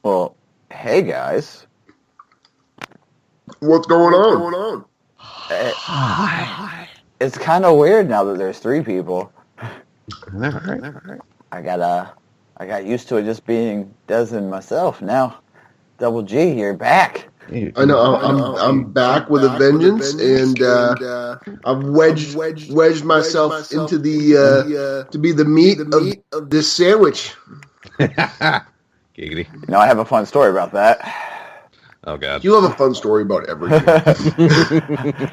Well, hey guys. What's going on? Hi. It's kind of weird now that there's three people. All right. I got used to it just being Des and myself. Now, Double G, you're back. I know. I'm back with a vengeance, and I've wedged myself into the to be the meat of this sandwich. Giggity. Now I have a fun story about that. Oh God. You have a fun story about everything.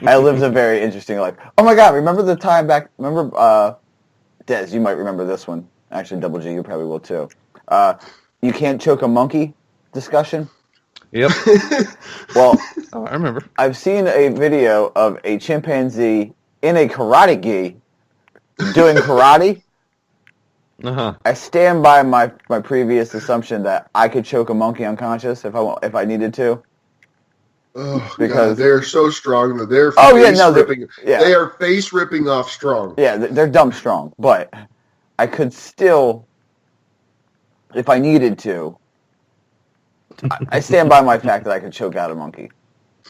I lived a very interesting life. Oh my God! Remember the time back? Remember, Des? You might remember this one. Actually, Double G, you probably will too. You can't choke a monkey discussion. Yep. Well, I remember. I've seen a video of a chimpanzee in a karate gi doing karate. Uh-huh. I stand by my previous assumption that I could choke a monkey unconscious if I needed to. Oh, because God, they're so strong that they're ripping. Yeah. They are face ripping off strong. Yeah, they're dumb strong, but I could still, if I needed to, I stand by my fact that I could choke out a monkey.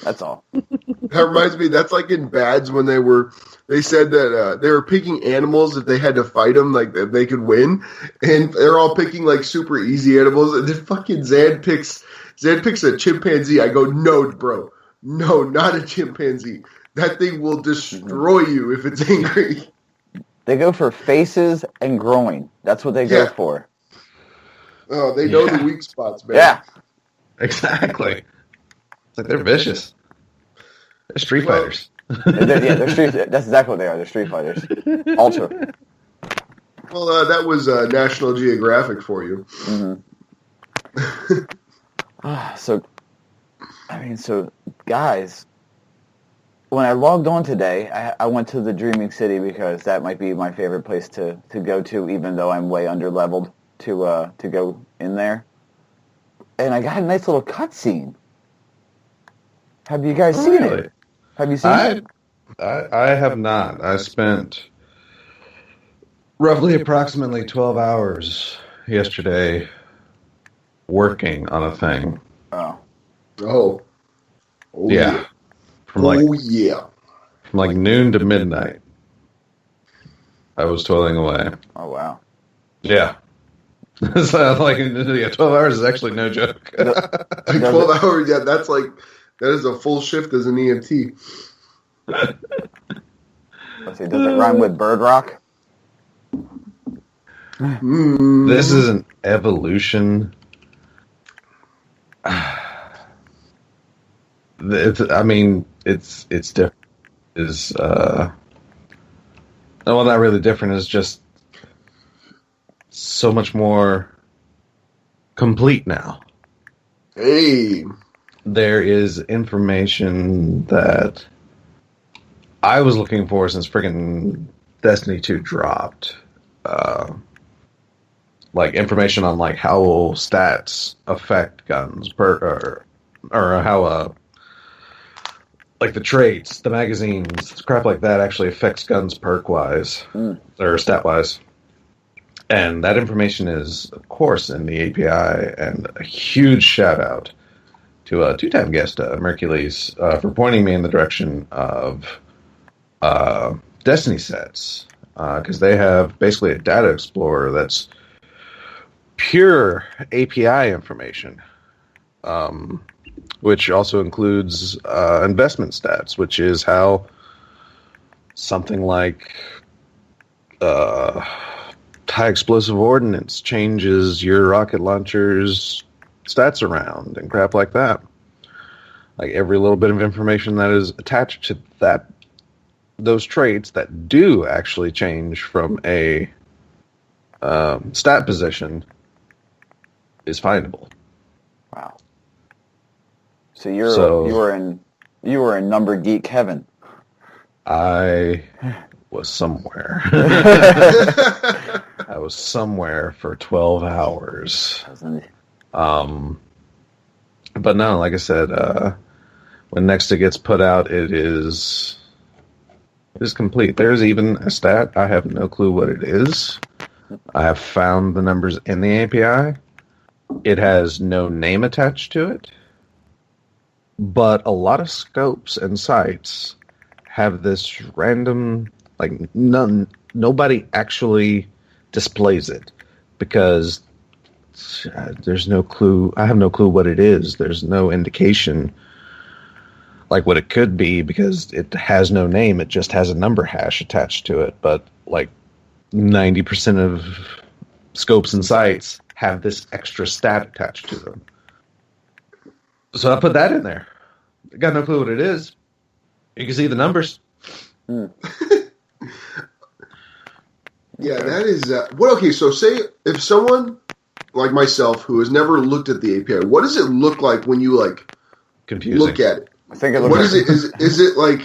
That's all. That reminds me, that's like in Bads when they said that they were picking animals that they had to fight them, like that they could win, and they're all picking like super easy animals, and then fucking Zan picks a chimpanzee. I go, no, bro, no, not a chimpanzee. That thing will destroy you if it's angry. They go for faces and groin. That's what they go for. Oh, they know the weak spots, man. Yeah. Exactly. It's like they're vicious. They're street fighters. They're street. That's exactly what they are. They're street fighters. Ultra. Well, that was National Geographic for you. Mm-hmm. So, guys, when I logged on today, I went to the Dreaming City because that might be my favorite place to go to, even though I'm way under-leveled to go in there. And I got a nice little cutscene. Have you guys seen it? Have you seen it? I have not. I spent roughly approximately 12 hours yesterday working on a thing. Oh. Yeah. From like noon to midnight. I was toiling away. Oh, wow. Yeah. So, 12 hours is actually no joke. 12 hours, that is a full shift as an EMT. Let's see, does it rhyme with bird rock? This is an evolution. It's different. Well, not really different. It's just so much more complete now. Hey. There is information that I was looking for since friggin' Destiny 2 dropped. Like information on like how stats affect guns or how like the traits, the magazines, crap like that actually affects guns perk-wise or stat-wise. And that information is, of course, in the API, and a huge shout-out to a two-time guest, Mercules, for pointing me in the direction of Destiny sets, because they have basically a data explorer that's pure API information, which also includes investment stats, which is how something like high explosive ordnance changes your rocket launcher's stats around and crap like that. Like every little bit of information that is attached to those traits that do actually change from a stat position is findable. Wow. So you were in number geek heaven. I was somewhere. I was somewhere for 12 hours. But no, like I said, when Nexta gets put out, it is complete. There's even a stat. I have no clue what it is. I have found the numbers in the API, it has no name attached to it, but a lot of scopes and sites have this random, like, nobody actually displays it because there's no clue. I have no clue what it is. There's no indication like what it could be because it has no name. It just has a number hash attached to it. But like 90% of scopes and sites have this extra stat attached to them. So I put that in there. I got no clue what it is. You can see the numbers. Yeah, that is what. Okay, so say if someone like myself who has never looked at the API, what does it look like when you like Confusing. look at it? I think it looks. What is it? Is it like?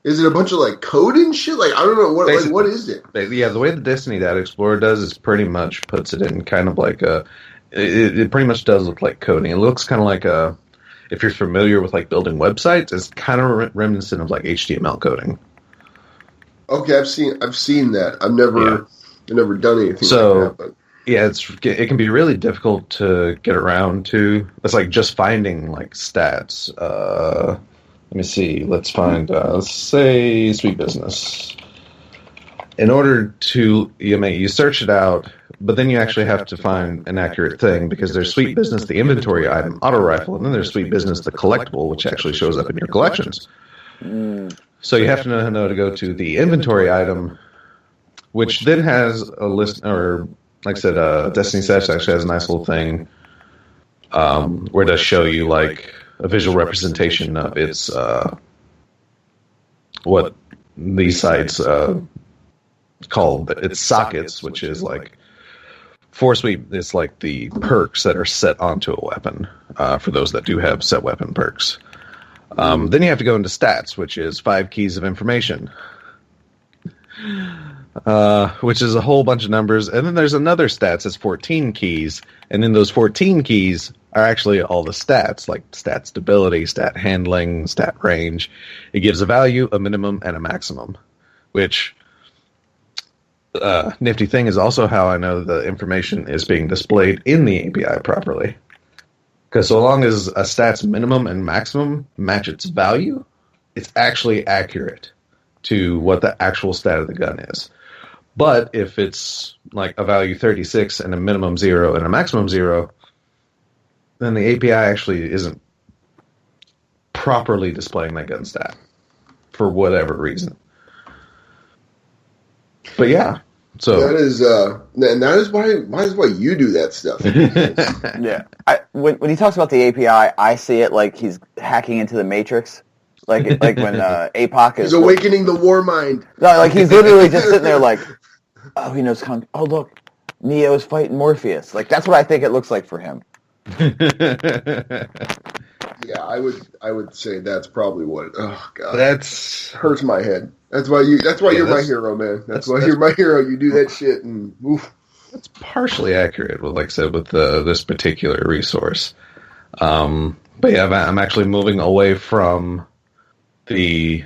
Is it a bunch of like code and shit? Like I don't know what. Like, what is it? Yeah, the way the Destiny Data Explorer does is pretty much puts it in kind of like a. It pretty much does look like coding. It looks kind of like a. If you're familiar with like building websites, it's kind of reminiscent of like HTML coding. Okay, I've seen that. I've never done anything like that. But. Yeah, it can be really difficult to get around to. It's like just finding like stats. Let me see. Let's find, let's say, Sweet Business. In order to, you search it out, but then you actually have to find an accurate thing because there's Sweet Business, the inventory item, auto rifle, and then there's Sweet Business, the collectible, which actually shows up in your collections. So you have to know to go to the inventory item, which then has a list, or like I said, Destiny Stats actually has a nice little thing where it does show you like a visual representation of its what these sites call its sockets, which is like for Sweet. It's like the perks that are set onto a weapon for those that do have set weapon perks. Then you have to go into stats, which is 5 keys of information. Which is a whole bunch of numbers, and then there's another stats that's 14 keys, and in those 14 keys are actually all the stats, like stat stability, stat handling, stat range. It gives a value, a minimum, and a maximum, which nifty thing is also how I know the information is being displayed in the API properly. Because so long as a stat's minimum and maximum match its value, it's actually accurate to what the actual stat of the gun is. But if it's like a value 36 and a minimum 0 and a maximum 0, then the API actually isn't properly displaying that gun stat for whatever reason. But yeah, so that is and that is why you do that stuff. Yeah, when he talks about the API, I see it like he's hacking into the Matrix. Like when APOC is... He's awakening the war mind. No, like he's literally just sitting there like, oh, he knows... Oh, look, Neo is fighting Morpheus. Like, that's what I think it looks like for him. Yeah, I would say that's probably what... Oh, God. that's... Hurts my head. That's why you're my hero, man. That's why you're my hero. You do that shit and... Oof. That's partially accurate, like I said, with this particular resource. But yeah, I'm actually moving away from the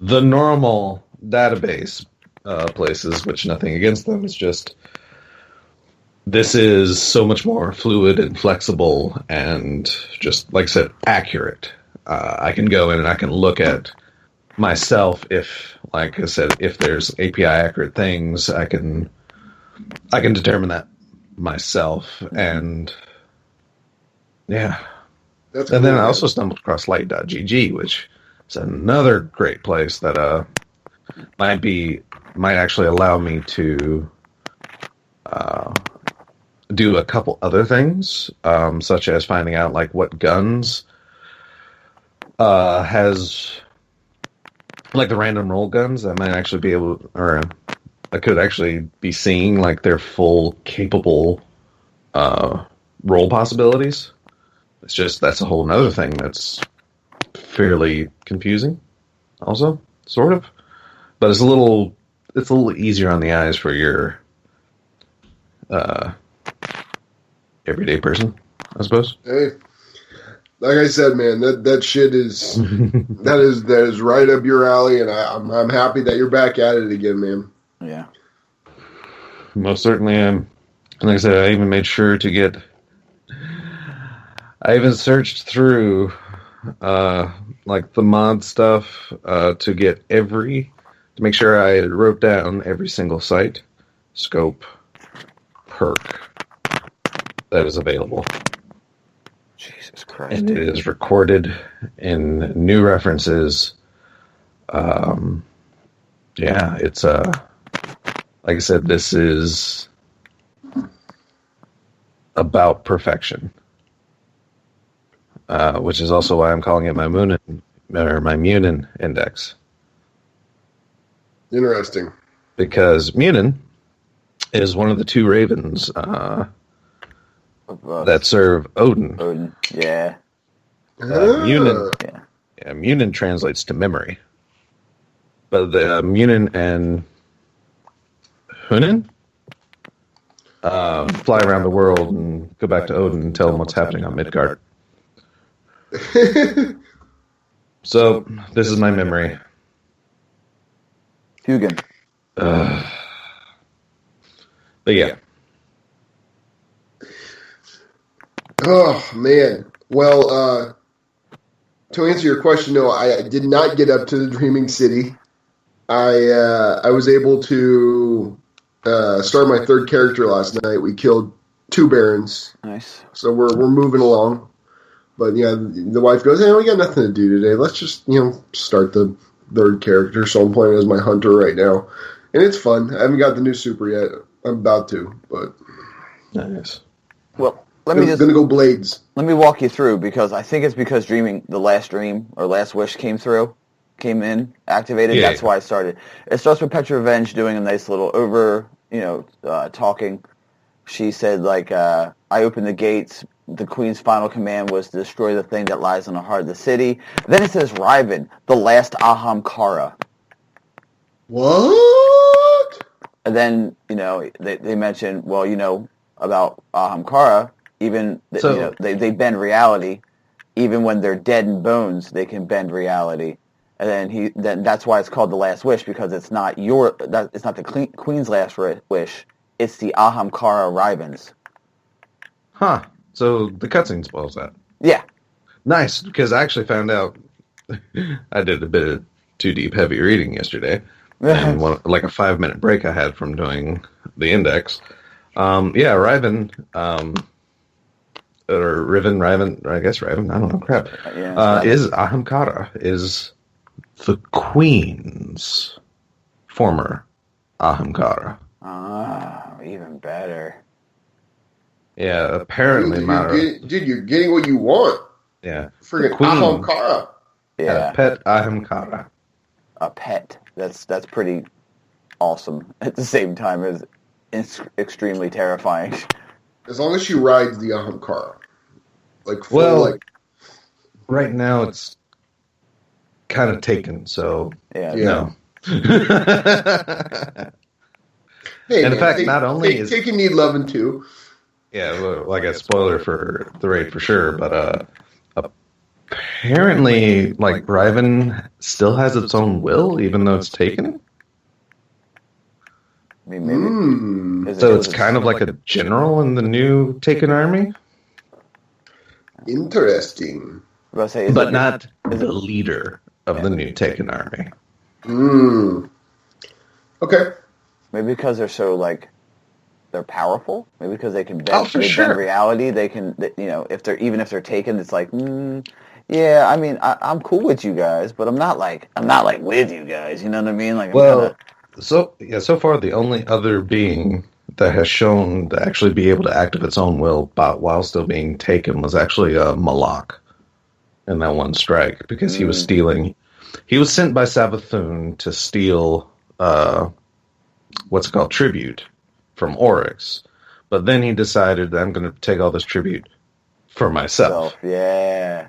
normal database places, which nothing against them. It's just this is so much more fluid and flexible and just, like I said, accurate. I can go in and I can look at myself if, like I said, if there's API accurate things, I can determine that myself. And yeah. That's and cool, then I man. also stumbled across light.gg, which is another great place that might actually allow me to do a couple other things, such as finding out like what guns has like the random roll guns. I might actually be able, or I could actually be seeing like their full capable roll possibilities. It's just that's a whole nother thing that's fairly confusing, also, sort of. But it's a little easier on the eyes for your everyday person, I suppose. Hey, like I said, man, that shit is that is right up your alley, and I'm happy that you're back at it again, man. Yeah. Most certainly am. Like I said, I even made sure to get. I even searched through, like the mod stuff, to make sure I wrote down every single site, scope, perk that is available. Jesus Christ. And it is recorded in new references. Yeah, it's like I said, this is about perfection, which is also why I'm calling it my Munin index. Interesting. Because Munin is one of the two ravens that serve Odin. Odin, yeah. Munin, Yeah. Munin translates to memory. But the Munin and Hunin fly around the world and go back to Odin and tell him what's happening on Midgard. So, this is my memory. Hugin. But yeah. Oh, man. Well, to answer your question, no, I did not get up to the Dreaming City. I was able to start my third character last night. We killed 2 barons. Nice. So we're moving along. But yeah, the wife goes, "Hey, we got nothing to do today. Let's just, start the third character." So I'm playing as my hunter right now. And it's fun. I haven't got the new super yet. I'm about to, but Nice. Well, I'm gonna go blades. Let me walk you through, because I think it's because the last dream or last wish came in, activated. Yeah. That's why I started. It starts with Petra Revenge doing a nice little talking. She said, I opened the gates. The queen's final command was to destroy the thing that lies in the heart of the city. Then it says Raven, the last Ahamkara. What? And then, they mentioned, about Ahamkara, even, they bend reality. Even when they're dead in bones, they can bend reality. And then that's why it's called the last wish, because it's not it's not the queen's last wish. It's the Ahamkara Raven's. Huh. So the cutscene spoils that. Yeah. Nice, because I actually found out I did a bit of too deep heavy reading yesterday. And like a 5-minute break I had from doing the index. Raven, or Riven, I guess Raven, I don't know, crap. Is Ahamkara, is the queen's former Ahamkara. Ah, even better. Yeah, apparently, you're getting what you want. Yeah, Friggin' Queen Ahamkara. Yeah, had a pet Ahamkara. A pet. That's pretty awesome. At the same time, it's extremely terrifying. As long as she rides the Ahamkara, right now it's kind of taken. So Yeah. no. Hey, and in fact, not only is taking need loving too. Yeah, well, I guess spoiler for the raid for sure, but apparently, Raven still has its own will, even though it's taken. I mean, maybe. So it's kind of like a general in the new Taken army? Interesting. But not the leader of the new Taken army. Okay. Maybe because they're so, they're powerful. Maybe because they can bend, sure. reality. They can, if they're taken, it's yeah. I mean, I'm cool with you guys, but I'm not with you guys. You know what I mean? So far the only other being that has shown to actually be able to act of its own will, while still being taken, was actually Malak in that one strike, because he was stealing. He was sent by Savathun to steal what's called tribute from Oryx, but then he decided that I'm going to take all this tribute for myself. Yeah.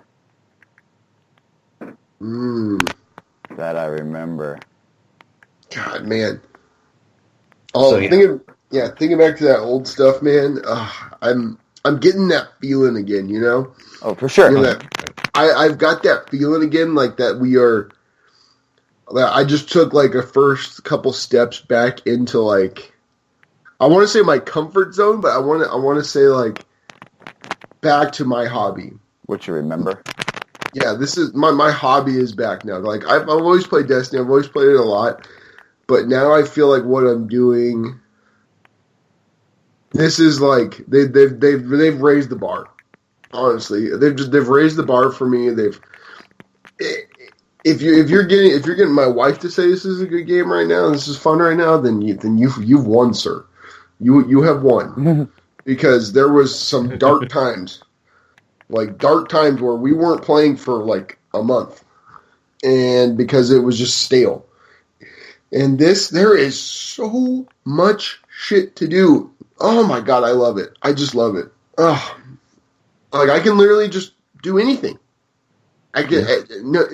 That I remember. God, man. Thinking back to that old stuff, man. I'm getting that feeling again. Oh, for sure. I've got that feeling again, that we are. I just took a first couple steps back into I want to say my comfort zone, but I want to say like back to my hobby. What you remember? Yeah, this is my hobby is back now. Like I've always played Destiny. I've always played it a lot, but now I feel like what I'm doing. This is like they've raised the bar. Honestly, they've raised the bar for me. If you're getting my wife to say this is a good game right now, this is fun right now, then you've won, sir. You have won because there was some dark times, like dark times where we weren't playing for like a month, and because it was just stale. And there is so much shit to do. Oh my god, I love it. I just love it. Oh, like I can literally just do anything. I can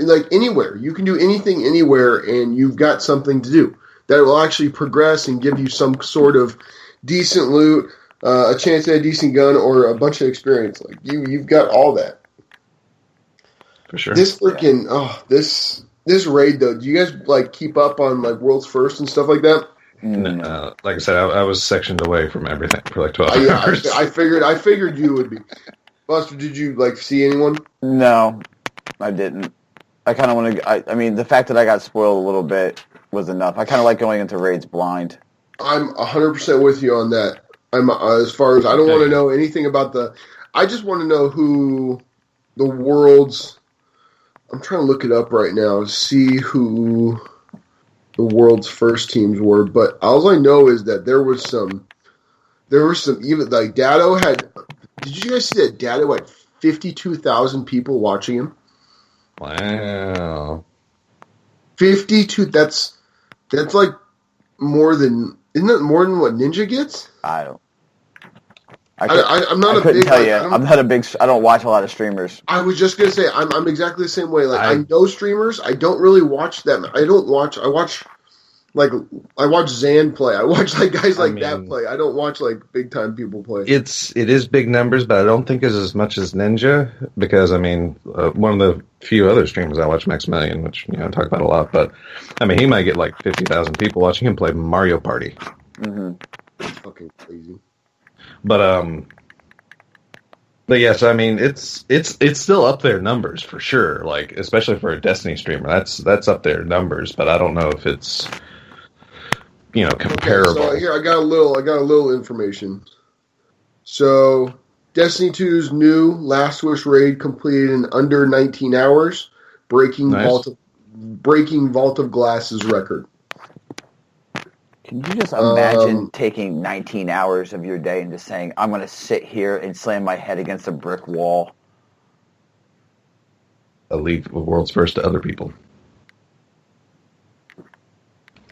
like anywhere. You can do anything anywhere, and you've got something to do that will actually progress and give you some sort of decent loot, a chance at a decent gun, or a bunch of experience. Like you've got all that. For sure. This freaking this raid though. Do you guys like keep up on like World's First and stuff like that? Like I said, I was sectioned away from everything for like 12 hours. I figured you would be. Buster, did you like see anyone? No, I didn't. I kind of want to. I mean, the fact that I got spoiled a little bit was enough. I kind of like going into raids blind. I'm 100% with you on that. I'm as far as I don't want to know anything about the. I just want to know who the world's. I'm trying to look it up right now to see who the world's first teams were, but all I know is that there were some even like Dado had. Did you guys see that Dado had 52,000 people watching him? Wow. 52. That's like more than. Isn't that more than what Ninja gets? I'm not I a couldn't big. tell you. Like, I'm not a big. I don't watch a lot of streamers. I was just gonna say I'm exactly the same way. Like I know streamers. I don't really watch them. I watch Zan play. I watch like guys like that play. I don't watch like big time people play. It is big numbers, but I don't think it's as much as Ninja because I mean one of the few other streamers I watch, Maximilian, which I talk about a lot. But I mean he might get like 50,000 people watching him play Mario Party. Mm-hmm. Fucking crazy. But yes, I mean it's still up there numbers for sure. Like especially for a Destiny streamer, that's up there numbers. But I don't know if it's comparable. Okay, so here I got a little information. So Destiny 2's new Last Wish raid completed in under 19 hours, breaking Vault of Glass's record. Can you just imagine taking 19 hours of your day and just saying, I'm going to sit here and slam my head against a brick wall? A league of world's first to other people.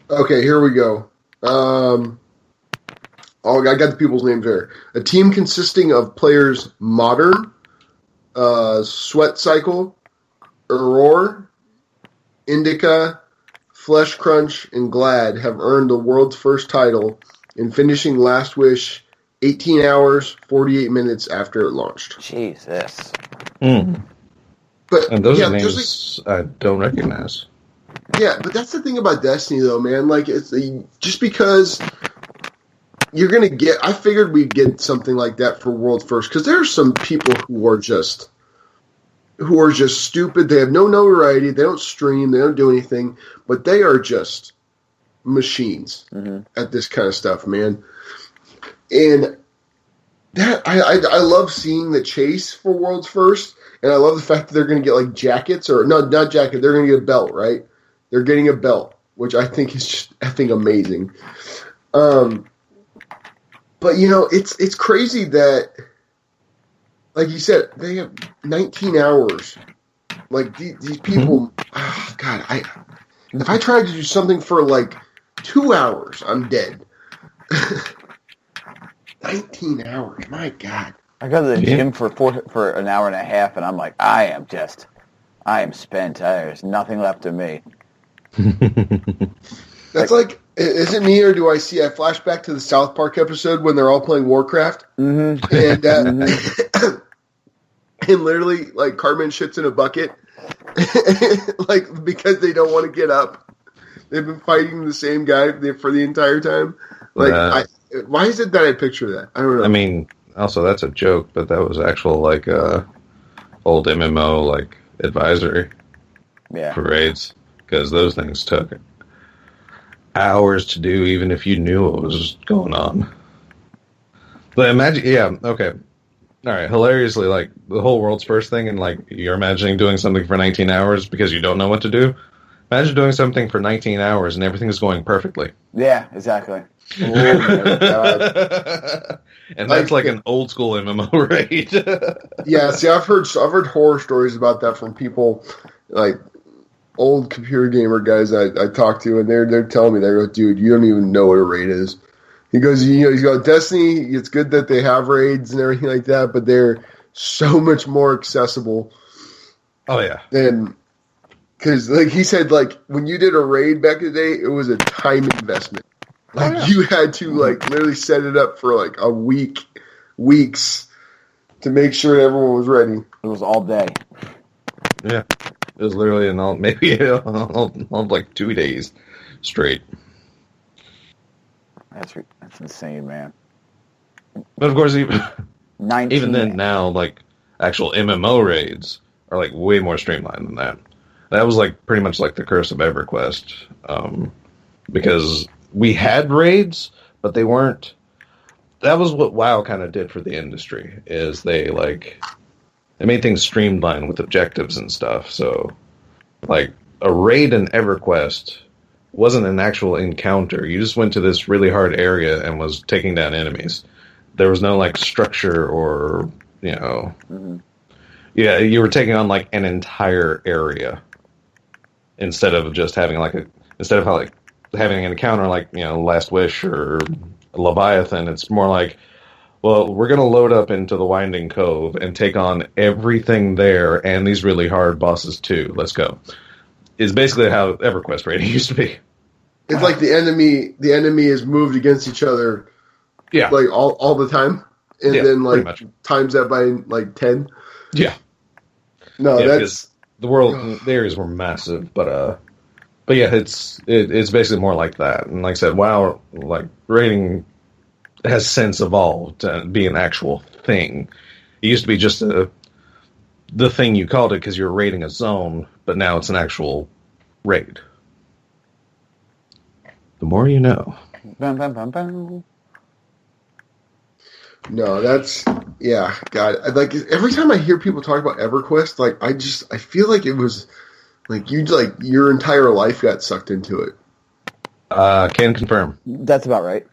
Okay, here we go. I got the people's names there. A team consisting of players Modern, Sweat Cycle, Aurora, Indica, Flesh Crunch, and Glad have earned the world's first title in finishing Last Wish 18 hours, 48 minutes after it launched. Jesus. But and those are names I don't recognize. Yeah, but that's the thing about Destiny, though, man. Like, it's just because you're gonna get. I figured we'd get something like that for World First because there are some people who are just stupid. They have no notoriety. They don't stream. They don't do anything, but they are just machines at this kind of stuff, man. And that I love seeing the chase for World's First, and I love the fact that they're going to get like jackets or no, not jacket. They're going to get a belt, right? They're getting a belt, which I think is just amazing. But it's crazy that, like you said, they have 19 hours. Like these people, oh God, if I tried to do something for like 2 hours, I'm dead. 19 hours, my God. I go to the gym for an hour and a half, and I'm like, I am spent. There's nothing left of me. That's like, is it me or do I flash back to the South Park episode when they're all playing Warcraft? Mm-hmm. And and literally, like, Cartman shits in a bucket, like, because they don't want to get up. They've been fighting the same guy for the entire time. Like, Why is it that I picture that? I don't know. I mean, also that's a joke, but that was actual like old MMO like advisory for raids, because those things took hours to do, even if you knew what was going on. But imagine, okay. All right, hilariously, like, the whole world's first thing, and, like, you're imagining doing something for 19 hours because you don't know what to do. Imagine doing something for 19 hours and everything's going perfectly. Yeah, exactly. And that's like an old school MMO raid. Yeah, see, I've heard horror stories about that from people, like, old computer gamer guys I talk to, and they're telling me, they're like, dude, you don't even know what a raid is. He goes, he's got Destiny. It's good that they have raids and everything like that, but they're so much more accessible. Oh yeah, because like he said, like when you did a raid back in the day, it was a time investment. Like you had to like literally set it up for like a weeks to make sure everyone was ready. It was all day. Yeah, it was literally like 2 days straight. That's insane, man. But of course, even then now, like, actual MMO raids are, like, way more streamlined than that. That was, like, pretty much like the curse of EverQuest. Because we had raids, but they weren't... That was what WoW kind of did for the industry, is they made things streamlined with objectives and stuff. So, like, a raid in EverQuest wasn't an actual encounter. You just went to this really hard area and was taking down enemies. There was no like structure or, yeah, you were taking on like an entire area instead of just having having an encounter like, Last Wish or Leviathan. It's more like, well, we're going to load up into the Winding Cove and take on everything there and these really hard bosses too. Let's go. Is basically how EverQuest raiding used to be. It's like the enemy is moved against each other, like all the time, and then like times that by like 10. Yeah. No, that's the areas were massive, but yeah, it's basically more like that. And like I said, WoW, like raiding has since evolved to be an actual thing. It used to be just the thing you called it because you're raiding a zone, but now it's an actual raid. The more you know. Bum, bum, bum, bum. No, that's God. Like every time I hear people talk about EverQuest, like I feel like it was like your entire life got sucked into it. Can confirm. That's about right.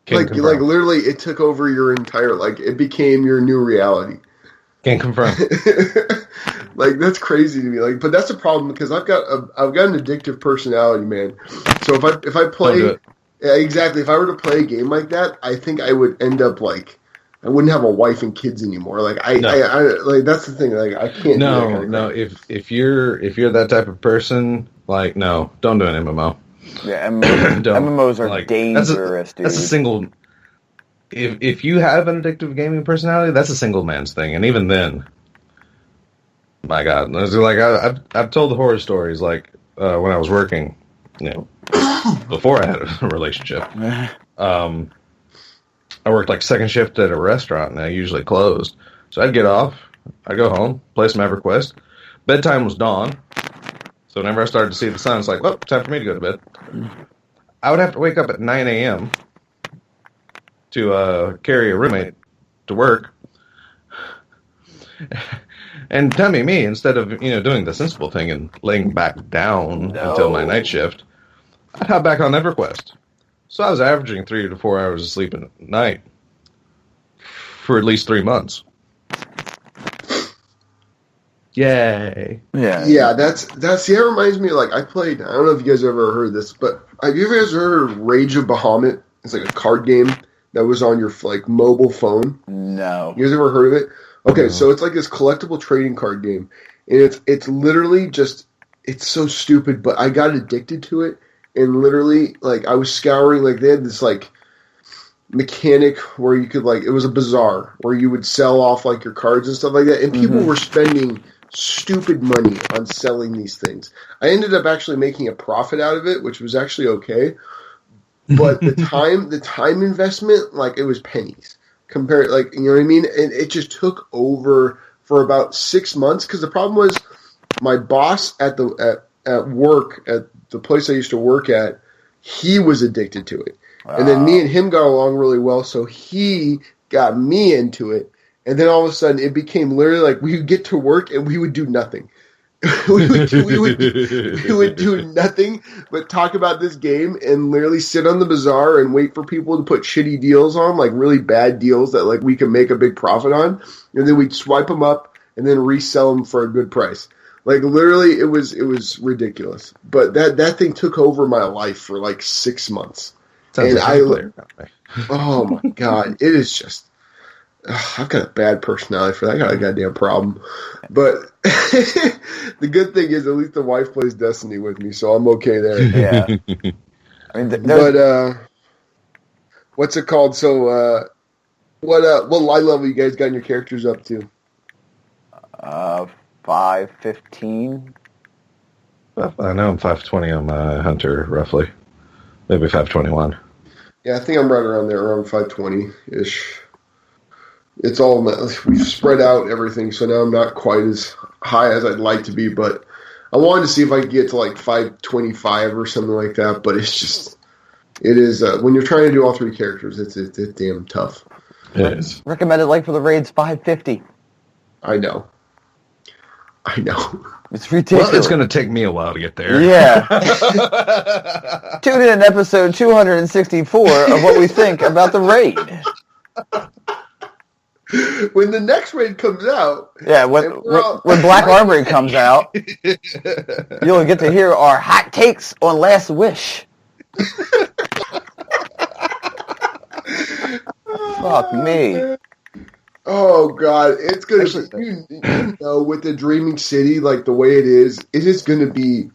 Like literally, it took over your entire it became your new reality. Can confirm. Like that's crazy to me. Like, but that's a problem because I've got an addictive personality, man. So if I play, exactly. If I were to play a game like that, I think I would end up like I wouldn't have a wife and kids anymore. Like I like that's the thing. Like I can't. No. If you're that type of person, like no, don't do an MMO. Yeah, MMOs are like, dangerous, dude. That's a single. If you have an addictive gaming personality, that's a single man's thing, and even then, my God, like I've told the horror stories like when I was working, before I had a relationship. I worked like second shift at a restaurant, and I usually closed, so I'd get off, I'd go home, play some EverQuest. Bedtime was dawn, so whenever I started to see the sun, it's like, well, time for me to go to bed. I would have to wake up at 9 a.m. to carry a roommate to work. And dummy me, instead of doing the sensible thing and laying back down until my night shift, I'd hop back on EverQuest. So I was averaging 3 to 4 hours of sleep a night for at least 3 months. Yay! Yeah. That reminds me. Like I played. I don't know if you guys ever heard this, but have you guys heard of Rage of Bahamut? It's like a card game that was on your like mobile phone. No. You guys ever heard of it? Okay, so it's like this collectible trading card game, and it's literally just it's so stupid, but I got addicted to it, and literally like I was scouring like they had this like mechanic where you could like it was a bazaar where you would sell off like your cards and stuff like that, and people were spending stupid money on selling these things. I ended up actually making a profit out of it, which was actually okay. but the time investment, like, it was pennies compared, like, you know what I mean? And it just took over for about 6 months, because the problem was my boss at work, at the place I used to work at, he was addicted to it. And then me and him got along really well, so he got me into it. And then all of a sudden, it became literally like we would get to work and we would do nothing. we would do nothing but talk about this game and literally sit on the bazaar and wait for people to put shitty deals on, like really bad deals that like we could make a big profit on, and then we'd swipe them up and then resell them for a good price. Like, literally, it was ridiculous. But that thing took over my life for like 6 months. Sounds And like a player company. oh my god, it is just. I've got a bad personality for that. I got a goddamn problem. But the good thing is, at least the wife plays Destiny with me, so I'm okay there. Yeah. I mean, But what's it called? So, what light level you guys got your characters up to? 515. I know I'm 520 on my hunter, roughly. Maybe 521. Yeah, I think I'm right around there, around 520-ish. It's all, we've spread out everything, so now I'm not quite as high as I'd like to be, but I wanted to see if I could get to like 525 or something like that, but it is, when you're trying to do all three characters, it's damn tough. It is. Recommended like for the raids 550. I know. It's ridiculous. Well, it's going to take me a while to get there. Yeah. Tune in episode 264 of what we think about the raid. When the next raid comes out... Yeah, when Black Armory comes out, you'll get to hear our hot takes on Last Wish. Fuck me. Oh god, it's gonna be, you know, with the Dreaming City, like the way it is gonna be.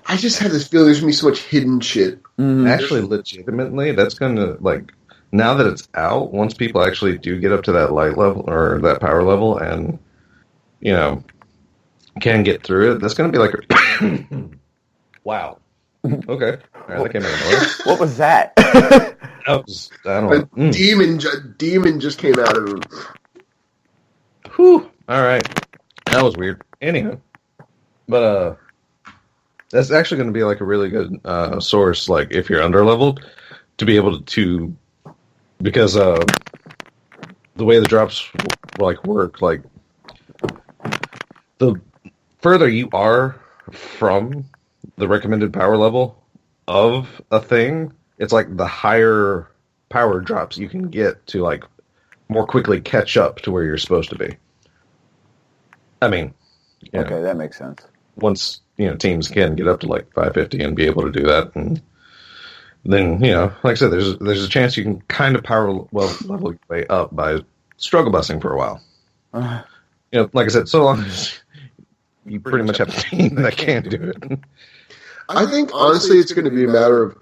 I just have this feeling there's gonna be so much hidden shit. Actually, legitimately, that's going to, like, now that it's out, once people actually do get up to that light level or that power level and, you know, can get through it, that's going to be like, wow. Okay. All right, that came out of nowhere. What was that? I don't know. Demon just came out of him. Whew. All right. That was weird. Anyhow. But, that's actually going to be like a really good source, like if you're underleveled, to be able to, because the way the drops like work, like the further you are from the recommended power level of a thing, it's like the higher power drops you can get to like more quickly catch up to where you're supposed to be. I mean, Okay, that makes sense. Once, you know, teams can get up to like 550 and be able to do that, and then, you know, like I said, there's a chance you can kind of level your way up by struggle busing for a while. You know, like I said, so long as you pretty much have a team that can do it. I think honestly, it's going to be a matter of.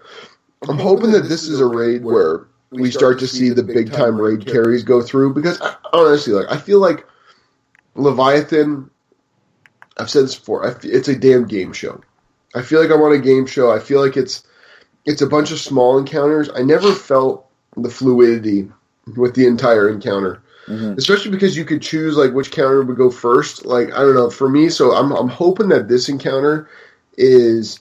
I'm hoping that this is a raid where we start to see the big time raid carries go through, because honestly, like, I feel like Leviathan. I've said this before. It's a damn game show. I feel like I'm on a game show. I feel like it's a bunch of small encounters. I never felt the fluidity with the entire encounter, especially because you could choose like which counter would go first. Like, I don't know, for me. So I'm hoping that this encounter is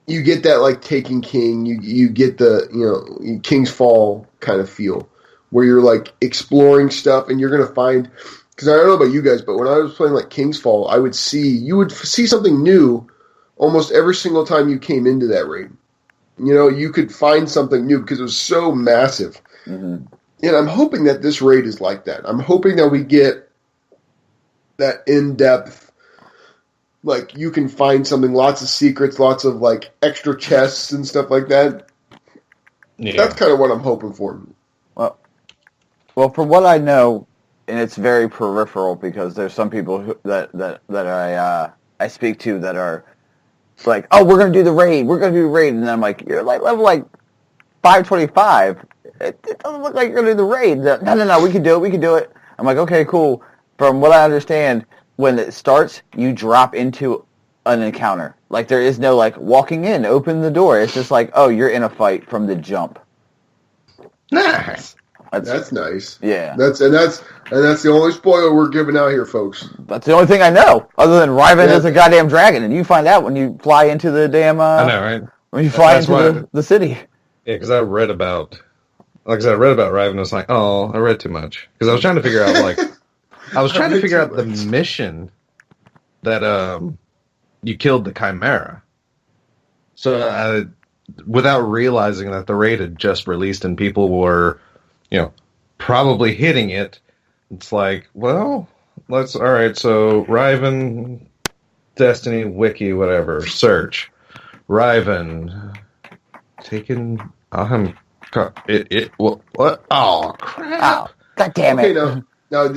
you get that like Taken King. You get the, you know, King's Fall kind of feel where you're like exploring stuff and you're gonna find. Because I don't know about you guys, but when I was playing like King's Fall, you would see something new almost every single time you came into that raid. You know, you could find something new because it was so massive. And I'm hoping that this raid is like that. I'm hoping that we get that in-depth, like, you can find something, lots of secrets, lots of like extra chests and stuff like that. Yeah. That's kind of what I'm hoping for. Well, from what I know, and it's very peripheral because there's some people that I speak to that are like, oh, we're gonna do the raid, and then I'm like, you're like level like 525. It doesn't look like you're gonna do the raid. No, we can do it. I'm like, okay, cool. From what I understand, when it starts, you drop into an encounter. Like, there is no, like, walking in, open the door. It's just like, oh, you're in a fight from the jump. Nice. That's nice. Yeah. That's the only spoiler we're giving out here, folks. That's the only thing I know, other than Raen is a goddamn dragon, and you find out when you fly into the damn... I know, right? When you fly into the city. Yeah, because I read about Raven, and I was like, oh, I read too much. Because I was trying to figure out, like... I was trying to figure out the mission that you killed the Chimera. So, without realizing that the raid had just released and people were, probably hitting it, it's like, well, alright, so Raven, Destiny, Wiki, whatever, search. Raven, taken, what? Oh, crap. Oh, God damn it. Okay, now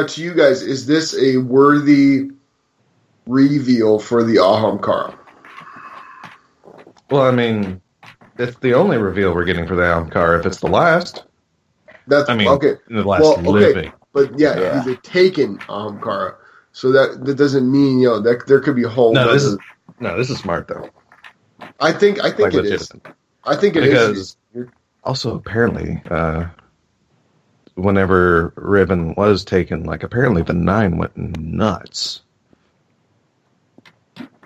to you guys, is this a worthy reveal for the Ahamkara? Well, I mean, it's the only reveal we're getting for the Ahamkara. If it's the last, okay. The last living. But he's a taken Ahamkara, so that doesn't mean that there could be a whole. This is smart though. I think like it is. I think it is. Also, apparently, whenever Riven was taken, like apparently the 9 went nuts.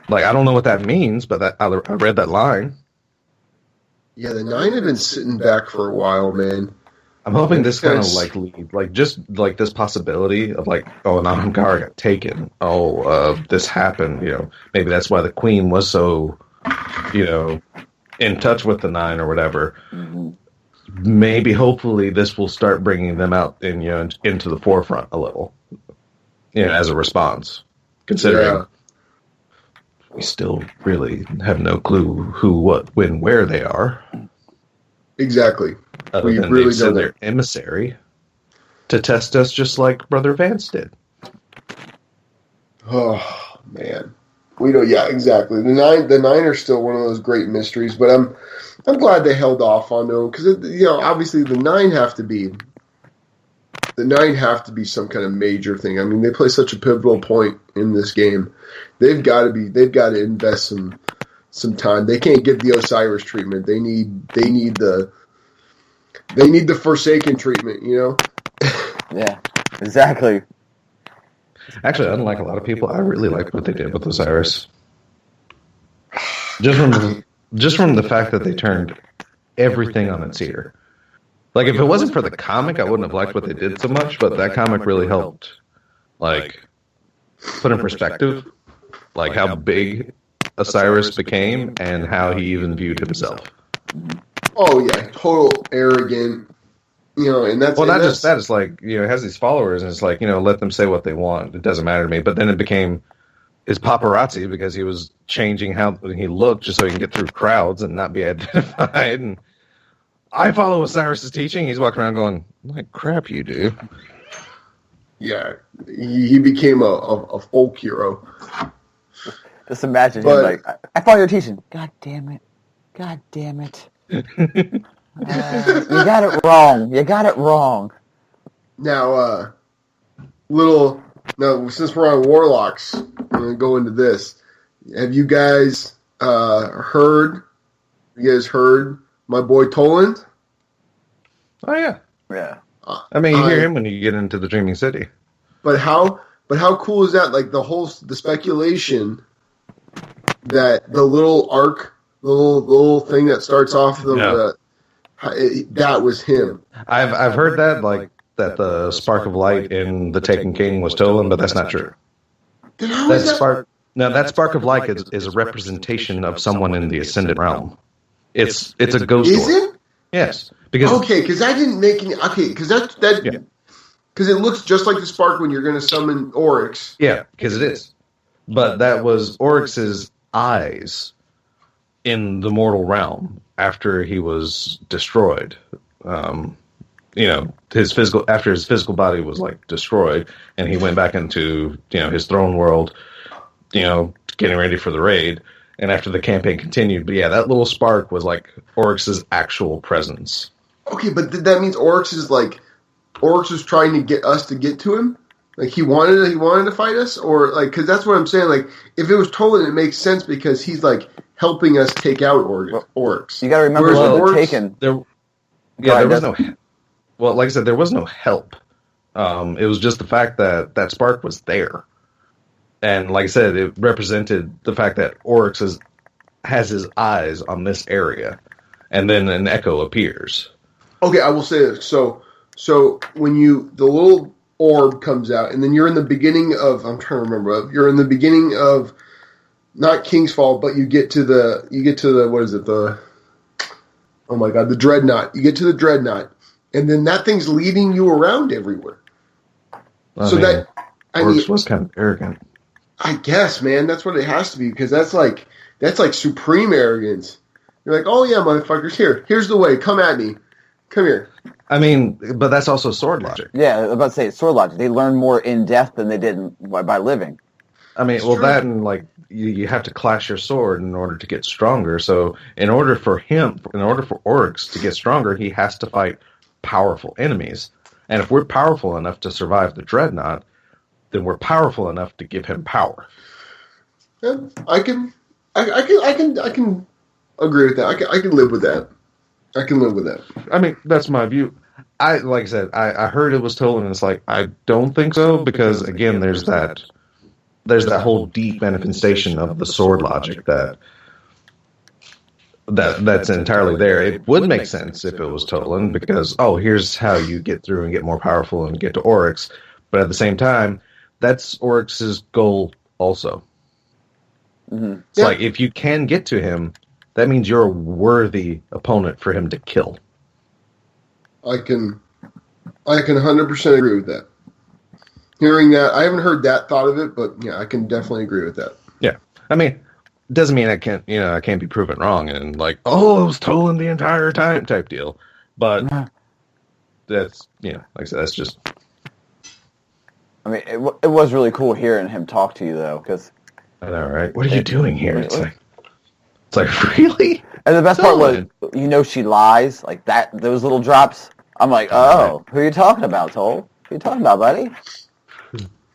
Like, I don't know what that means, but I read that line. Yeah, the 9 had been sitting back for a while, man. I'm hoping this kind of like just like this possibility of like, oh, an Ahamkara got taken. Oh, this happened. Maybe that's why the Queen was so, in touch with the 9 or whatever. Mm-hmm. Maybe, hopefully, this will start bringing them out into the forefront a little, as a response. Considering we still really have no clue who, what, when, where they are. Exactly. Other than really they send their emissary to test us, just like Brother Vance did. Oh man, we don't. Yeah, exactly. The nine are still one of those great mysteries, but I'm glad they held off on them because obviously the 9 have to be some kind of major thing. I mean, they play such a pivotal point in this game. They've got to invest some time. They can't get the Osiris treatment. They need the Forsaken treatment. Yeah, exactly. Actually, unlike a lot of people, I really liked what they did with Osiris. Just from the fact that they turned everything on its ear. Like, if it wasn't for the comic, I wouldn't have liked what they did so much, but that comic really helped, like, put in perspective, like, how big Osiris became and how he even viewed himself. Oh, yeah, total arrogant, and that's... Well, not just that, it's like, he has these followers, and it's like, let them say what they want. It doesn't matter to me. But then it became his paparazzi because he was changing how he looked just so he can get through crowds and not be identified. And I follow Osiris's teaching. He's walking around going, like, crap you do. Yeah, he became a folk hero. Just imagine him like, I follow your teaching. God damn it. God damn it. You got it wrong. Now, since we're on Warlocks, I'm going to go into this. Have you guys heard my boy Toland? Oh, yeah. Yeah. I mean, you hear him when you get into the Dreaming City. But how cool is that? Like, the speculation that the little arc, the little thing that starts off that was him. I've heard that, like, that the spark of light in the Taken King was Toland, but that's not true. That spark of light is a representation of someone in the Ascendant Realm. It's a ghost. Is it? Yes. Because I didn't make any. Okay, because because it looks just like the spark when you're going to summon Oryx. Yeah, because it is. But that was Oryx's eyes in the mortal realm after he was destroyed. His physical body was like destroyed, and he went back into his throne world, getting ready for the raid. And after the campaign continued, but yeah, that little spark was like Oryx's actual presence. Okay, but that means Oryx was trying to get us to get to him? Like he wanted to fight us, or like because that's what I'm saying. Like if it was Toland, it makes sense because he's like helping us take out orcs. You got to remember Taken. There was no. Well, like I said, there was no help. It was just the fact that spark was there, and like I said, it represented the fact that Oryx has his eyes on this area, and then an echo appears. Okay, I will say this. So when the little orb comes out, and then you're in the beginning of. I'm trying to remember. You're in the beginning of not King's Fall, but you get to the what is it? Oh my God, the Dreadnought. You get to the Dreadnought, and then that thing's leading you around everywhere. Orcs was kind of arrogant. I guess, man, that's what it has to be because that's like supreme arrogance. You're like, oh yeah, motherfuckers, here's the way. Come at me, come here. I mean, but that's also sword logic. Yeah, I was about to say it's sword logic. They learn more in death than they did by living. I mean, well, that and like you have to clash your sword in order to get stronger. So in order for Oryx to get stronger, he has to fight powerful enemies. And if we're powerful enough to survive the Dreadnought, then we're powerful enough to give him power. Yeah, I can agree with that. I can live with that. I can live with that. I mean, that's my view. Like I said, I heard it was told, and it's like I don't think so because again, there's that whole deep manifestation of the sword logic that's entirely there. It would make sense if it was Toland because, here's how you get through and get more powerful and get to Oryx. But at the same time, that's Oryx's goal also. Mm-hmm. It's like, if you can get to him, that means you're a worthy opponent for him to kill. I can 100% agree with that. Hearing that, I haven't heard that thought of it, but yeah, I can definitely agree with that. Yeah. I mean, doesn't mean I can't be proven wrong and like, it was Toland the entire time type deal. But that's, like I said, that's just... I mean, it was really cool hearing him talk to you, though, because... I know, right? What are you doing here? It's like, really? And the best part was, she lies, like that. Those little drops. I'm like, who are you talking about, Toll? Who are you talking about, buddy?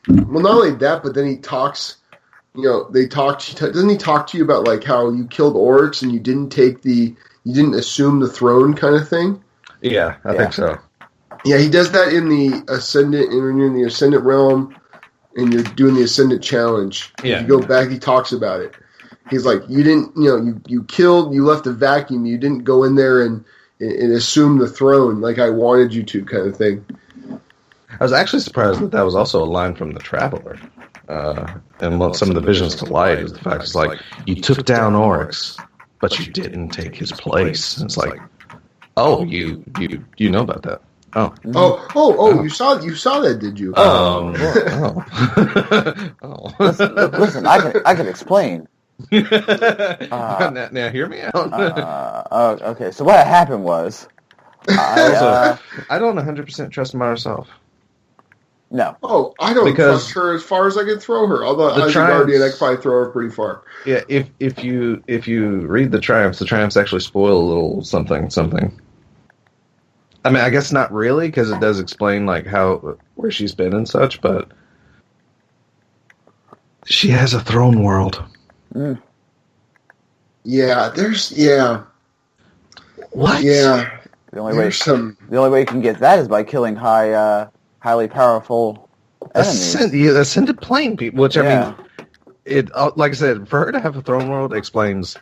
Well, not only that, but then he talks... doesn't he talk to you about like how you killed Oryx and you didn't assume the throne kind of thing? Yeah, I think so. Yeah, he does that in the Ascendant, when you're in the Ascendant realm and you're doing the Ascendant challenge. Yeah. You go back, he talks about it. He's like, you didn't, you killed, you left a vacuum, you didn't go in there and assume the throne like I wanted you to kind of thing. I was actually surprised that was also a line from the Traveler. And some of the visions to light is the fact it's like, you took down Oryx, but you didn't take his place. And it's like, you know about that. You saw that, did you? Listen, I can explain. Now hear me out. Okay, so what happened was, I don't 100% trust myself. No. Oh, I don't trust her as far as I can throw her. Although as a guardian, I could probably throw her pretty far. Yeah, if you read the triumphs actually spoil a little something. I mean, I guess not really, because it does explain like where she's been and such, but she has a throne world. Mm. Yeah, What? Yeah. The only way you can get that is by killing highly powerful enemies. Ascended plane people, which I mean, it like I said, for her to have a throne world explains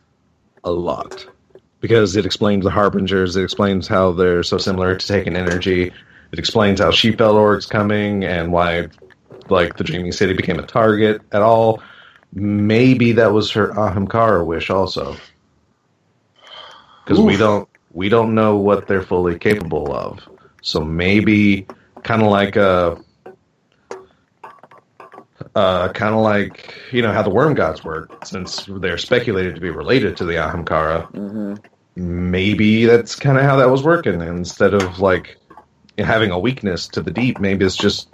a lot. Because it explains the Harbingers, it explains how they're so similar to taking energy, it explains how she felt Oryx coming and why, like, the Dreaming City became a target at all. Maybe that was her Ahamkara wish also. Because we don't know what they're fully capable of. So maybe kind of like how the worm gods work, since they're speculated to be related to the Ahamkara. Mm-hmm. Maybe that's kind of how that was working. Instead of like having a weakness to the deep, maybe it's just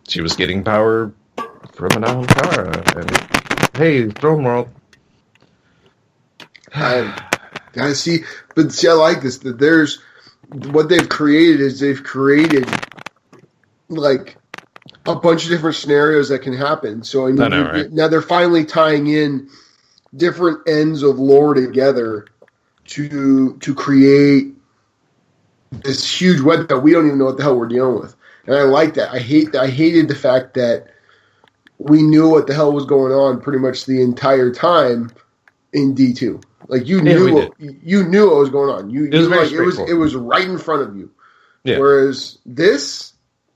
she was getting power from an Ahamkara. And hey, throne world. I see, I like this. That there's what they've created like a bunch of different scenarios that can happen. So I mean, right? Now they're finally tying in different ends of lore together to create this huge web that we don't even know what the hell we're dealing with. And I like that. I hated the fact that we knew what the hell was going on pretty much the entire time in D2. Like you knew what was going on. It was right in front of you. Yeah. Whereas this,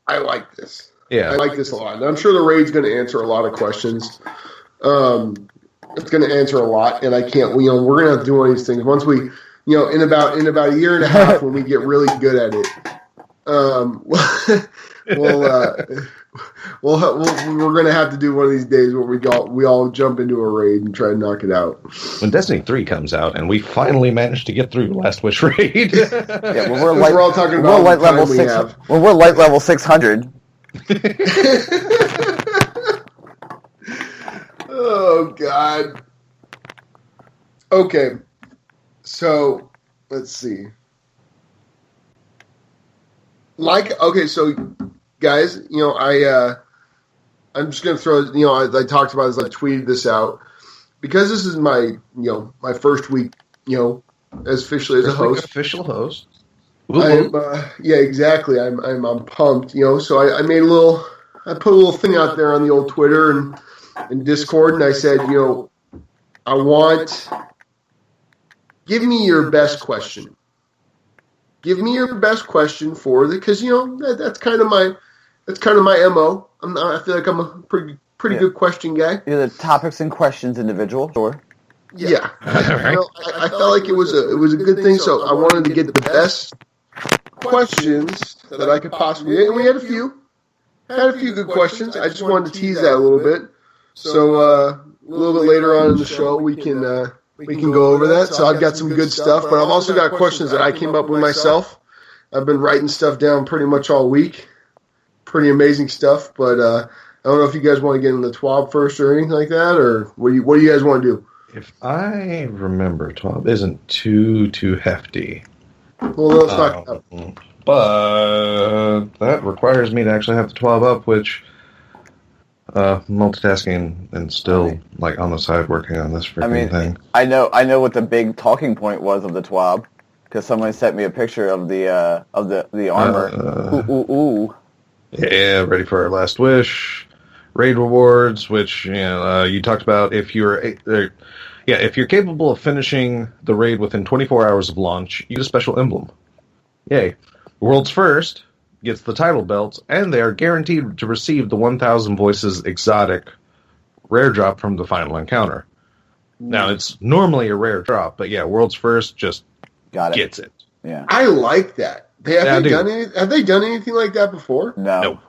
I like this. Yeah. I like this a lot. And I'm sure the raid's going to answer a lot of questions. It's going to answer a lot, and I can't. We're going to have to do one of these things once we, in about a year and a half when we get really good at it. We're going to have to do one of these days where we all jump into a raid and try to knock it out. When Destiny 3 comes out and we finally manage to get through Last Wish raid. Yeah, we're all talking about light level 600. When we're light level 600. Oh God. Okay. So let's see. So guys, I'm just gonna throw. I talked about this. I tweeted this out because this is my my first week. As officially as a host. Official host. Yeah, exactly. I'm pumped. So I made I put a little thing out there on the old Twitter and Discord, and I said, give me your best question. Give me your best question because that's kind of my MO. I feel like I'm a pretty good question guy. You're the topics and questions individual, sure. Yeah, I felt like it was a good thing. So I wanted to get the best questions that I could possibly get, and we had a few good questions. I just wanted to tease that a little bit. So a little bit later on in the show, we can go over that. So I've got some good stuff, but I've also got questions that I came up with myself. I've been writing stuff down pretty much all week. Pretty amazing stuff, but I don't know if you guys want to get into TWAB first or anything like that, or what do you guys want to do? If I remember, TWAB isn't too hefty. Well, let's talk about. But that requires me to actually have the TWAB up, which multitasking and still on the side working on this freaking thing. I know what the big talking point was of the TWAB because someone sent me a picture of the armor. Ooh. Yeah, ready for our last wish. Raid rewards, which you talked about. If you're capable of finishing the raid within 24 hours of launch, you get a special emblem. Yay! World's First gets the title belts, and they are guaranteed to receive the 1,000 Voices exotic rare drop from the final encounter. Now, it's normally a rare drop, but World's First just gets it. Yeah, I like that. Have they done anything like that before? No.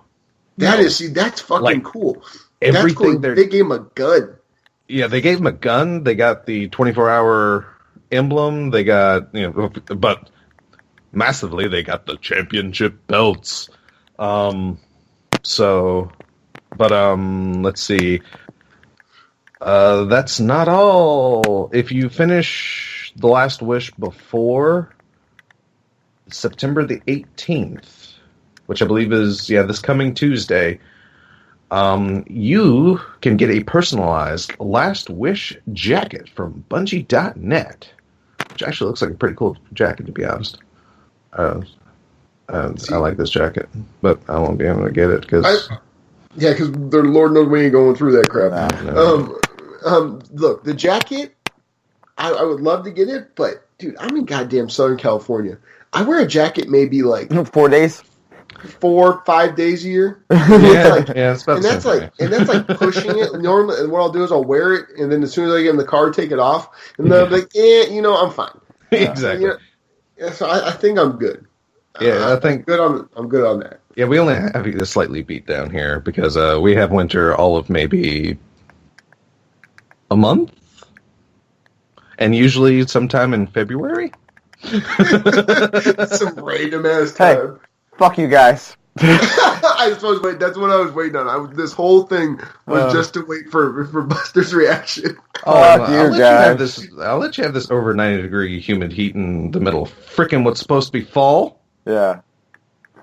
That's fucking cool. Everything They gave him a gun. Yeah, they gave him a gun. They got the 24-hour emblem. They got, but massively, they got the championship belts. Let's see. That's not all. If you finish the last wish before September the 18th, which I believe is, this coming Tuesday, you can get a personalized Last Wish jacket from Bungie.net, which actually looks like a pretty cool jacket, to be honest. I like this jacket, but I won't be able to get it because... because Lord knows we ain't going through that crap. No. Look, the jacket, I would love to get it, but, dude, I'm in goddamn Southern California. I wear a jacket maybe 4 days, 4 5 days a year. It's about and that's like pushing it. Normally, and what I'll do is I'll wear it, and then as soon as I get in the car, take it off, and then I'm like, I'm fine. Exactly. So I think I'm good. I think I'm good on that. Yeah, we only have it slightly beat down here because we have winter all of maybe a month, and usually sometime in February. Some random ass time. Hey, fuck you guys. I suppose that's what I was waiting on. This whole thing was just to wait for Buster's reaction. I'll let you have this over 90-degree humid heat in the middle. Frickin' what's supposed to be fall. Yeah.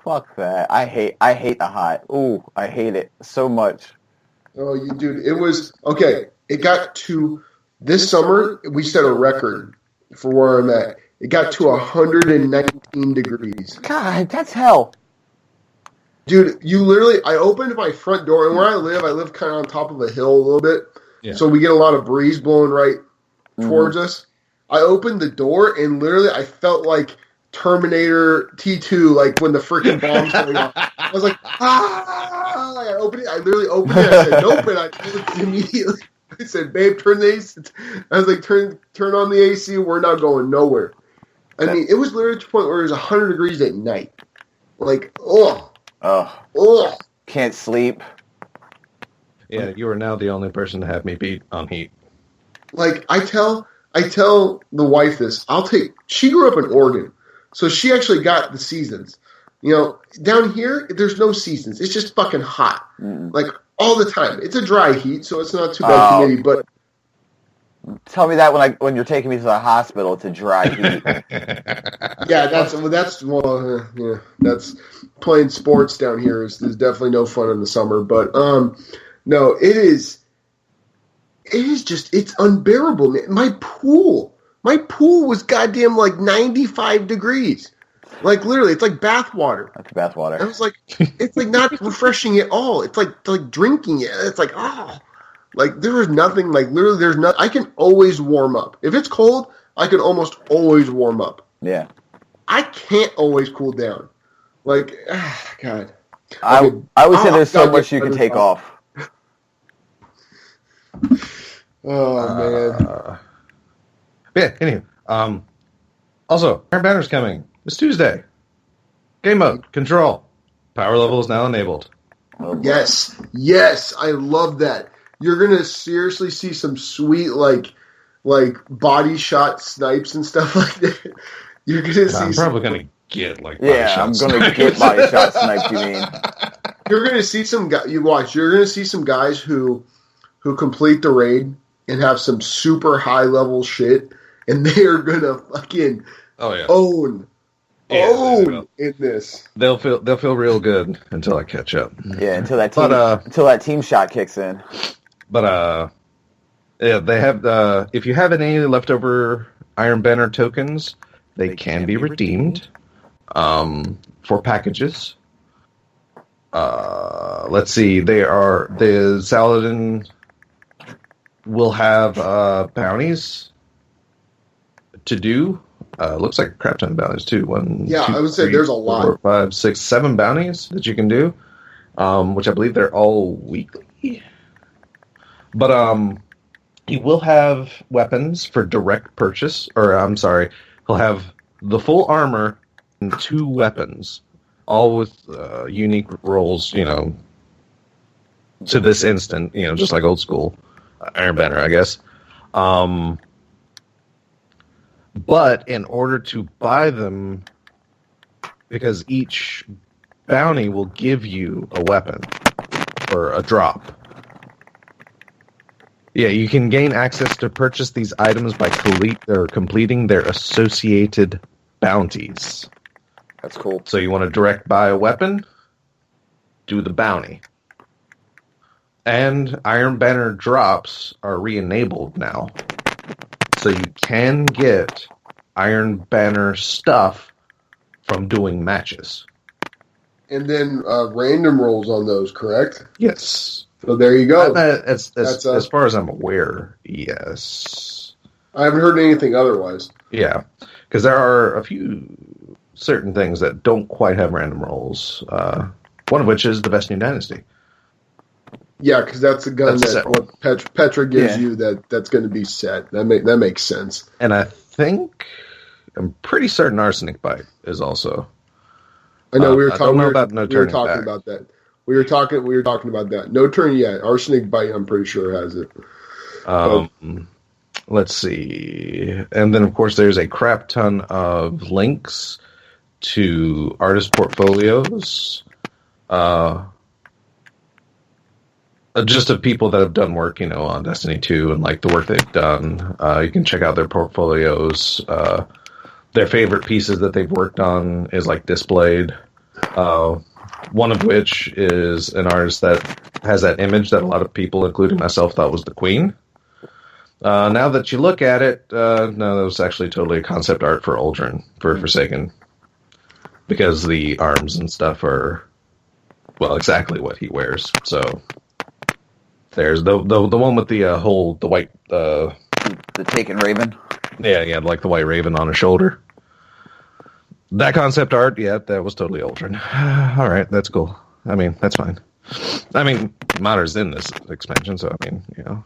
fuck that. I hate the hot. Ooh, I hate it so much. Oh, you dude, it was okay. It got to this summer. We set a record for where I'm at. It got to 119 degrees. God, that's hell. Dude, you literally, I opened my front door, and where I live kind of on top of a hill a little bit. Yeah. So we get a lot of breeze blowing right towards us. I opened the door, and literally I felt like Terminator T2, like when the freaking bombs going off. I was like, ah! Like I literally opened it. I said, nope, and I immediately I said, babe, turn the AC. I was like, turn on the AC. We're not going nowhere. I mean, it was literally to the point where it was 100 degrees at night. Like, Can't sleep. Yeah, you are now the only person to have me beat on heat. Like, I tell the wife this. She grew up in Oregon, so she actually got the seasons. You know, down here, there's no seasons. It's just fucking hot. Like, all the time. It's a dry heat, so it's not too bad humidity, but... Tell me that when you're taking me to the hospital, it's a dry heat. Yeah, that's playing sports down here is definitely no fun in the summer. But no, it is just it's unbearable, man. My pool was goddamn like 95 degrees. Like literally, it's like bath water. That's bath water. I was like, it's like not refreshing at all. It's like drinking it. It's like like there is nothing. Like literally, there's nothing. I can always warm up. If it's cold, I can almost always warm up. Yeah. I can't always cool down. Like, God. I would say there's so much you can take off. Oh man. Yeah. Anyway, also, Iron Banner's coming this Tuesday. Game mode control. Power level is now enabled. Yes, I love that. You're gonna seriously see some sweet like body shot snipes and stuff like that. You're gonna see. I'm probably gonna get like body Yeah, I'm shots. gonna get body shot sniped. You mean? You're gonna see some guys. You watch. You're gonna see some guys who complete the raid and have some super high level shit, and they are gonna fucking own in this. They'll feel real good until I catch up. Yeah, until that team shot kicks in. But yeah, they have if you have any leftover Iron Banner tokens, they can be redeemed for packages. Let's see, the Saladin will have bounties to do. Looks like a crap ton of bounties too. I would say there's a lot. 4, 5, 6, 7 bounties that you can do, which I believe they're all weekly. But he will have weapons for direct purchase, or I'm sorry, he'll have the full armor and 2 weapons, all with unique roles, to this instant, just like old school Iron Banner, I guess. But in order to buy them, because each bounty will give you a weapon or a drop. Yeah, you can gain access to purchase these items by completing their associated bounties. That's cool. So you want to direct buy a weapon? Do the bounty. And Iron Banner drops are re-enabled now. So you can get Iron Banner stuff from doing matches. And then random rolls on those, correct? Yes. So there you go. As far as I'm aware, yes. I haven't heard anything otherwise. Yeah, because there are a few certain things that don't quite have random rolls. One of which is the Best New Dynasty. Yeah, because that's the gun what Petra gives you that's going to be set. That makes sense. And I'm pretty certain Arsenic Bite is also. I know we were talking about No Turning Back. about that. We were talking about that. No turn yet. Arsenic Bite, I'm pretty sure has it. Let's see. And then, of course, there's a crap ton of links to artist portfolios. Just of people that have done work, on Destiny 2 and like the work they've done. You can check out their portfolios. Their favorite pieces that they've worked on is like displayed. One of which is an artist that has that image that a lot of people, including myself, thought was the Queen. Now that you look at it, no, that was actually totally concept art for Uldren, for Forsaken. Because the arms and stuff are, well, exactly what he wears. So there's the one with the the white... the Taken Raven? Yeah, like the white raven on his shoulder. That concept art, yeah, that was totally Uldren. All right, that's cool. I mean, that's fine. I mean, Modder's in this expansion, so I mean, you know.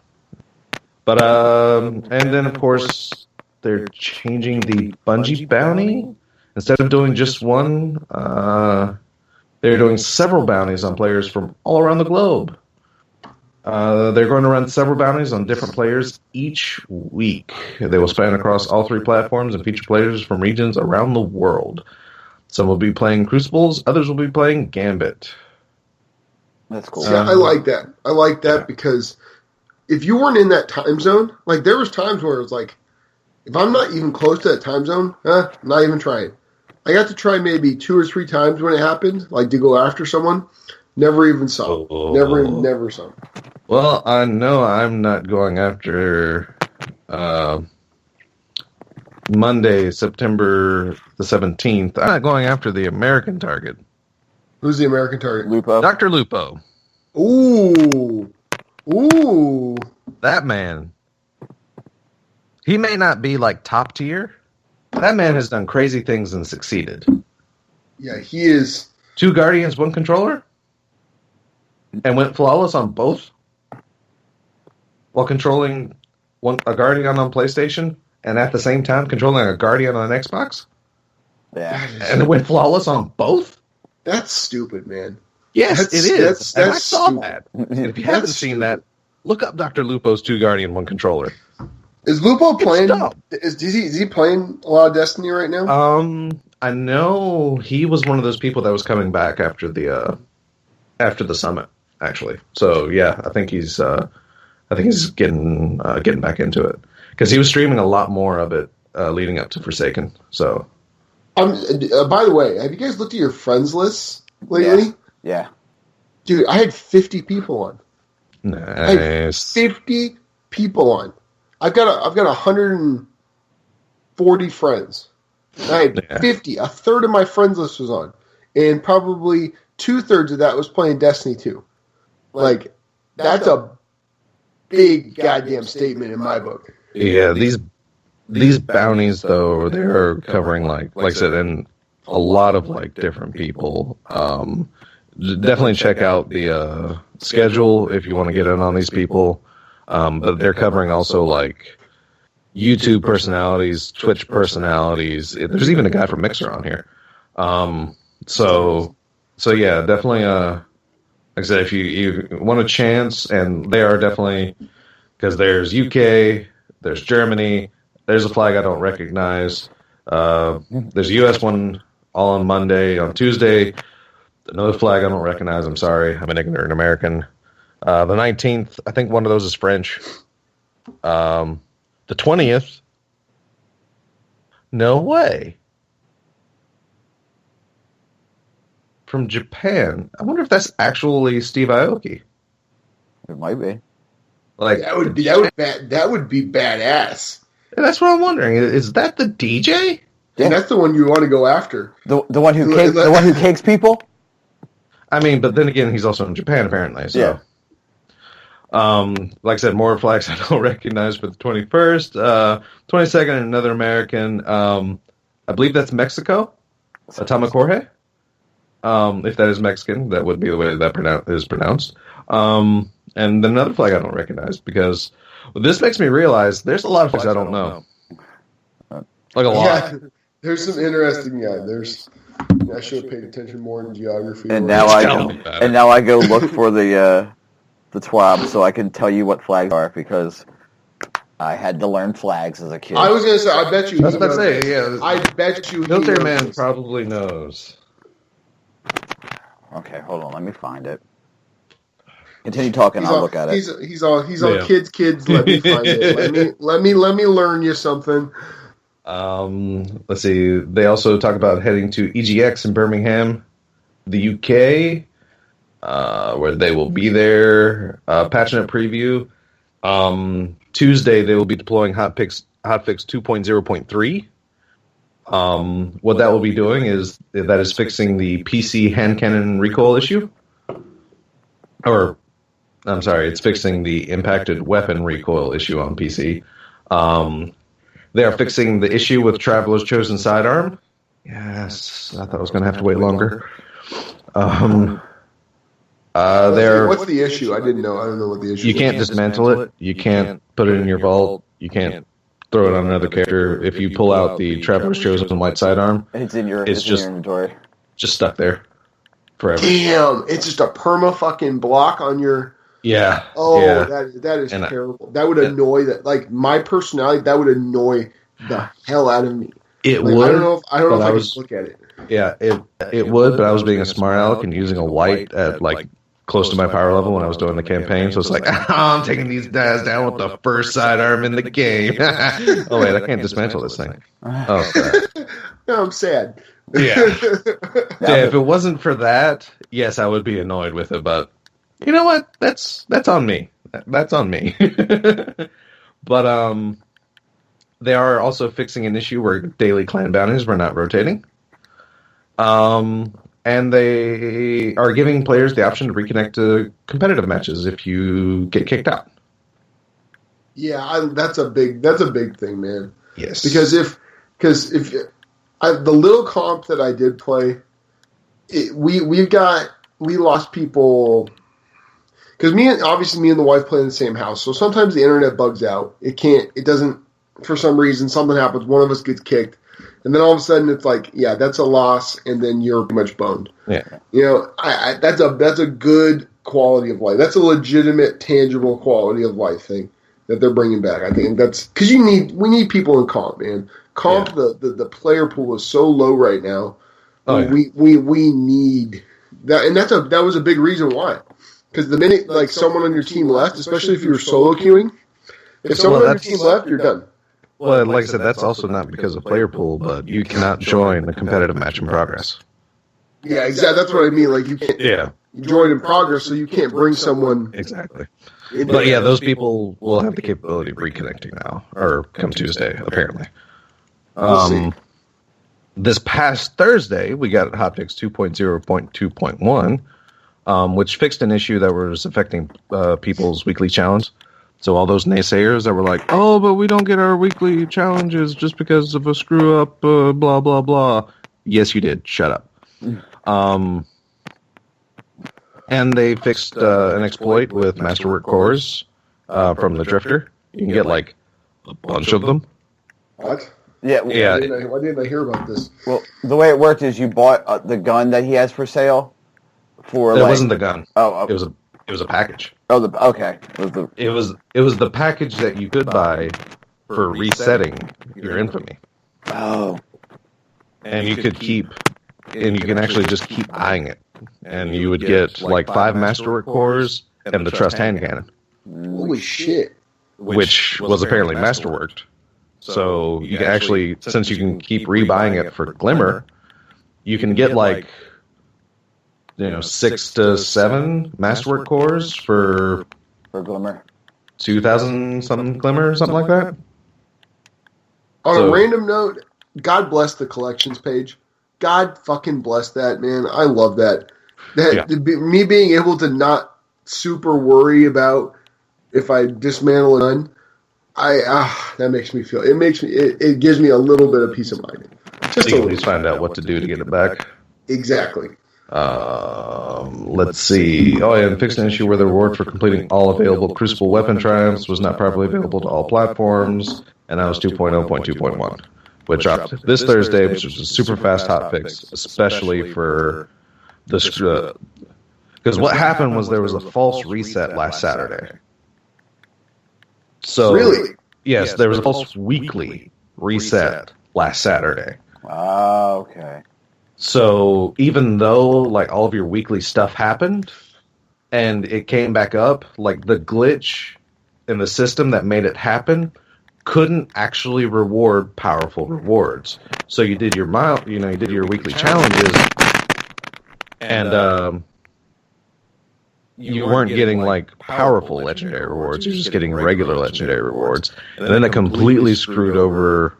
But, and then, of course, they're changing the Bungie bounty. Instead of doing just one, they're doing several bounties on players from all around the globe. They're going to run several bounties on different players each week. They will span across all 3 platforms and feature players from regions around the world. Some will be playing Crucibles, others will be playing Gambit. That's cool. See, I like that. I like that because if you weren't in that time zone, like there was times where it was like, if I'm not even close to that time zone, not even trying. I got to try maybe 2 or 3 times when it happened, like to go after someone. Never even saw. Never saw. Well, I know I'm not going after Monday, September the 17th. I'm not going after the American target. Who's the American target? Lupo. Dr. Lupo. Ooh. That man. He may not be like top tier. That man has done crazy things and succeeded. Yeah, he is. 2 Guardians, 1 Controller? And went flawless on both? While controlling a Guardian on PlayStation, and at the same time controlling a Guardian on Xbox? Yeah. And it went flawless on both? That's stupid, man. Yes, it is. And I saw stupid. that. And if you haven't seen that, look up Dr. Lupo's 2 Guardian, 1 Controller. Is Lupo playing? Is he playing a lot of Destiny right now? I know he was one of those people that was coming back after the summit, actually. So yeah, I think he's getting back into it because he was streaming a lot more of it leading up to Forsaken. So, by the way, have you guys looked at your friends list lately? Yeah. Dude, I had 50 people on. Nice. I had 50 people on. I've got 140 friends. I had 50. A third of my friends list was on, and probably 2/3 of that was playing Destiny 2. Like that's a big goddamn statement in my book. Yeah, these bounties though, they're covering like I said, and a lot of like different people. Definitely check out the schedule if you want to get in on these people. But they're covering also like YouTube personalities, Twitch personalities. There's even a guy from Mixer on here. So yeah, definitely. Like I said, if you want a chance, and they are definitely, because there's UK, there's Germany, there's a flag I don't recognize. There's a US one all on Monday. On Tuesday, another flag I don't recognize. I'm sorry, I'm an ignorant American. The 19th, I think one of those is French. The 20th, no way. From Japan. I wonder if that's actually Steve Aoki. It might be. Like that would be badass. And that's what I'm wondering. Is that the DJ? Yeah. And that's the one you want to go after. The one who cakes people? I mean, but then again, he's also in Japan apparently. So. Yeah. Like I said, more flags I don't recognize for the 21st. 22nd, another American. I believe that's Mexico. Atama Jorge. If that is Mexican, that would be the way that is pronounced. And then another flag I don't recognize because this makes me realize there's a lot of flags I don't know. Like a lot. Yeah, there's some interesting. Yeah, I should have paid attention more in geography. And now I go look for the TWAB so I can tell you what flags are because I had to learn flags as a kid. I was going to say, I bet you. I was about to say, yeah. I bet you. Military Man probably knows. Okay, hold on. Let me find it. Continue talking. I'll look at it. He's all kids. Let me find it. Let me learn you something. Let's see. They also talk about heading to EGX in Birmingham the UK, where they will be there. Patchnet preview. Tuesday, they will be deploying hotfix 2.0.3. What that will be doing is fixing the PC hand cannon recoil issue. Or, I'm sorry, it's fixing the impacted weapon recoil issue on PC. They are fixing the issue with Traveler's Chosen Sidearm. Yes, I thought I was going to have to wait longer. What's the issue? I don't know what the issue is. You can't dismantle it. You can't put it in your vault. You can't throw it on another character. If you pull out the Traveler's Chosen white sidearm, it's in your inventory. Just stuck there forever. Damn, it's just a perma fucking block on your... Yeah. Oh, yeah. That is terrible. That would annoy my personality, that would annoy the hell out of me. It would. I don't know if I can look at it. Yeah, it would, but I was being a smart aleck and using a white at close to my power level when I was doing the campaign, so it's like, I'm taking these guys down with the first sidearm in the game. Oh wait, I can't dismantle this thing. Oh, crap. No, I'm sad. Yeah. Yeah, if it wasn't for that, yes, I would be annoyed with it, but you know what? That's on me. That's on me. But they are also fixing an issue where daily clan bounties were not rotating. And they are giving players the option to reconnect to competitive matches if you get kicked out. Yeah, that's a big thing, man. Yes. Because if the little comp that I did play, we lost people because me and the wife play in the same house. So sometimes the internet bugs out. It doesn't, for some reason, something happens. One of us gets kicked. And then all of a sudden it's like, yeah, that's a loss, and then you're pretty much boned. Yeah. You know, that's a good quality of life. That's a legitimate, tangible quality of life thing that they're bringing back. I think that's because we need people in comp, man. Comp, yeah. the player pool is so low right now. Oh, yeah. We need that, and that was a big reason why. Because the minute someone on your team left, especially if you were solo queuing, if someone on your team left, you're done. Well, like I said, that's also not because of player pool, but you cannot join a competitive match in progress. Yeah, exactly. That's what I mean. Like you can't join in progress, so you can't bring someone. Exactly. But yeah, those people will have the capability of reconnecting now, or come Tuesday, apparently. This past Thursday, we got hotfix 2.0.2.1, which fixed an issue that was affecting people's weekly challenge. So all those naysayers that were like, oh, but we don't get our weekly challenges just because of a screw-up, blah, blah, blah. Yes, you did. Shut up. And they fixed an exploit with Masterwork cores from the Drifter. You can get, a bunch of them. What? Yeah. Why didn't I hear about this? Well, the way it worked is you bought the gun that he has for sale for, It wasn't the gun. Oh. It was a package. Oh, okay. It was the package that you could buy for resetting your infamy. Oh. And you can actually just keep eyeing it. And you would get 5 Masterwork cores and the Trust hand cannon. Holy shit. Which was apparently Masterworked. So you can actually, since you can keep rebuying it for Glimmer, you can get 6 to 7 Masterwork cores for Glimmer. 2,000 something Glimmer or something like that. On a random note, God bless the collections page. God fucking bless that, man. I love that. Me being able to not super worry about if I dismantle a gun, that makes me feel. It gives me a little bit of peace of mind. Just to at least find out what to do to get it back. Exactly. Let's see. Oh, yeah, and fixed an issue where the reward for completing all available Crucible weapon triumphs was not properly available to all platforms, and that was 2.0.2.1, which dropped this Thursday, which was a super fast hotfix, especially for the because what happened was there was a false reset last Saturday. So really, yes, there was a false weekly reset last Saturday. Oh, okay. So even though all of your weekly stuff happened and it came back up, the glitch in the system that made it happen couldn't actually reward powerful rewards. So you did your you did your weekly challenges, And you weren't getting like powerful legendary rewards. You're just getting regular legendary rewards. And then it completely screwed over,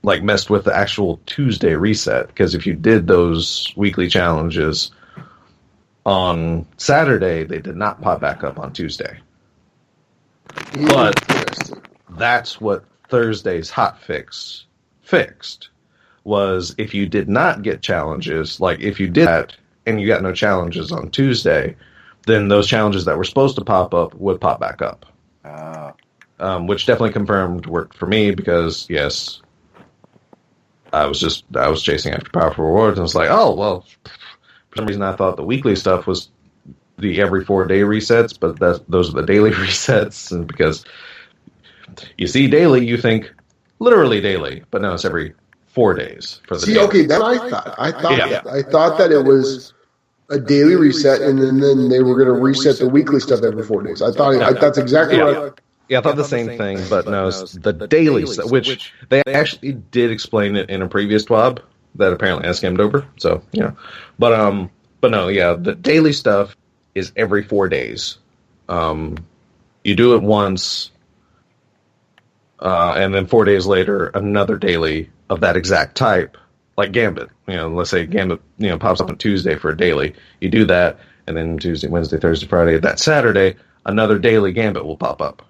like messed with the actual Tuesday reset. Because if you did those weekly challenges on Saturday, they did not pop back up on Tuesday. But that's what Thursday's hotfix fixed. Was if you did not get challenges, like if you did that and you got no challenges on Tuesday, then those challenges that were supposed to pop up would pop back up. Which definitely confirmed worked for me because, yes, I was chasing after powerful rewards and it's like, oh, well, for some reason I thought the weekly stuff was the every 4-day resets, but those are the daily resets. And because you see daily, you think literally daily, but no, it's every 4 days for the day. Okay, that's what I thought. I thought that it was a daily reset, and then they were going to reset the weekly stuff every 4 days. I thought that's exactly what. Yeah, I thought the same thing, but no, it's the daily stuff, which they actually did explain it in a previous TWAB that apparently I skimmed over. So but no, yeah, the daily stuff is every 4 days. You do it once, and then 4 days later, another daily of that exact type. Like Gambit, let's say Gambit, pops up on Tuesday for a daily. You do that, and then Tuesday, Wednesday, Thursday, Friday, that Saturday, another daily Gambit will pop up.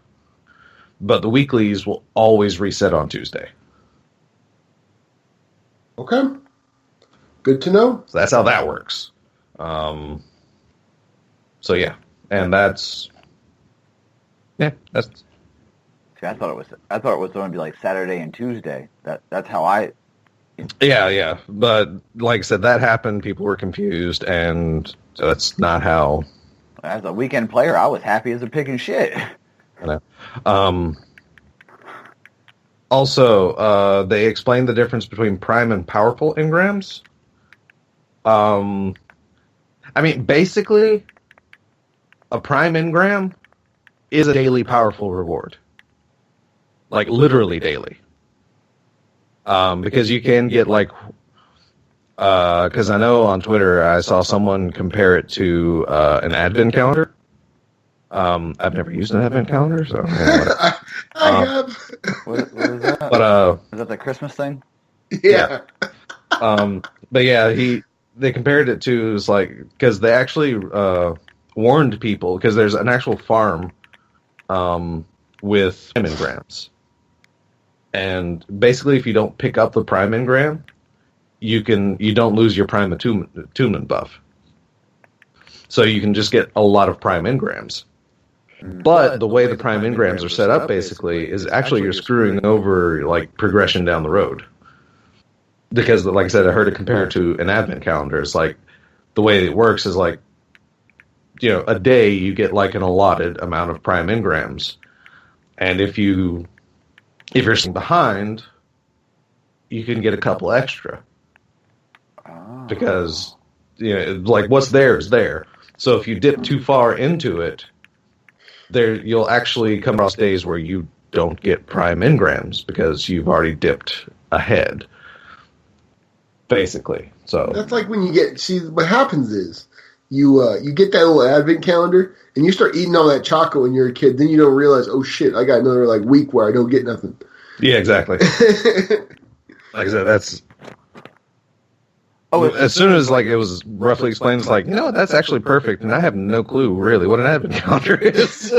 But the weeklies will always reset on Tuesday. Okay. Good to know. So that's how that works. So yeah, and that's. See, I thought it was going to be like Saturday and Tuesday. That's how I. Yeah, but like I said, that happened. People were confused, and so that's not how. As a weekend player, I was happy as a pig and shit. I know. Also, they explained the difference between prime and powerful engrams. I mean, basically, a prime engram is a daily powerful reward. Like, literally daily. Because you can get, like... Because I know on Twitter I saw someone compare it to an advent calendar. I've never used an advent calendar, so... I have. What is that? But, is that the Christmas thing? Yeah. But yeah, they compared it to, it's like... Because they actually warned people, because there's an actual farm with prime engrams. And basically, if you don't pick up the prime engram, you don't lose your prime attunement buff. So you can just get a lot of prime engrams. But the way the prime engrams are set up, basically, is actually you're screwing over like progression down the road. Because, like I said, I heard it compared to an advent calendar. It's like the way it works is like, a day you get like an allotted amount of prime engrams, and if you're sitting behind, you can get a couple extra. Because, like what's there is there. So if you dip too far into it, you'll actually come across days where you don't get prime engrams because you've already dipped ahead. Basically. So that's like when what happens is you get that little advent calendar and you start eating all that chocolate when you're a kid, then you don't realize, oh shit, I got another like week where I don't get nothing. Yeah, exactly. Like I said, that's... as soon as like it was roughly explained, it's like, that's actually perfect, and I have no clue really what an advent calendar is.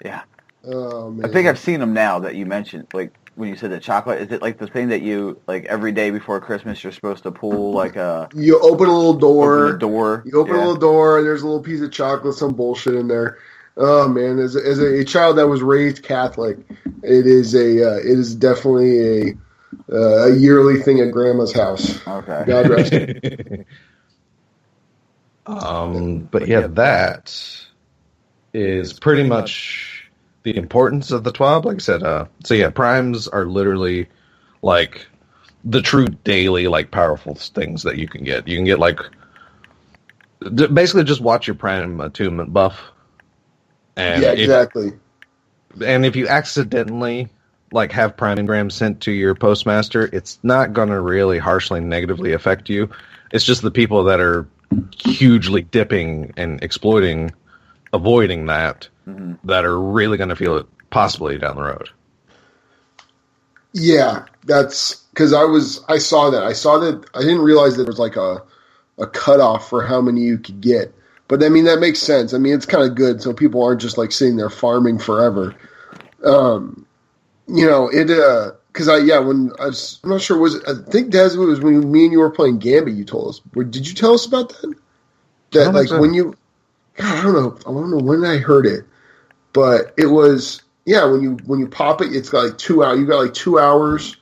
Yeah. Oh man. I think I've seen them now that you mentioned, like when you said the chocolate. Is it like the thing that you like every day before Christmas you're supposed to pull like a? You open a little door. Open the door. You open a little door, and there's a little piece of chocolate, some bullshit in there. Oh man, as a child that was raised Catholic, it is definitely a yearly thing at Grandma's house. Okay. God rest her. But yeah, that is pretty much the importance of the TWAB. Like I said, so yeah, primes are literally like the true daily, like powerful things that you can get. You can get like basically just watch your prime attunement buff. And yeah, exactly. And if you accidentally like have prime engrams sent to your postmaster, it's not going to really harshly negatively affect you. It's just the people that are hugely dipping and exploiting, avoiding that, that are really going to feel it possibly down the road. Yeah, that's because I saw that. I didn't realize that there was like a cutoff for how many you could get. But I mean, that makes sense. I mean, it's kind of good so people aren't just like sitting there farming forever. Because I'm not sure, I think Des, it was when me and you were playing Gambit, you told us. Did you tell us about that? That like when you, God, I don't know when I heard it, but it was, when you pop it, it's got like 2 hours. You got like 2 hours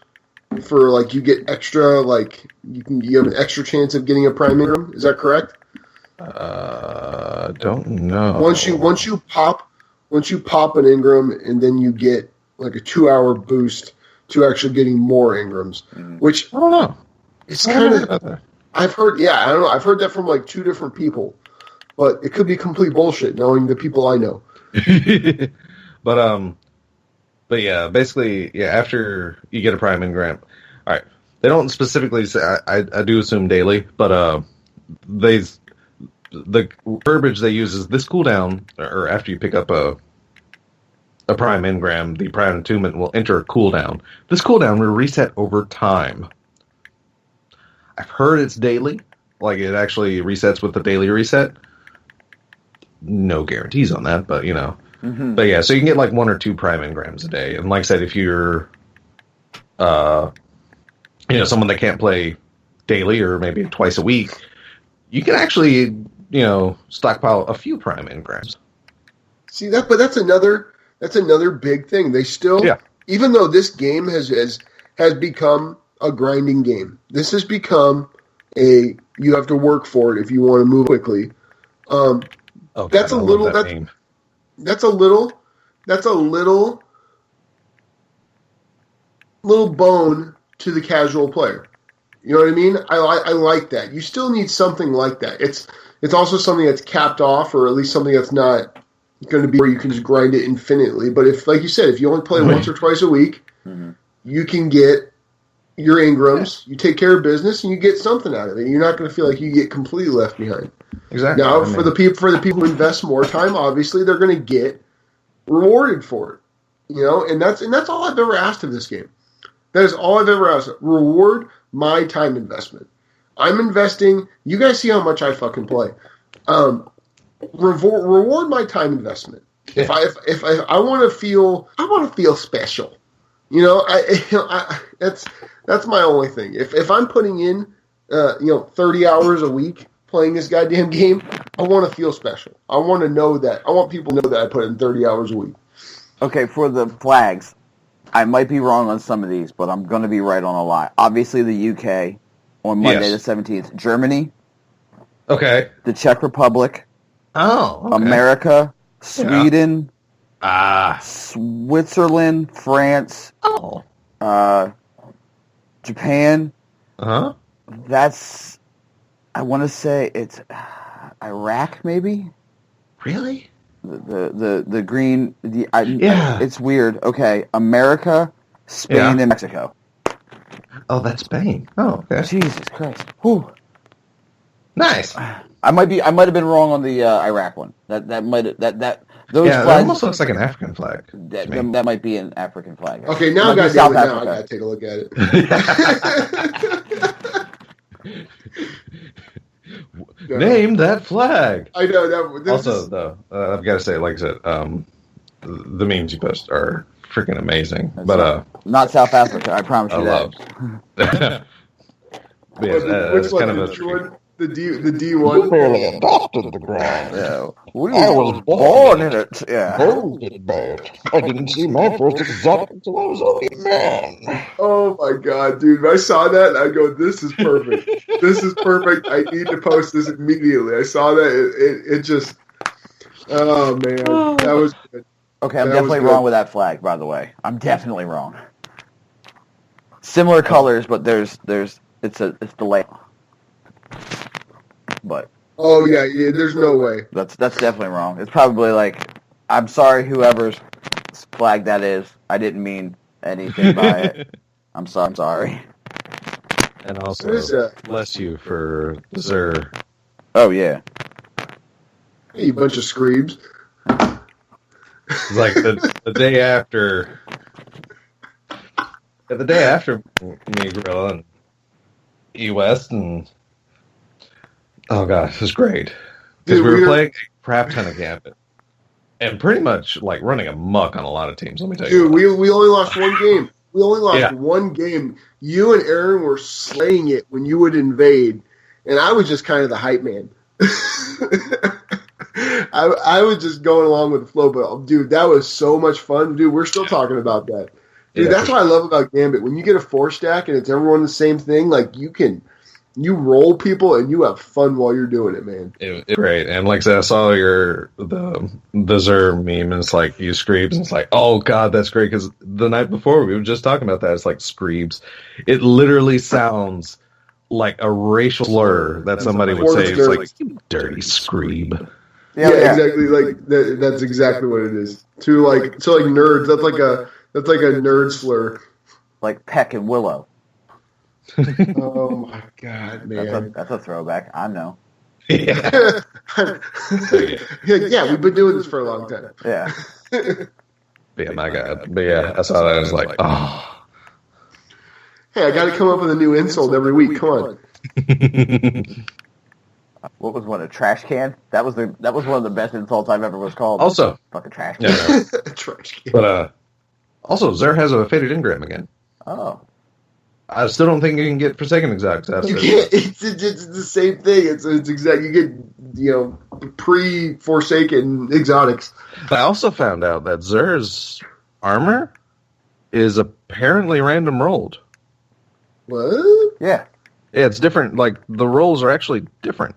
for like, you get extra, like you have an extra chance of getting a prime engram. Is that correct? Don't know. Once you pop an engram, and then you get like a 2 hour boost to actually getting more engrams, which I don't know. It's kind of, I've heard, I don't know. I've heard that from like 2 different people, but it could be complete bullshit knowing the people I know. But yeah, basically, after you get a prime engram, all right. They don't specifically say. I do assume daily, but the verbiage they use is this cooldown, or after you pick up a prime engram, the prime attunement will enter a cooldown. This cooldown will reset over time. I've heard it's daily, like it actually resets with the daily reset. No guarantees on that, but But yeah, so you can get like 1 or 2 prime engrams a day, and like I said, if you're, someone that can't play daily or maybe twice a week, you can actually, stockpile a few prime engrams. See that, but that's another big thing. They still, even though this game has become a grinding game, this has become you have to work for it if you want to move quickly. That's a little bone to the casual player. You know what I mean? I like that. You still need something like that. It's also something that's capped off, or at least something that's not going to be where you can just grind it infinitely. But if, like you said, if you only play once or twice a week, you can get your engrams, you take care of business, and you get something out of it. You're not going to feel like you get completely left behind. Exactly. Now, for the people who invest more time, obviously they're going to get rewarded for it. And that's all I've ever asked of this game. That is all I've ever asked. Reward my time investment. I'm investing. You guys see how much I fucking play. Reward my time investment. Yeah. If I want to feel, special. That's my only thing. If I'm putting in 30 hours a week playing this goddamn game, I want to feel special. I want to know that. I want people to know that I put in 30 hours a week. Okay, for the flags, I might be wrong on some of these, but I'm going to be right on a lot. Obviously, the UK on Monday the 17th. Germany. Okay. The Czech Republic. Oh, okay. America. Sweden. Yeah. Switzerland. France. Oh. Japan. Uh-huh. That's, I want to say it's Iraq, maybe? Really? The green, it's weird. Okay, America, Spain, and Mexico. Oh, that's Spain. Oh, okay. Jesus Christ. Whew. Nice. I might have been wrong on the Iraq one. Those that flags almost looks like an African flag. That might be an African flag. Okay, now I gotta take a look at it. Name that flag. I know that. Also, though, I've got to say, like I said, the memes you post are freaking amazing. But not South Africa, I promise you that. Which one? Kind of the D1. Barely adopted the ground. Yeah. I was born in it. Yeah. Born in it. I didn't see my first exotic until I was only a man. Oh my god, dude! I saw that and I go, "This is perfect. This is perfect. I need to post this immediately." I saw that it just. Oh man, that was good. Okay, I'm definitely wrong with that flag. By the way, I'm definitely wrong. Similar colors, but it's the layout. But oh yeah, there's no way. That's definitely wrong. It's probably like, I'm sorry, whoever's flag that is. I didn't mean anything by it. I'm sorry. And also, There's a- bless you for Zer. Oh yeah. Hey, you bunch of screebs. It's like the day after. The day after me, Gorilla, and E West, and oh gosh, it was great because Dude, we were we were- playing a crap ton of Gambit and pretty much like running amok on a lot of teams. Let me tell you, Dude, we only lost one game. We only lost Yeah. one game. You and Aaron were slaying it when you would invade, and I was just kind of the hype man. I was just going along with the flow, but dude, that was so much fun. Dude, we're still talking about that. Dude, Yeah, that's for what I love about Gambit. When you get a 4-stack and it's everyone the same thing, like you roll people and you have fun while you're doing it, man. it was great. And like I said, I saw the Zer meme, and it's like you screams, and it's like, oh god, that's great because the night before we were just talking about that. It's like screams. It literally sounds like a racial slur that somebody would say. It's like, you dirty screeb. Yeah, exactly. Like that's exactly what it is. To nerds, that's like a nerd slur. Like Peck and Willow. Oh my god, man! That's a throwback. I know. Yeah. Yeah, we've been doing this for a long time. Yeah. Yeah, my god. But yeah, I saw that. I was like, oh. Hey, I got to come up with a new insult every week. Come on. What was one? A trash can? That was one of the best insults I've ever was called. Also, Fucking trash can. yeah, Trash can. but also Zer has a faded engram again. Oh. I still don't think you can get Forsaken exotics out of You it. can't. It's the same thing. It's exact. You get pre-Forsaken exotics. But I also found out that Zer's armor is apparently random rolled. What? Yeah. Yeah, it's different. Like the rolls are actually different.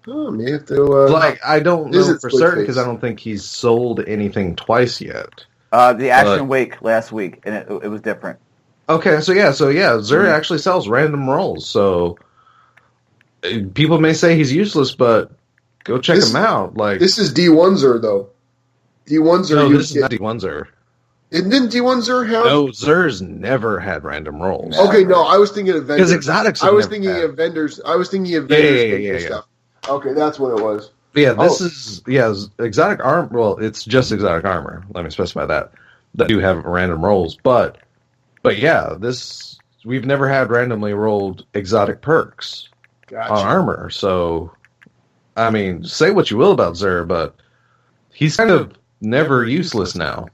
Oh, may have to. Like I don't know Visit for Split certain Face. because I don't think he's sold anything twice yet. The Action Wake last week, and it was different. Okay, so yeah, Zer actually sells random rolls. So people may say he's useless, but go check him out. Like This is D1 Zer though. D1 Zer. no, this is not D1 Zer. Didn't D1 Zer have? No, Zer's never had random rolls. Okay, no, I was thinking of vendors. Because exotics. I was never thinking had. of vendors. I was thinking of vendors Yeah. making stuff. Okay, that's what it was. Yeah, this is exotic armor. Well, it's just exotic armor. Let me specify that do have random rolls, but yeah, we've never had randomly rolled exotic perks Gotcha. on armor. So, I mean, say what you will about Zer, but he's kind of never useless now.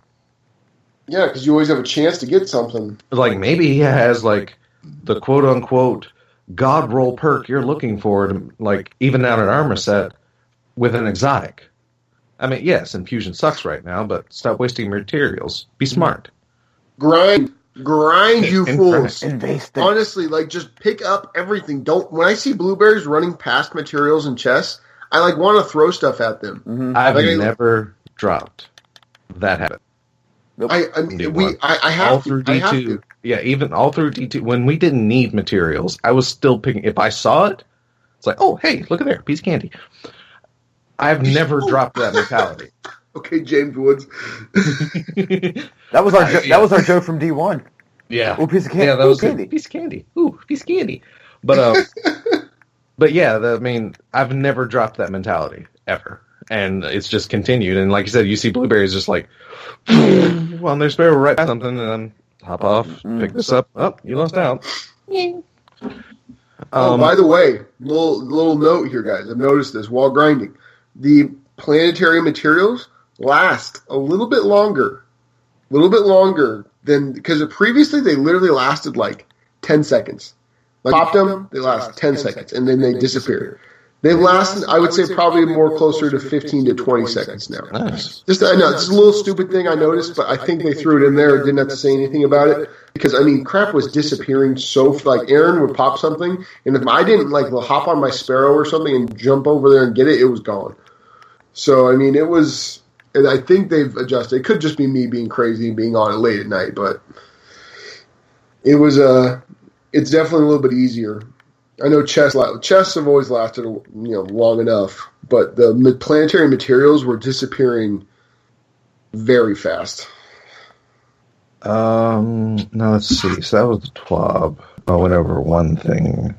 Yeah, because you always have a chance to get something. Like maybe he has like the quote unquote god roll perk you're looking for to like even out an armor set with an exotic. I mean, yes, infusion sucks right now, but stop wasting materials. Be smart. Grind, you fools. Invest. Honestly, like just pick up everything. Don't. When I see blueberries running past materials and chests, I like want to throw stuff at them. Mm-hmm. I've Like, never dropped that habit. Nope. I have all to. through I have D2. to. Yeah, even all through D2. When we didn't need materials, I was still picking. If I saw it, it's like, oh, hey, look at there, piece of candy. I've never dropped that mentality. Okay, James Woods. That was our joke from D1. Yeah. Ooh, piece of candy. Yeah, that Ooh, was candy. it. Piece of candy. Ooh, piece of candy. But but yeah, I mean, I've never dropped that mentality ever, and it's just continued. And like you said, you see blueberries just like, well, there's sparrow right past something, and then hop off, pick this up. Oh, you lost out. By the way, little note here, guys. I've noticed this while grinding. The planetary materials last a little bit longer than because previously they literally lasted like 10 seconds. Like popped them, they last 10 seconds, and then they disappear. They've lasted, I would say, probably more closer to 15 to 20 seconds now. Nice. I know it's a little stupid thing I noticed, but I think they threw it in there and didn't have to say anything about it because I mean, crap was disappearing so like Aaron would pop something, and if I didn't like hop on my sparrow or something and jump over there and get it, it was gone. So I mean, it was, and I think they've adjusted. It could just be me being crazy and being on it late at night, but it was it's definitely a little bit easier. I know chests have always lasted, long enough, but the planetary materials were disappearing very fast. No, let's see. So that was the TWAB. I went over one thing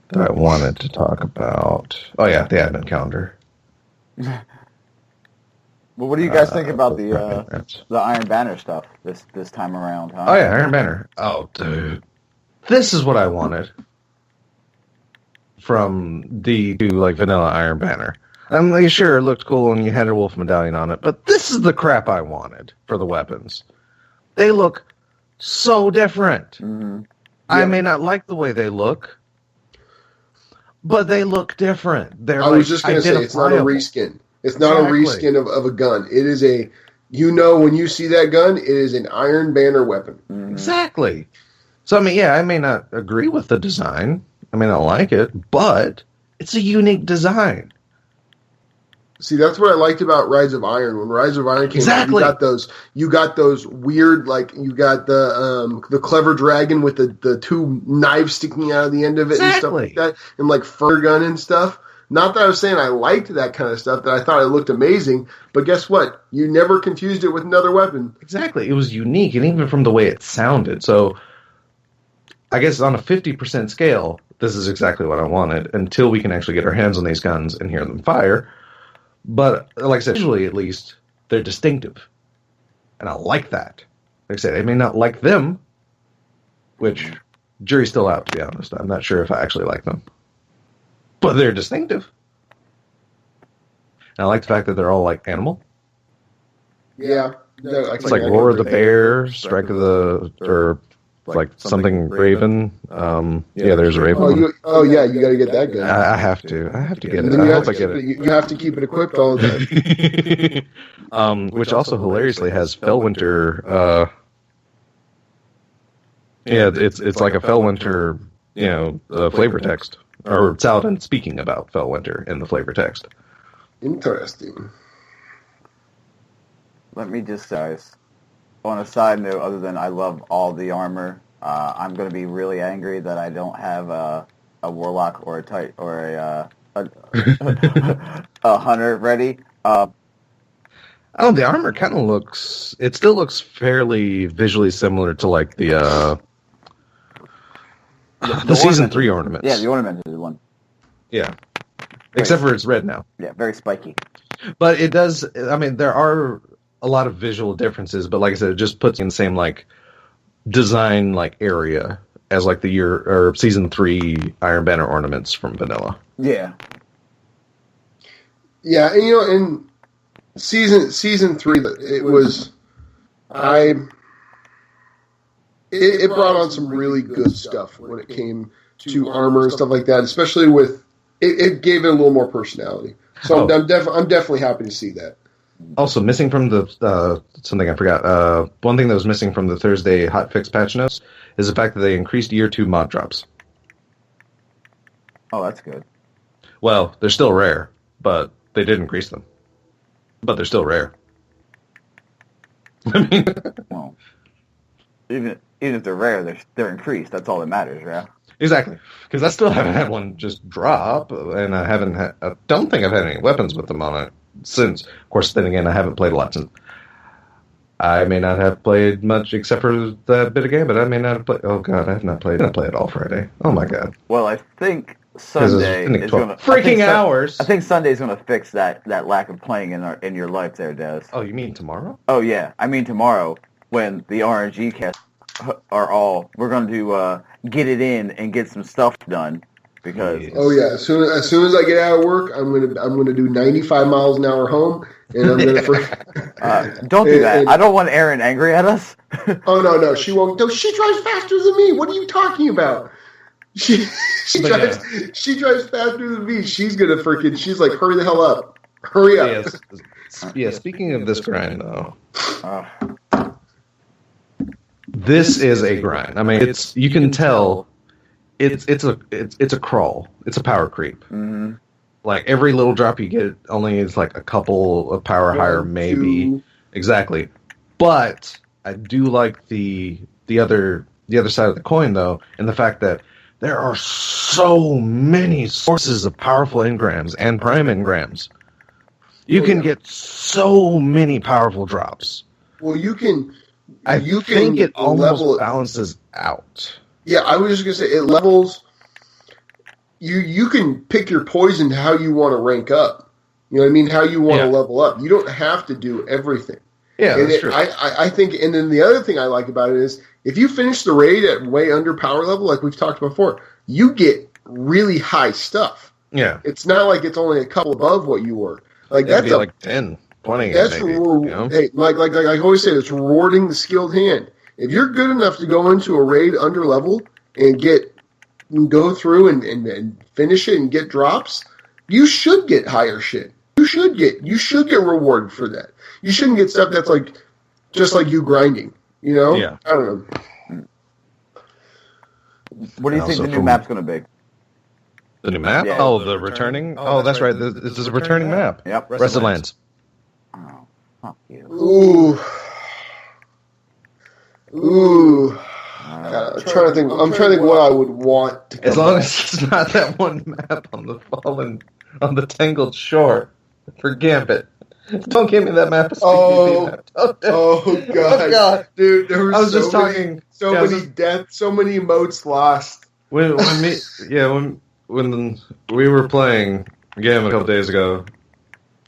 that I wanted to talk about. Oh yeah, the advent calendar. Well, what do you guys think about the Iron Banner stuff this time around, huh? Oh yeah, Iron Banner. Oh dude, this is what I wanted from the like vanilla Iron Banner. I'm like, sure, it looked cool and you had a wolf medallion on it, but this is the crap I wanted for the weapons. They look so different. Mm-hmm. I may not like the way they look, but they look different. They're I was just going to say, it's not a reskin. It's not a reskin of a gun. It is a, when you see that gun, it is an Iron Banner weapon. Mm-hmm. Exactly. So, I mean, yeah, I may not agree with the design. I may not like it, but it's a unique design. See, that's what I liked about Rise of Iron. When Rise of Iron came out, you got those weird, like, you got the clever dragon with the two knives sticking out of the end of it and stuff like that, and like fur gun and stuff. Not that I was saying I liked that kind of stuff, that I thought it looked amazing, but guess what? You never confused it with another weapon. Exactly. It was unique, and even from the way it sounded. So, I guess on a 50% scale, this is exactly what I wanted, until we can actually get our hands on these guns and hear them fire. But, like I said, visually at least, they're distinctive. And I like that. Like I said, I may not like them, which, jury's still out, to be honest. I'm not sure if I actually like them. But they're distinctive. And I like the fact that they're all, like, animal. Yeah. It's like Roar of the Bear, Strike of the... or... like something Raven. Yeah, there's a Raven. You got to get that gun. I have to get it. I hope I get it. You have to keep it equipped all the time. Which also hilariously has Fellwinter. It's like a Fellwinter, flavor text, or Saladin speaking about Fellwinter in the flavor text. Interesting. Let me just guys. On a side note, other than I love all the armor, I'm going to be really angry that I don't have a warlock or a hunter ready. The armor kind of looks. It still looks fairly visually similar to like the season 3 ornaments. Yeah, the ornamented one. Yeah, except for it's red now. Yeah, very spiky. But it does. I mean, there are a lot of visual differences, but like I said, it just puts in the same like design like area as like the year or season 3 Iron Banner ornaments from vanilla. Yeah. Yeah, and in season 3, it was it brought on some really good stuff when it came to armor and stuff like that, especially with it gave it a little more personality. So I'm definitely happy to see that. Also, missing from the something I forgot. One thing that was missing from the Thursday hotfix patch notes is the fact that they increased year 2 mod drops. Oh, that's good. Well, they're still rare, but they did increase them. But they're still rare. I mean, well, even if they're rare, they're increased. That's all that matters, right? Exactly, because I still haven't had one just drop, and I don't think I've had any weapons with them on it since. Of course, then again, I haven't played a lot since. I may not have played much except for that bit of game, but I may not have played. Oh god, I have not played. I didn't play it all Friday. Oh my god. Well, I think Sunday is going to freaking hours. I think Sunday's going to fix that lack of playing in your life there, Des. Oh, you mean tomorrow? Oh yeah, I mean tomorrow when the RNGCast are all. We're going to get it in and get some stuff done because. Oh yeah, as soon as I get out of work, I'm gonna do 95 miles an hour home, and I'm gonna. Don't do that. I don't want Erin angry at us. Oh no, she won't. No, she drives faster than me. What are you talking about? She drives faster than me. She's like, hurry the hell up. Hurry up. Yeah, speaking of this grind though. This is a grind. I mean, you can tell it's a crawl. It's a power creep. Mm-hmm. Like every little drop you get only is like a couple of power higher, maybe. 2. Exactly. But I do like the other side of the coin though, and the fact that there are so many sources of powerful engrams and prime engrams. You can get so many powerful drops. Well, you can I think it almost balances out. Yeah, I was just gonna say it levels. You can pick your poison how you want to rank up. You know what I mean? How you want to level up. You don't have to do everything. Yeah, and that's true. I think, and then the other thing I like about it is if you finish the raid at way under power level, like we've talked before, you get really high stuff. Yeah. It's not like it's only a couple above what you were. Like It'd that's be like 10, 20. That's maybe, you know? Hey, like I always say, it's rewarding the skilled hand. If you're good enough to go into a raid under level and go through and finish it and get drops, you should get higher shit. You should get rewarded for that. You shouldn't get stuff that's like just like you grinding. You know? Yeah. I don't know. What do you think the new map's going to be? The new map? Yeah. Oh, the returning? Oh, that's right. This is a returning map. Yep. Rested Lands. Oh, fuck you. Ooh. I'm trying to think what I would want to As long as it's not that one map on the Tangled Shore for Gambit. Don't give me that map. Oh god, dude! There were so many emotes lost. When we were playing Gambit a couple days ago,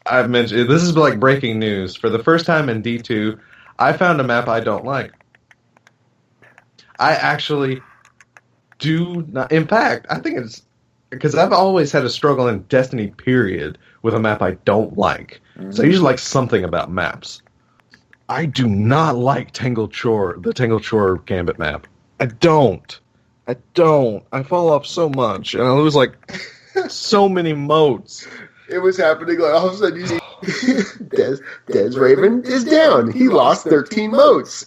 I mentioned this is like breaking news. For the first time in D2, I found a map I don't like. I actually do not. In fact, I think it's because I've always had a struggle in Destiny, period, with a map I don't like. So I usually like something about maps. I do not like the Tangled Shore Gambit map. I don't. I fall off so much, and I lose like so many motes. It was happening like all of a sudden you see Des Raven is down. He lost 13 motes.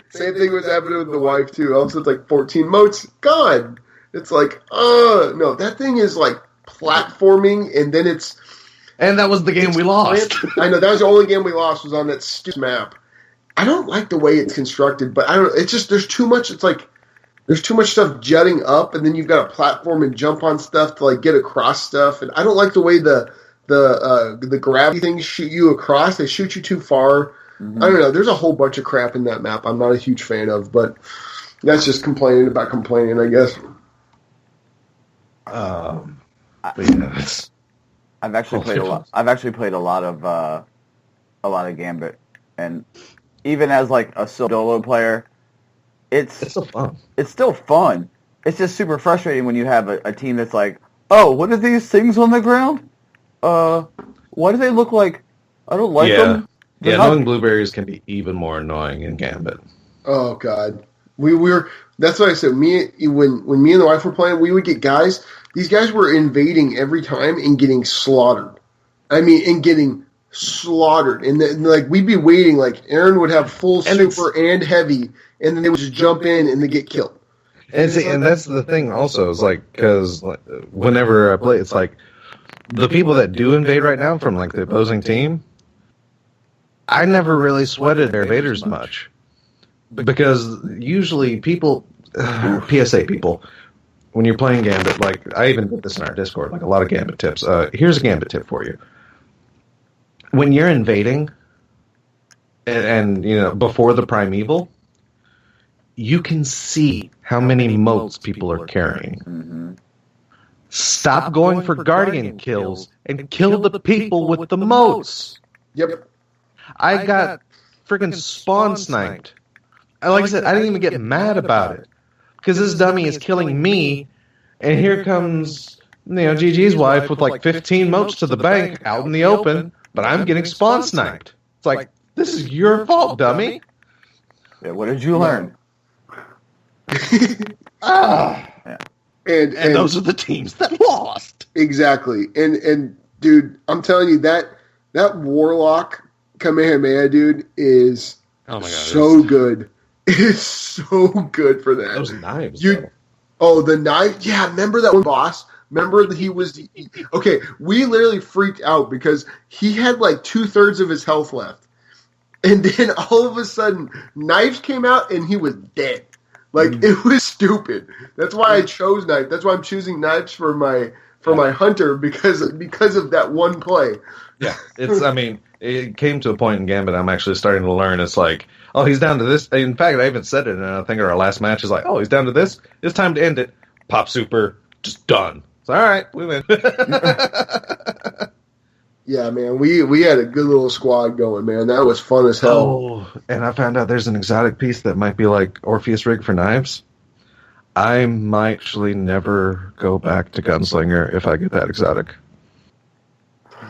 Same thing was happening with the wife too. All of a sudden it's like 14 motes gone. It's like, no, that thing is like platforming, and then it's. And that was the game we lost. I know that was the only game we lost was on that stupid map. I don't like the way it's constructed, but I don't. It's just there's too much. It's like there's too much stuff jutting up, and then you've got to platform and jump on stuff to like get across stuff. And I don't like the way the gravity things shoot you across. They shoot you too far. Mm-hmm. I don't know. There's a whole bunch of crap in that map I'm not a huge fan of, but that's just complaining about complaining, I guess. I've actually played a lot. I've actually played a lot of Gambit, and even as like a solo player, it's still fun. It's still fun. It's just super frustrating when you have a team that's like, oh, what are these things on the ground? Why do they look like? I don't like them. Knowing blueberries can be even more annoying in Gambit. Oh God, we were. That's what I said. When me and the wife were playing, we would get guys. These guys were invading every time and getting slaughtered. I mean, and getting slaughtered. And then, like we'd be waiting. Like Aaron would have full super and heavy, and then they would just jump in and they get killed. And that's the thing. Also, is like because whenever I play, it's like the people that do invade right now from like the opposing team. I never really sweated their invaders much because usually people, PSA people, when you're playing Gambit, like I even did this in our Discord, like a lot of Gambit tips. Here's a Gambit tip for you: when you're invading, and you know before the primeval, you can see how many motes people are carrying. Mm-hmm. Stop going for guardian kills and kill the people with the motes. Yep. I got freaking spawn sniped. Like I said, I didn't even get mad about it because this dummy is killing me, and here comes GG's wife with like 15 motes to the bank out in the open, but I'm getting spawn sniped. It's like this is your fault, dummy. Yeah, what did you learn? Yeah. And those are the teams that lost. Exactly. And dude, I'm telling you that Warlock Kamehameha, dude, is so good. It is so good for that. Those knives. The knife? Yeah, remember that one boss? Remember that he was... Okay, we literally freaked out because he had like 2/3 of his health left. And then all of a sudden, knives came out and he was dead. Like, it was stupid. That's why I chose knife. That's why I'm choosing knives for my hunter because of that one play. Yeah, it's. I mean, it came to a point in Gambit I'm actually starting to learn. It's like, oh, he's down to this. In fact, I even said it in, I think, our last match. Is like, oh, he's down to this. It's time to end it. Pop super, just done. It's all right, we win. Yeah, man, we had a good little squad going, man. That was fun as hell. Oh, and I found out there's an exotic piece that might be like Orpheus rig for knives. I might actually never go back to Gunslinger if I get that exotic.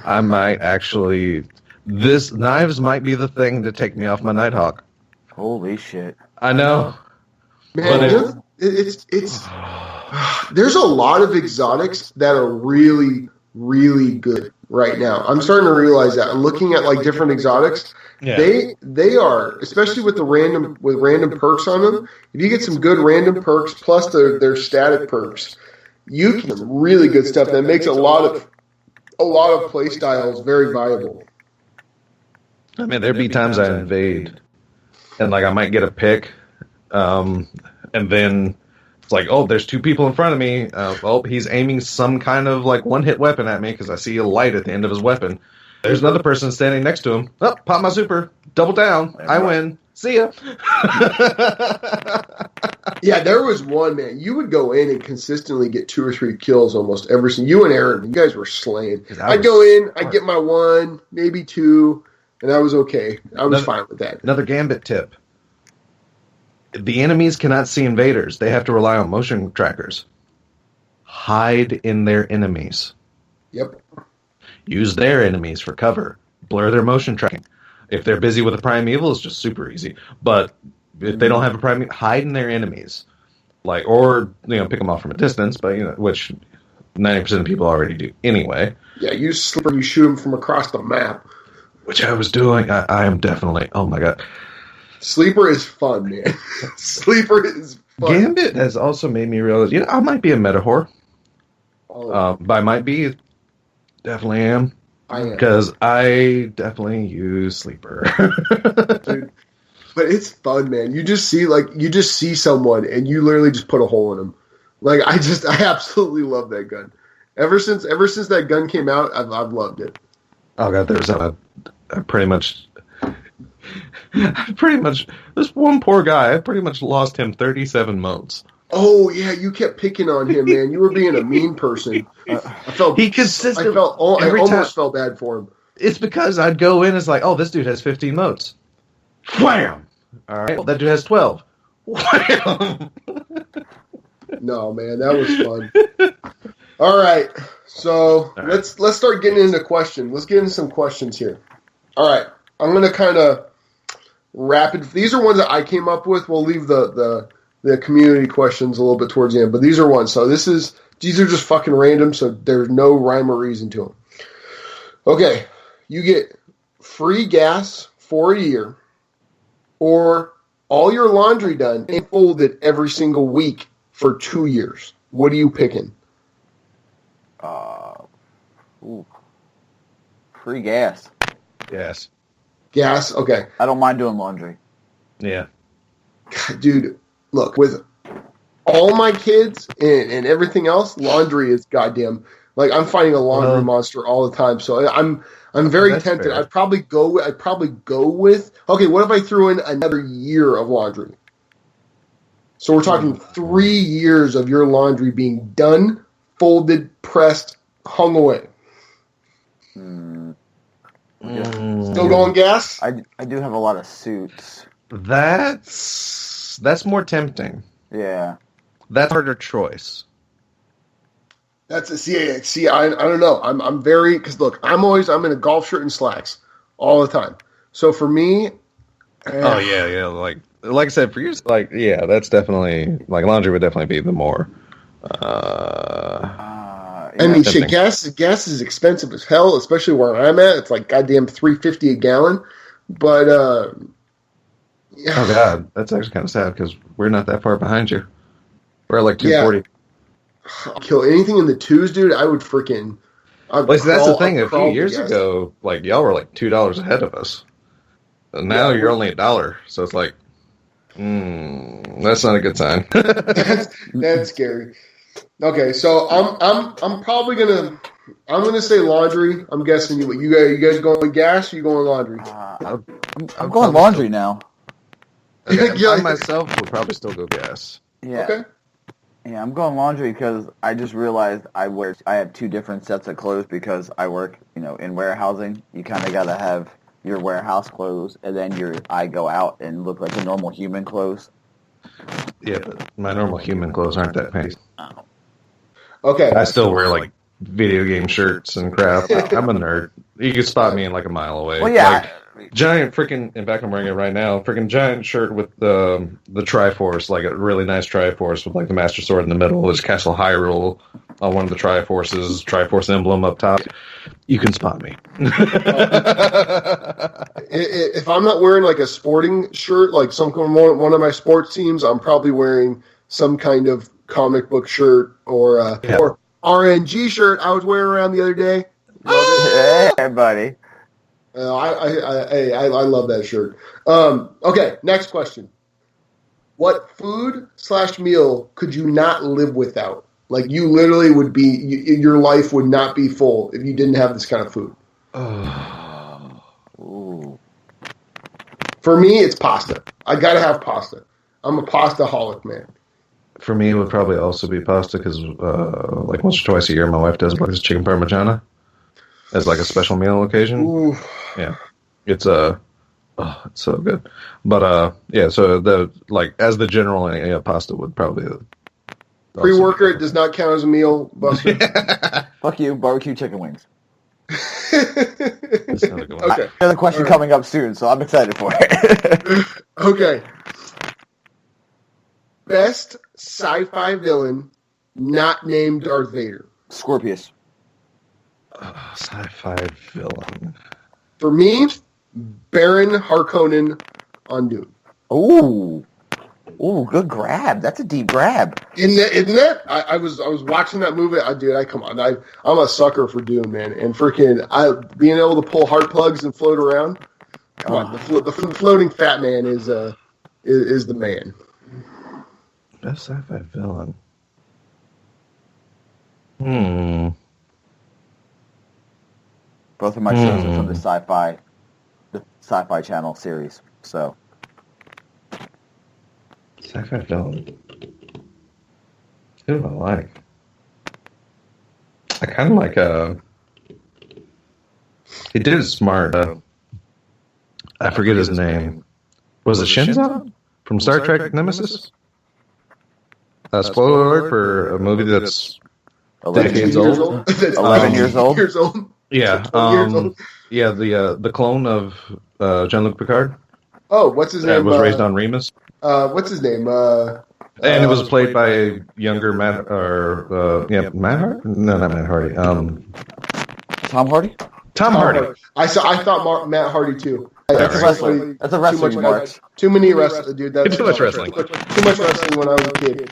I might actually. This knives might be the thing to take me off my Nighthawk. Holy shit! I know, Man, it's there's a lot of exotics that are really, really good right now. I'm starting to realize that. I'm looking at like different exotics. yeah. They are, especially with random perks on them. If you get some good random perks plus their static perks, you can get some really good stuff that makes a lot of play styles very viable. I mean, there'd be times I invade, and like I might get a pick, and then it's like, oh, there's two people in front of me. Oh, he's aiming some kind of like one-hit weapon at me because I see a light at the end of his weapon. There's another person standing next to him. Oh, pop my super, double down, I win. See ya. Yeah, there was one, man. You would go in and consistently get 2 or 3 kills almost every single. You and Aaron, you guys were slaying. I'd go in, I'd get my 1, maybe 2, and I was okay. I was fine with that. Another Gambit tip. The enemies cannot see invaders. They have to rely on motion trackers. Hide in their enemies. Yep. Use their enemies for cover. Blur their motion tracking. If they're busy with a primeval, it's just super easy. But if they don't have a primeval, hide in their enemies. Like, or, pick them off from a distance, but, which 90% of people already do anyway. Yeah, you slipper, you shoot them from across the map. Which I was doing. I am definitely, oh my god. Sleeper is fun, man. Sleeper is fun. Gambit has also made me realize, I might be a meta whore. But I might be. Definitely am. I am. Because I definitely use Sleeper. Dude, but it's fun, man. You just see someone and you literally just put a hole in them. Like, I absolutely love that gun. Ever since that gun came out, I've loved it. Oh god, there's this one poor guy, I pretty much lost him 37 modes. Oh yeah, you kept picking on him, man. You were being a mean person. I almost felt bad for him. It's because I'd go in, it's like, oh, this dude has 15 modes. Wham! All right, well, that dude has 12. Wham! No, man, that was fun. All right, so let's start getting into questions. Let's get into some questions here. All right, I'm gonna kind of rapid. These are ones that I came up with. We'll leave the community questions a little bit towards the end, but these are ones. So these are just fucking random. So there's no rhyme or reason to them. Okay, you get free gas for a year, or all your laundry done and folded every single week for 2 years. What are you picking? Free gas. Yes. Gas? Okay. I don't mind doing laundry. Yeah. Dude, look, with all my kids and everything else, laundry is goddamn. Like, I'm fighting a laundry monster all the time. So I'm very tempted. Fair. I'd probably go with. Okay, what if I threw in another year of laundry? So we're talking 3 years of your laundry being done, folded, pressed, hung away. Still going gas? I do have a lot of suits. That's more tempting. Yeah. That's a harder choice. That's see. I don't know. I'm very, because look, I'm in a golf shirt and slacks all the time. So for me, Oh yeah. Like I said, for years, that's definitely laundry would definitely be the more. I mean, shit, gas is expensive as hell, especially where I'm at. It's like goddamn $3.50 a gallon. But yeah. Oh god, that's actually kind of sad because we're not that far behind you. We're at like $2.40. I'll kill anything in the twos, dude. I would freaking. That's the thing. A few years ago, y'all were like $2 ahead of us. And now you're only $1, so it's like, that's not a good sign. That's scary. Okay, so I'm probably gonna. I'm going to say laundry. I'm guessing you guys going with gas or you going laundry? I'm going laundry now. I myself would probably still go gas. Yeah. Okay. Yeah, I'm going laundry because I just realized I have two different sets of clothes because I work, in warehousing. You kind of got to have your warehouse clothes, and then I go out and look like a normal human clothes. Yeah, but my normal human clothes aren't that fancy. Okay. I still wear like video game shirts and crap. I'm a nerd. You can spot me in like a mile away. Well, yeah. Giant freaking, in fact, I'm wearing it right now. Freaking giant shirt with the Triforce, like a really nice Triforce with like the Master Sword in the middle. There's Castle Hyrule on one of the Triforces, Triforce emblem up top. You can spot me. If I'm not wearing like a sporting shirt, like one of my sports teams, I'm probably wearing some kind of comic book shirt or RNG shirt I was wearing around the other day. Hey, buddy. I love that shirt. Okay, next question. What food/meal could you not live without? Like you literally would be, your life would not be full if you didn't have this kind of food. Ooh. For me, it's pasta. I gotta have pasta. I'm a pasta-holic, man. For me, it would probably also be pasta because, like once or twice a year, my wife does like this chicken parmigiana as like a special meal occasion. Ooh. Yeah, it's so good. But yeah, so as the general, pasta would probably. Pre-workout does not count as a meal, Buster. Fuck you, barbecue chicken wings. That's not a good one. Okay. Another question coming up soon, so I'm excited for it. Okay. Best sci-fi villain not named Darth Vader. Scorpius. Sci-fi villain. For me, Baron Harkonnen on Dune. Ooh, good grab. That's a deep grab. Isn't that? I was watching that movie. Come on. I'm a sucker for Dune, man. And freaking, being able to pull heart plugs and float around. Come on, the floating fat man is the man. Best sci-fi villain. Both of my shows are from the Sci-Fi Channel series. So. Sci-fi villain. Who do I like? I kind of like he did it smart. I forget his name. Was it Shinzo from Star Trek Nemesis? Spoiler alert for a movie that's 11 decades old. 11 years old. Yeah. Years old. Yeah. The clone of Jean-Luc Picard. Oh, what's his name? Was raised on Remus. What's his name? And it was played by a younger Matt Hardy. No, not Matt Hardy. Tom Hardy. Tom Hardy. I thought Matt Hardy too. That's a wrestling match. Too many wrestling, dude. That's Too much wrestling. Too much wrestling when I was a kid.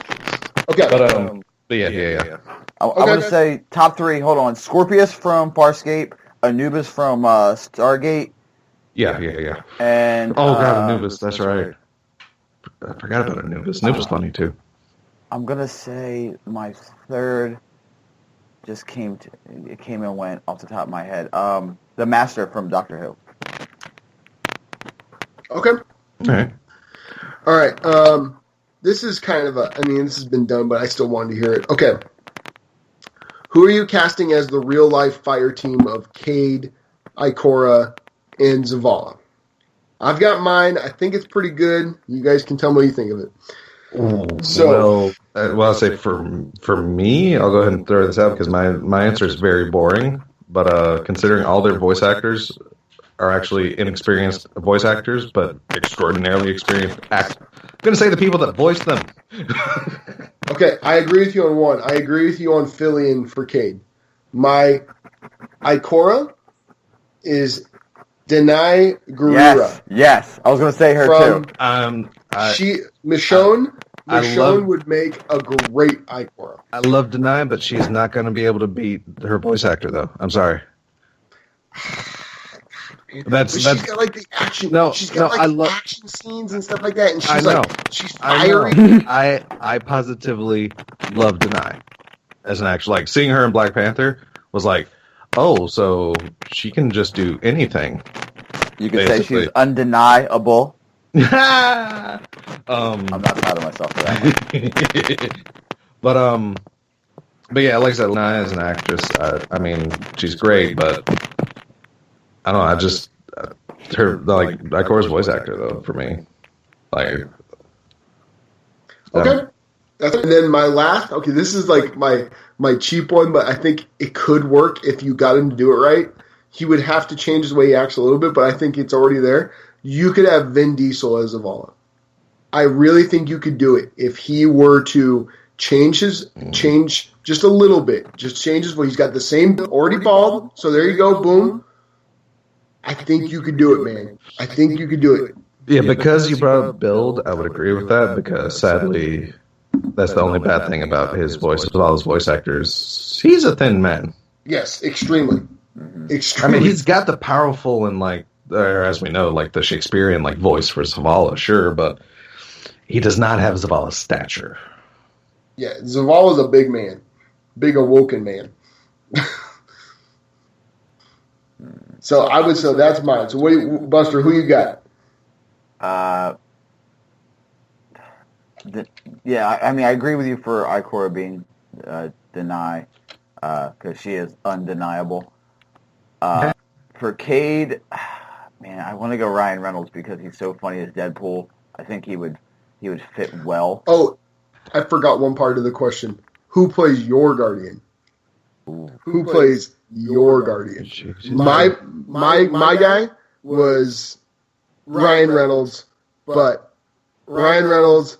Okay. But yeah. I want to say top three. Hold on. Scorpius from Farscape. Anubis from Stargate. Yeah. And God, Anubis. That's right. I forgot about Anubis. Anubis funny too. I'm gonna say my third just came and went off the top of my head. The Master from Doctor Who. Okay. All right. This is kind of this has been done, but I still wanted to hear it. Okay. Who are you casting as the real-life fire team of Cade, Ikora, and Zavala? I've got mine. I think it's pretty good. You guys can tell me what you think of it. I'll say for me, I'll go ahead and throw this out because my answer is very boring. But considering all their voice actors are actually inexperienced voice actors, but extraordinarily experienced I'm going to say the people that voiced them. Okay, I agree with you on one. I agree with you on Fillion for Cade. My Ikora is Denai Gurira. Yes. I was going to say her too. Michonne would make a great Ikora. I love Denai, but she's not going to be able to beat her voice actor, though. I'm sorry. She's got like the action. Action scenes and stuff like that, and she's fiery. I positively love Denai as an actor. Like seeing her in Black Panther was like, oh, so she can just do anything. You could say she's undeniable. I'm not proud of myself for that one. But yeah, like I said, Lena as an actress, I mean, she's great, but I don't know. I just her like Ikora's voice actor though for me, like. Okay. And then my last, okay, this is like my cheap one, but I think it could work if you got him to do it right. He would have to change his way he acts a little bit, but I think it's already there. You could have Vin Diesel as Zavala. I really think you could do it if he were to change just a little bit. Just change his voice. He's got the same, already bald, so there you go, boom. I think you could do it, man. I think you could do it. Yeah, because you brought up build, I would agree with that, because sadly, that's the only bad thing about his voice, with all his voice actors. He's a thin man. Yes, extremely. I mean, he's got the powerful and, like, or as we know, like the Shakespearean like voice for Zavala, sure, but he does not have Zavala's stature. Yeah, Zavala's a big man. Big awoken man. So that's mine. So Buster, who you got? I mean, I agree with you for Ikora being Deny, because she is undeniable. For Cade, man, I want to go Ryan Reynolds because he's so funny as Deadpool. I think he would fit well. Oh, I forgot one part of the question. Who plays your Guardian? Ooh. Who plays your Guardian? My guy was Ryan Reynolds, but Ryan Reynolds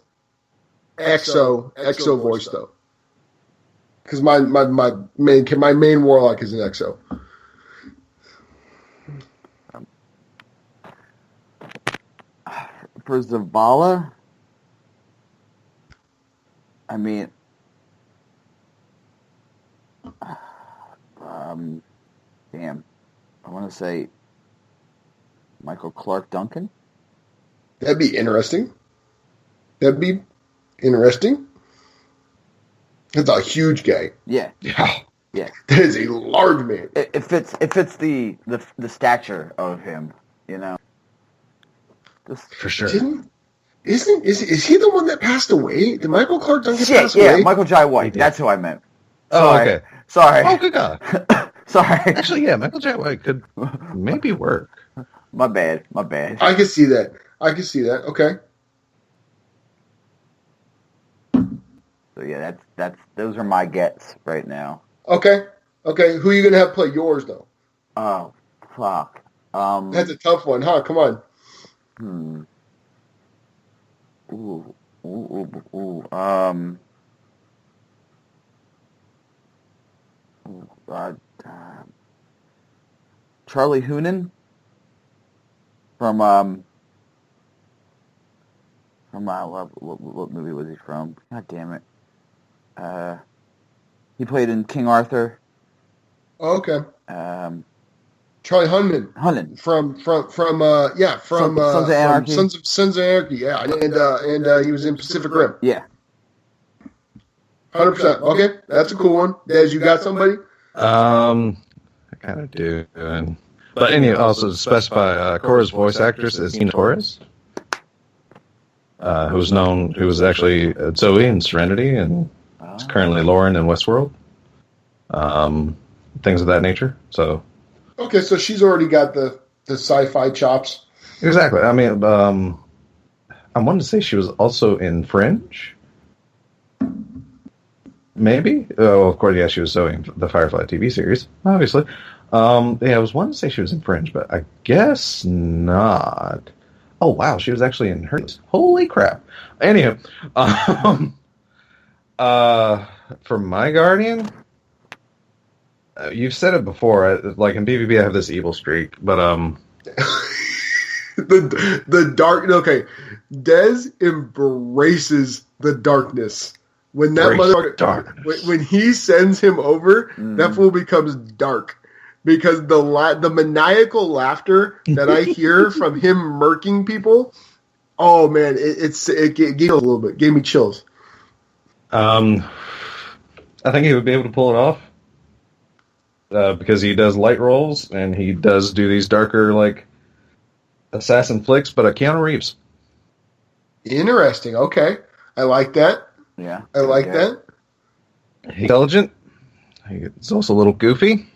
EXO voice though, because my main warlock is an EXO. For Zavala, I mean, damn, I want to say Michael Clark Duncan. That'd be interesting. That's a huge guy. Yeah. That is a large man. It fits the stature of him, you know. For sure. Is he the one that passed away? Did Michael Clark Duncan pass away? Yeah, Michael Jai White. That's who I meant. Oh, okay. Sorry. Oh, good God. Sorry. Actually, yeah, Michael Jai White could maybe work. My bad. I can see that. Okay. So yeah, those are my gets right now. Okay. Who are you gonna have play yours though? Oh, fuck. That's a tough one, huh? Come on. Ooh. Charlie Hunnam from what movie was he from? God damn it. He played in King Arthur. Oh, okay. Charlie Hunnam from Sons of Anarchy. Sons of Anarchy, yeah, and he was in Pacific Rim. Yeah. 100%. Okay, that's a cool one. Des, you got somebody? I kind of do. But anyway, also to specify, Korra's voice actress is Tina Torres, who was actually Zoe in Serenity, and is currently Lauren in Westworld. Things of that nature. So. Okay, so she's already got the sci-fi chops. Exactly. I mean, I wanted to say she was also in Fringe. Maybe. Oh, of course, yeah, she was so in the Firefly TV series, obviously. I was wanting to say she was in Fringe, but I guess not. Oh, wow, she was actually in Hercules. Holy crap. Anywho, for my Guardian, you've said it before, like in BBB I have this evil streak, but the dark, okay, Des embraces the darkness. When that motherfucker, when he sends him over, that fool becomes dark. Because the maniacal laughter that I hear from him murking people, oh man, it gave me a little bit, gave me chills. I think he would be able to pull it off. because he does light rolls and he does do these darker like assassin flicks, but Keanu Reeves. Interesting. Okay, I like that. Yeah. I like that. He's intelligent. He's also a little goofy.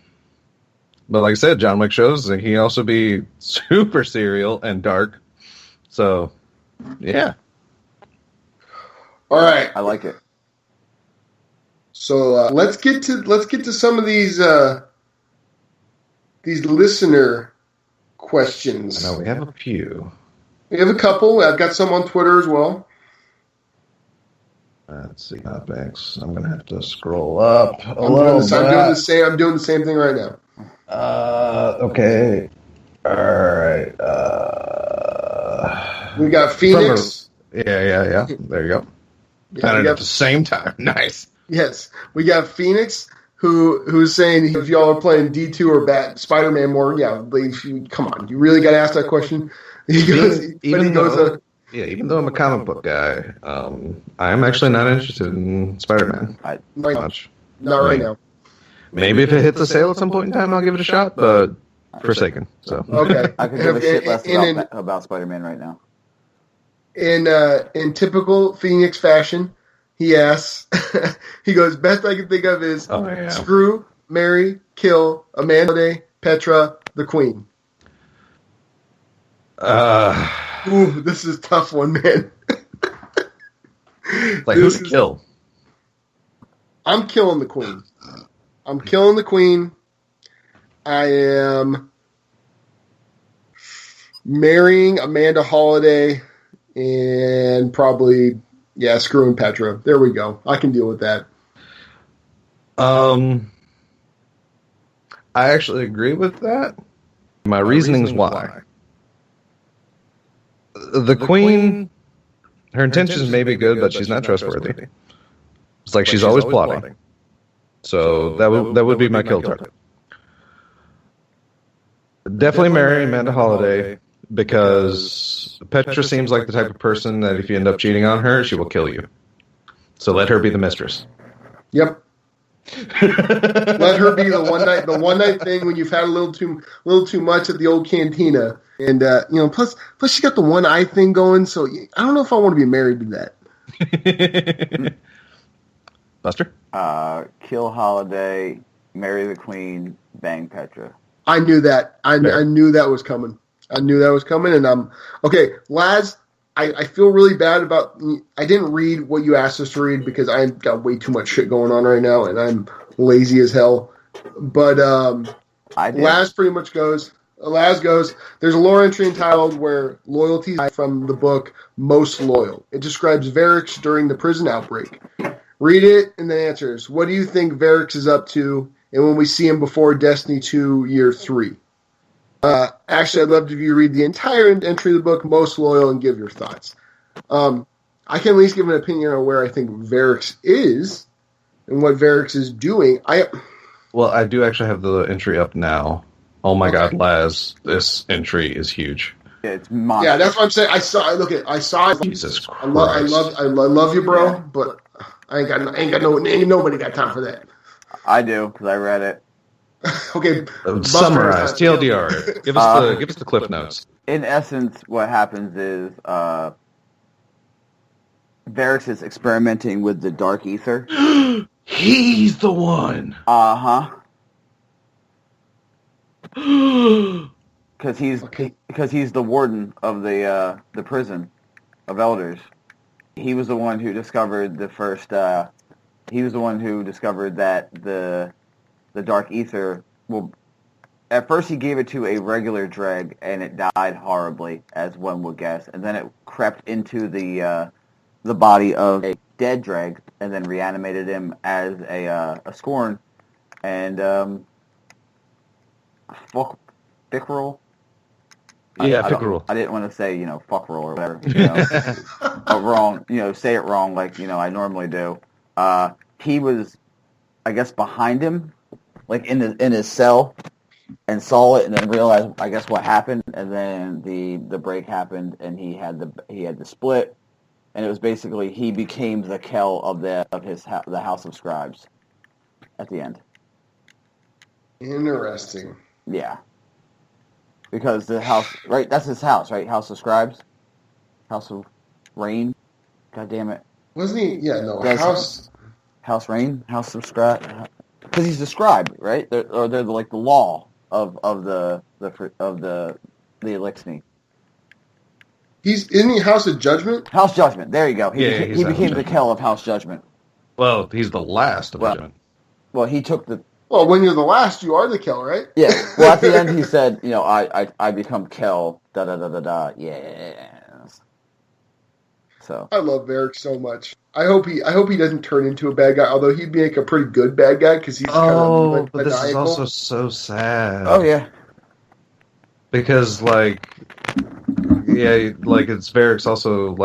But like I said, John Wick shows that he also be super serial and dark. So, yeah. All right. I like it. So let's get to some of these listener questions. I know we have a few. We have a couple. I've got some on Twitter as well. Let's see. Topics. I'm gonna have to scroll up. I'm doing the same. I'm doing the same thing right now. Okay. All right. We got Phoenix. Yeah. There you go. Found it at the same time. Nice. Yes, we got Phoenix, who's saying if y'all are playing D2 or Spider-Man more, come on, you really got to ask that question. Even though I'm a comic book guy, I'm actually not interested in Spider-Man much. Not right now. Maybe if it hits a sale at some point in time, I'll give it a shot, but forsaken. So okay, I could give a shit less about Spider-Man right now. In typical Phoenix fashion, he asks, he goes, best I can think of is screw, marry, kill, Amanda Holiday, Petra, the Queen. Ooh, this is a tough one, man. Like, who to kill? I'm killing the Queen. I am marrying Amanda Holiday and probably, screwing Petra. There we go. I can deal with that. I actually agree with that. My reasoning's why. The Queen, her intentions may be good, but she's not trustworthy. It's like she's always plotting. So that would be my kill target. Definitely marry Amanda Holiday, because Petra seems like the type of person that if you end up cheating on her, she will kill you. So let her be the mistress. Yep. Let her be the one night thing when you've had a little too much at the old cantina, and plus she got the one eye thing going. So I don't know if I want to be married to that. Buster? Kill Holiday, marry the Queen, bang Petra. I knew that. I knew that was coming. And okay, Laz. I feel really bad about. I didn't read what you asked us to read because I've got way too much shit going on right now, and I'm lazy as hell. But Laz pretty much goes. Laz goes. There's a lore entry entitled "Where Loyalty is from the book Most Loyal." It describes Varix during the prison outbreak. Read it and then answers. What do you think Varix is up to, and when we see him before Destiny 2 Year 3? Actually, I'd love to have you read the entire entry of the book, Most Loyal, and give your thoughts. I can at least give an opinion on where I think Varix is and what Varix is doing. I do actually have the entry up now. Oh my God, Laz, this entry is huge. Yeah, it's monster. Yeah, that's what I'm saying. I saw it. Jesus Christ. I love you, bro, but nobody got time for that. I do, because I read it. Okay. Summarize, TLDR. Give us the cliff notes. In essence, what happens is Varix is experimenting with the dark ether. He's the one. Because he's the warden of the prison of elders. He was the one who discovered the first. He was the one who discovered that the dark ether. Well, at first he gave it to a regular Dreg, and it died horribly, as one would guess. And then it crept into the body of a dead Dreg, and then reanimated him as a Scorn. And Pickerel. Pickerel. I didn't want to say, fuck roll or whatever, wrong, say it wrong like, I normally do. He was, I guess, behind him, like in his cell, and saw it, and then realized, I guess, what happened, and then the break happened, and he had the split, and it was basically he became the Kel of the House of Scribes at the end. Interesting. Yeah. Because the house, right? That's his house, right? House of Scribes? House of Raen? God damn it. Wasn't he? Yeah, no. Does- House Raen? House of Scribe? Because he's the scribe, right? They're like the law of the Elixni. Isn't he House of Judgment? House Judgment. There you go. He he's became House the Judgment. Kell of House Judgment. Well, he's the last of the Judgment. Well, he took the... Well, when you're the last, you are the Kell, right? Yeah. Well, at the end, he said, I become Kell, da-da-da-da-da, yes. So. I love Varric so much. I hope he doesn't turn into a bad guy, although he'd make a pretty good bad guy, because he's kind of but this is also so sad. Oh, yeah. Because, it's Varric's also,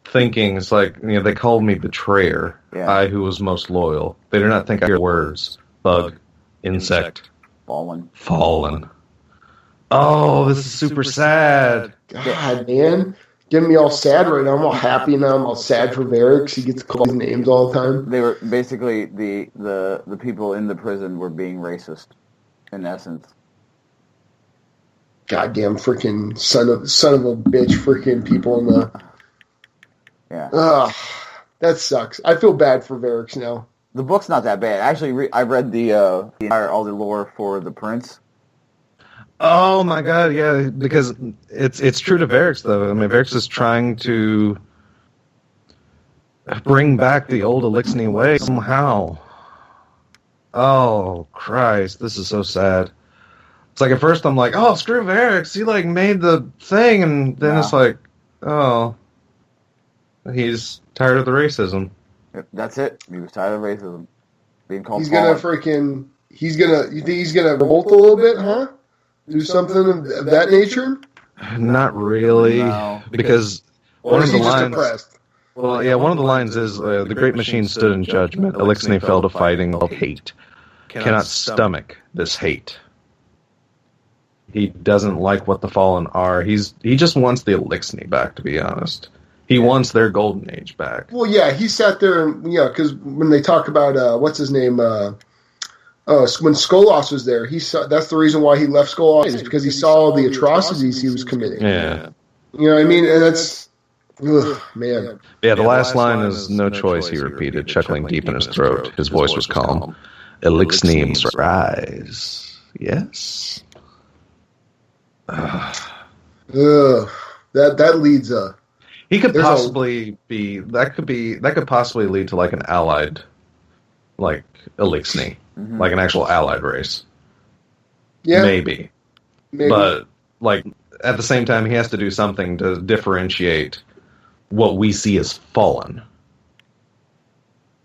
thinking, it's they called me betrayer, I who was most loyal. They do not think I hear words. Bug, insect, fallen. Oh, this is super sad. God, man. Getting me all sad right now. I'm all happy now. I'm all sad for Varric. He gets called names all the time. They were basically the people in the prison were being racist, in essence. Goddamn freaking son of a bitch freaking people in the... Yeah. Ugh, that sucks. I feel bad for Varric now. The book's not that bad. Actually, I read all the lore for the Prince. Oh my god, yeah, because it's true to Varric, though. I mean, Varric is trying to bring back the old Elixni way somehow. Oh, Christ, this is so sad. It's at first I'm like, oh, screw Varric, he made the thing, and then it's oh, he's tired of the racism. That's it. He was tired of racism. Being called you think he's gonna revolt a little bit, huh? Do something of that nature? Not really, No. Because Or one is of the he just lines. depressed? Well, yeah, one of the lines is the great machine stood in judgment. Elixni fell to fighting of hate. Cannot stomach this hate. He doesn't like what the fallen are. He just wants the Elixni back. To be honest, he wants their golden age back. Well, yeah, he sat there and because when they talk about what's his name. When Skolas was there, that's the reason why he left Skolas, is because he saw the atrocities he was committing. Yeah. You know what I mean? And that's... Ugh, man. Yeah, the last line is no choice, he repeated, chuckling deep in his throat. His voice was calm. Elixni must rise. Yes? Ugh. That leads a... He could possibly be... That could possibly lead to an allied, Elixni. Mm-hmm. An actual allied race. Yeah. Maybe. But, at the same time, he has to do something to differentiate what we see as fallen.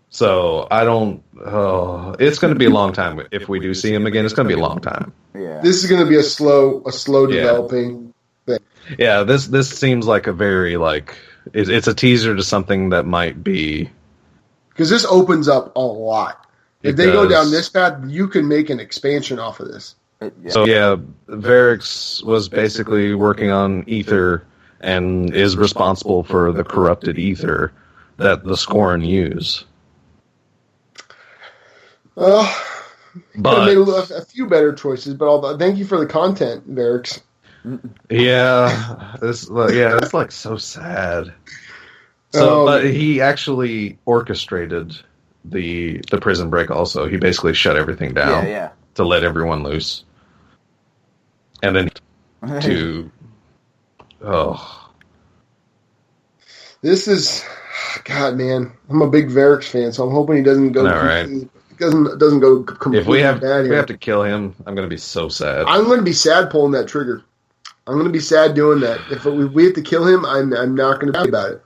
So, I don't... it's going to be a long time. If we do see him again, it's going to be a long time. Yeah. This is going to be a slow developing thing. Yeah, this seems like a very, it's a teaser to something that might be... Because this opens up a lot. If they go down this path, you can make an expansion off of this. So yeah, Varric was basically working on ether and is responsible for the corrupted ether that the Scorn use. But made a few better choices, but thank you for the content, Varric. Yeah, it's so sad. So, but he actually orchestrated the prison break also. He basically shut everything down to let everyone loose. And then This is... God, man. I'm a big Varric fan, so I'm hoping he doesn't go doesn't go completely if we have to kill him, I'm going to be so sad. I'm going to be sad pulling that trigger. I'm going to be sad doing that. If we have to kill him, I'm not going to be happy about it.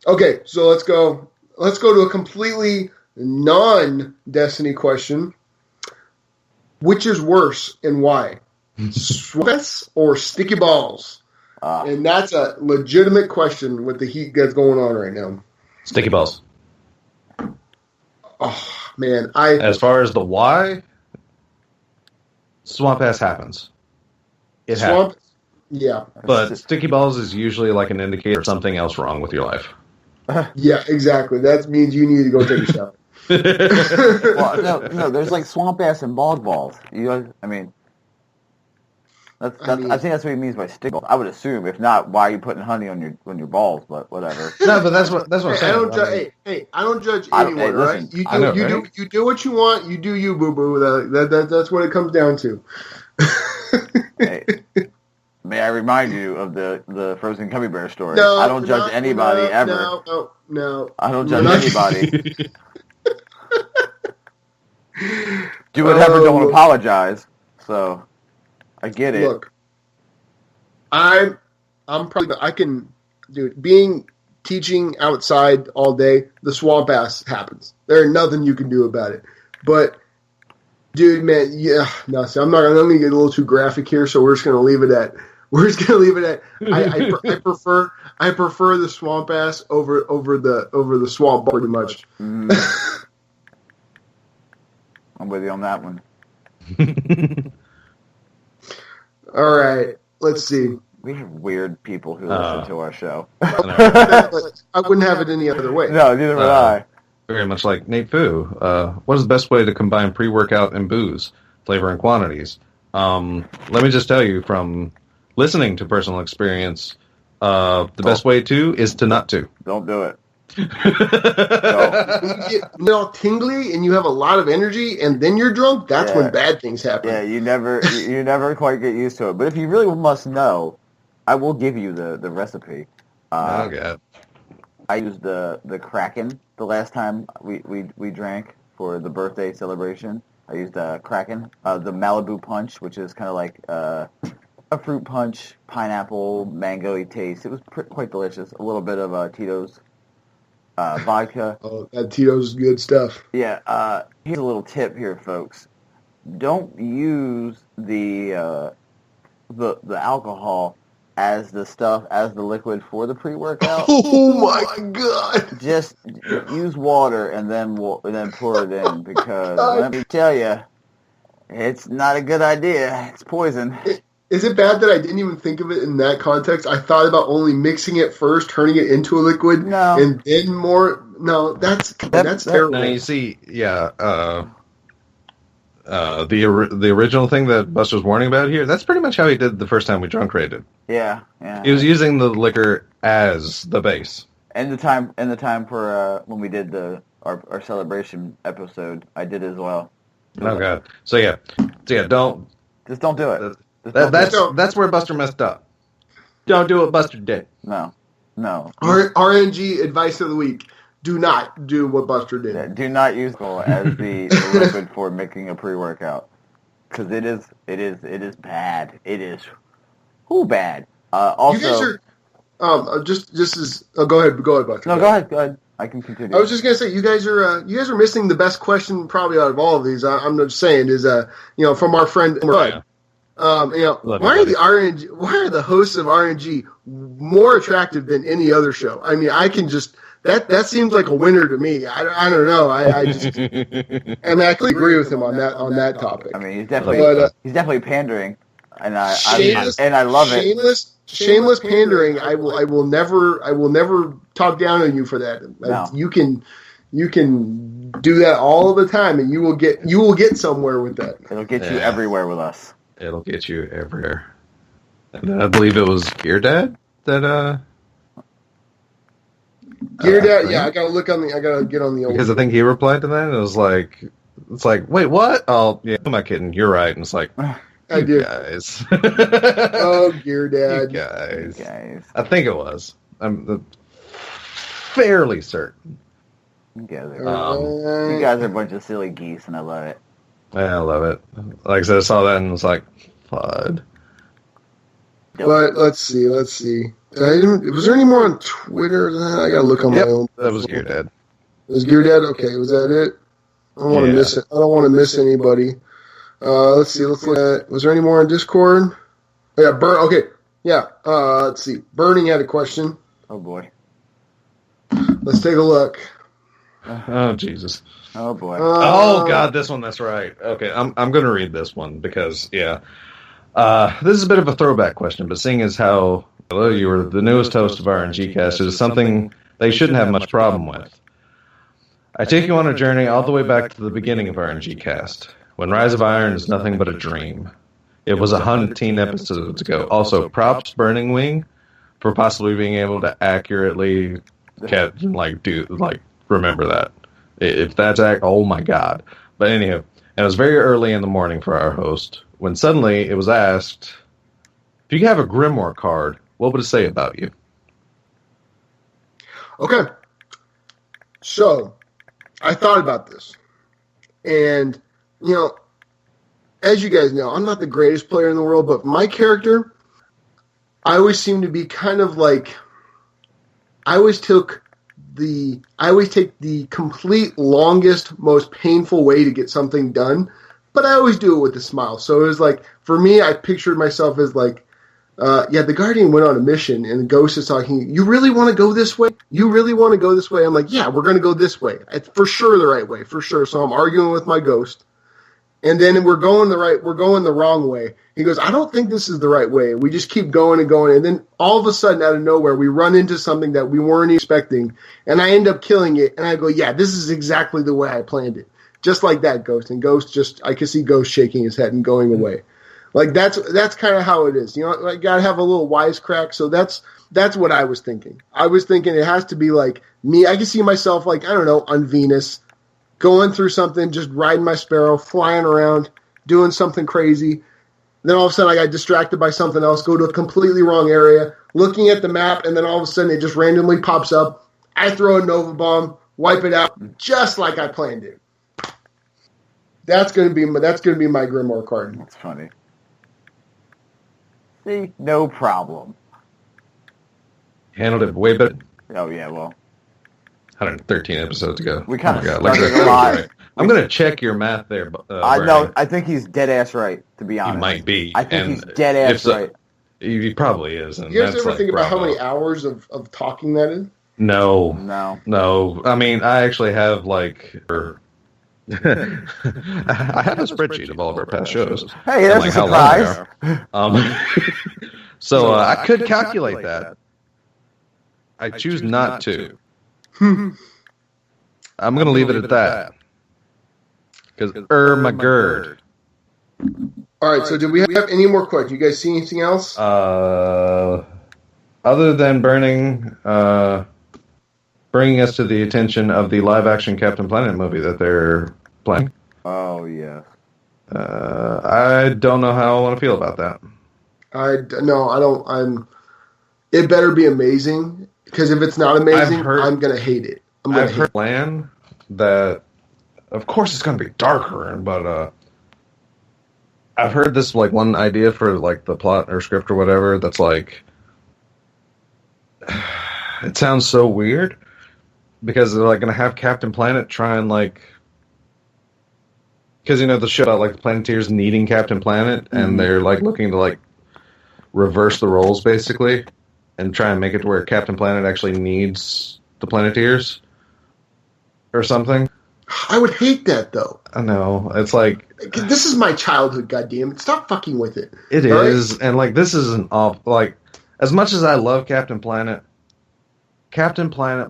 Okay, so let's go to a completely non-Destiny question. Which is worse and why? Sweats or sticky balls? And that's a legitimate question with the heat that's going on right now. Sticky balls. Oh, man. As far as the why, swamp ass happens. It happens. Yeah. But sticky balls is usually an indicator of something else wrong with your life. Yeah, exactly. That means you need to go take a shower. Well, no, there's like swamp ass and bog balls. I mean, I think that's what he means by stick balls. I would assume. If not, why are you putting honey on your balls? But whatever. No, but that's what I'm saying. I don't judge anyone, right? You do what you want. You do you, boo boo. That's what it comes down to. Hey, may I remind you of the frozen gummy bear story? No, I don't judge anybody ever. No. I don't judge anybody. Do whatever, don't apologize. So, I get it. Look, I'm probably, I can, dude, teaching outside all day, the swamp ass happens. There's nothing you can do about it. But, dude, man, no, so I'm going to get a little too graphic here, so we're just going to leave it at, I prefer the swamp ass over the swamp pretty much. I'm with you on that one. All right, let's see. We have weird people who listen to our show. I wouldn't have it any other way. No, neither would I. Very much like Nate Fu. What is the best way to combine pre-workout and booze, flavor and quantities? Let me just tell you from listening to personal experience, the best way is to not to. Don't do it. When you get all tingly and you have a lot of energy and then you're drunk, that's when bad things happen. Yeah, you never quite get used to it. But if you really must know, I will give you the recipe. Oh God. I used the Kraken the last time we drank for the birthday celebration. I used Kraken, the Malibu Punch, which is kind of like a fruit punch, pineapple, mango-y taste. It was quite delicious. A little bit of Tito's vodka. Oh, that Tito's good stuff. Yeah. Here's a little tip here, folks. Don't use the alcohol as the liquid for the pre-workout. Oh my God! Just use water and then pour it in, because let me tell you, it's not a good idea. It's poison. Is it bad that I didn't even think of it in that context? I thought about only mixing it first, turning it into a liquid, and then more. No, that's terrible. No, you see, the original thing that Buster's warning about here, that's pretty much how he did the first time we drunk raided. Yeah. He was using the liquor as the base. And the time for when we did our celebration episode, I did as well. Oh God. So yeah, don't do it. That's where Buster messed up. Don't do what Buster did. No. RNG advice of the week. Do not do what Buster did. Yeah, do not use alcohol as the liquid for making a pre-workout, because it is bad. It is bad. Also, you guys are just as go ahead, Buster. No, go ahead. I can continue. I was just gonna say you guys are missing the best question probably out of all of these. I'm just saying is from our friend Bud. Why are the hosts of RNG more attractive than any other show? I mean, I can just that seems like a winner to me. I don't know. I completely agree with him on that topic. I mean, he's definitely pandering, and I love it. Shameless pandering. I will never talk down on you for that. No. You can do that all the time, and you will get somewhere with that. It'll get you everywhere with us. It'll get you everywhere. And then I believe it was Gear Dad that Gear Dad, I gotta get on the old. Because I think he replied to that and it was like, wait, what? Oh yeah, I'm not kidding, you're right. And it's like, I did. Guys. Oh, Gear Dad. You guys. I think it was. I'm fairly certain. You guys are a bunch of silly geese, and I love it. Yeah, I love it. Like I said, I saw that and was like, FUD. But let's see. Was there any more on Twitter? I gotta look on my own. That was Gear Dad. It was Gear Dad? Okay, was that it? I don't want to miss it. I don't want to miss anybody. Let's see. Let's look at. Was there any more on Discord? Oh, yeah, Okay, yeah. Let's see. Burning had a question. Oh boy. Let's take a look. Oh Jesus. Oh boy. Oh God, this one. That's right. Okay, I'm going to read this one because this is a bit of a throwback question, but seeing as how you were the newest host of RNGCast, it is something they shouldn't have much problem with. I take you on a journey all the way back to the beginning of RNGCast, when Rise of Iron is nothing but a dream. It was 110 episodes ago. Also, props Burning Wing for possibly being able to accurately remember that. If that's oh my god. But anyhow, and it was very early in the morning for our host when suddenly it was asked, if you could have a Grimoire card, what would it say about you? Okay. So, I thought about this. And, as you guys know, I'm not the greatest player in the world, but my character, I always seem to be kind of like, I always take the complete longest, most painful way to get something done, but I always do it with a smile. So it was like, for me, I pictured myself as like, the Guardian went on a mission, and the Ghost is talking, you really want to go this way? You really want to go this way? I'm like, yeah, we're going to go this way. It's for sure the right way, for sure. So I'm arguing with my Ghost. And then we're going the wrong way. He goes, I don't think this is the right way. We just keep going and going. And then all of a sudden, out of nowhere, we run into something that we weren't expecting. And I end up killing it. And I go, yeah, this is exactly the way I planned it. Just like that, Ghost. And Ghost I could see Ghost shaking his head and going away. Like, that's kind of how it is. I got to have a little wisecrack. So that's what I was thinking. I was thinking it has to be like me. I can see myself, like, I don't know, on Venus, going through something, just riding my Sparrow, flying around, doing something crazy. Then all of a sudden I got distracted by something else, go to a completely wrong area, looking at the map, and then all of a sudden it just randomly pops up. I throw a Nova Bomb, wipe it out, just like I planned it. That's gonna be my Grimoire card. That's funny. See, no problem. Handled it way better. Oh yeah, well, 113 episodes ago. we kind of Like, started a lot. I'm going to check your math there. No, I think he's dead ass right. To be honest, he might be. I think he's dead ass right. He probably is. And You guys that's ever think about bravo. how many hours of talking that is? No. I mean, I actually have I have a spreadsheet of all of our past shows. Hey, that's a how long surprise. they are. So I could calculate that. I choose not to. I'm going to leave it at that. Because, my gird. All right, so do we have any more questions? You guys see anything else? Other than bringing us to the attention of the live-action Captain Planet movie that they're playing. Oh, yeah. I don't know how I want to feel about that. I don't. It better be amazing, because if it's not amazing, I'm going to hate it. I've heard a plan that, of course, it's going to be darker, but I've heard this one idea for the plot or script or whatever that's it sounds so weird because they're going to have Captain Planet try and because the show about the Planeteers needing Captain Planet, and they're looking to reverse the roles basically and try and make it to where Captain Planet actually needs the Planeteers or something. I would hate that, though. I know. It's this is my childhood, goddammit. Stop fucking with it. It is, right? And this isn't off. As much as I love Captain Planet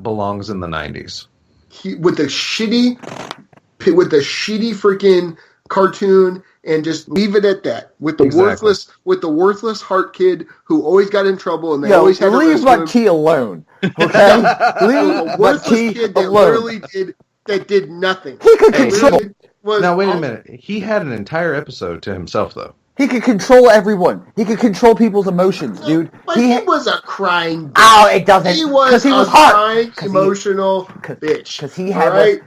belongs in the 90s. With the shitty freaking cartoon, and just leave it at that. With the worthless heart kid who always got in trouble, and they always had to leave Bucky alone. Okay, leave the worthless kid that literally did nothing. He could control. Now wait a minute. He had an entire episode to himself, though. He could control everyone. He could control people's emotions, dude. But he was a crying bitch. Oh, it doesn't. He was a crying, emotional bitch. Because he had what's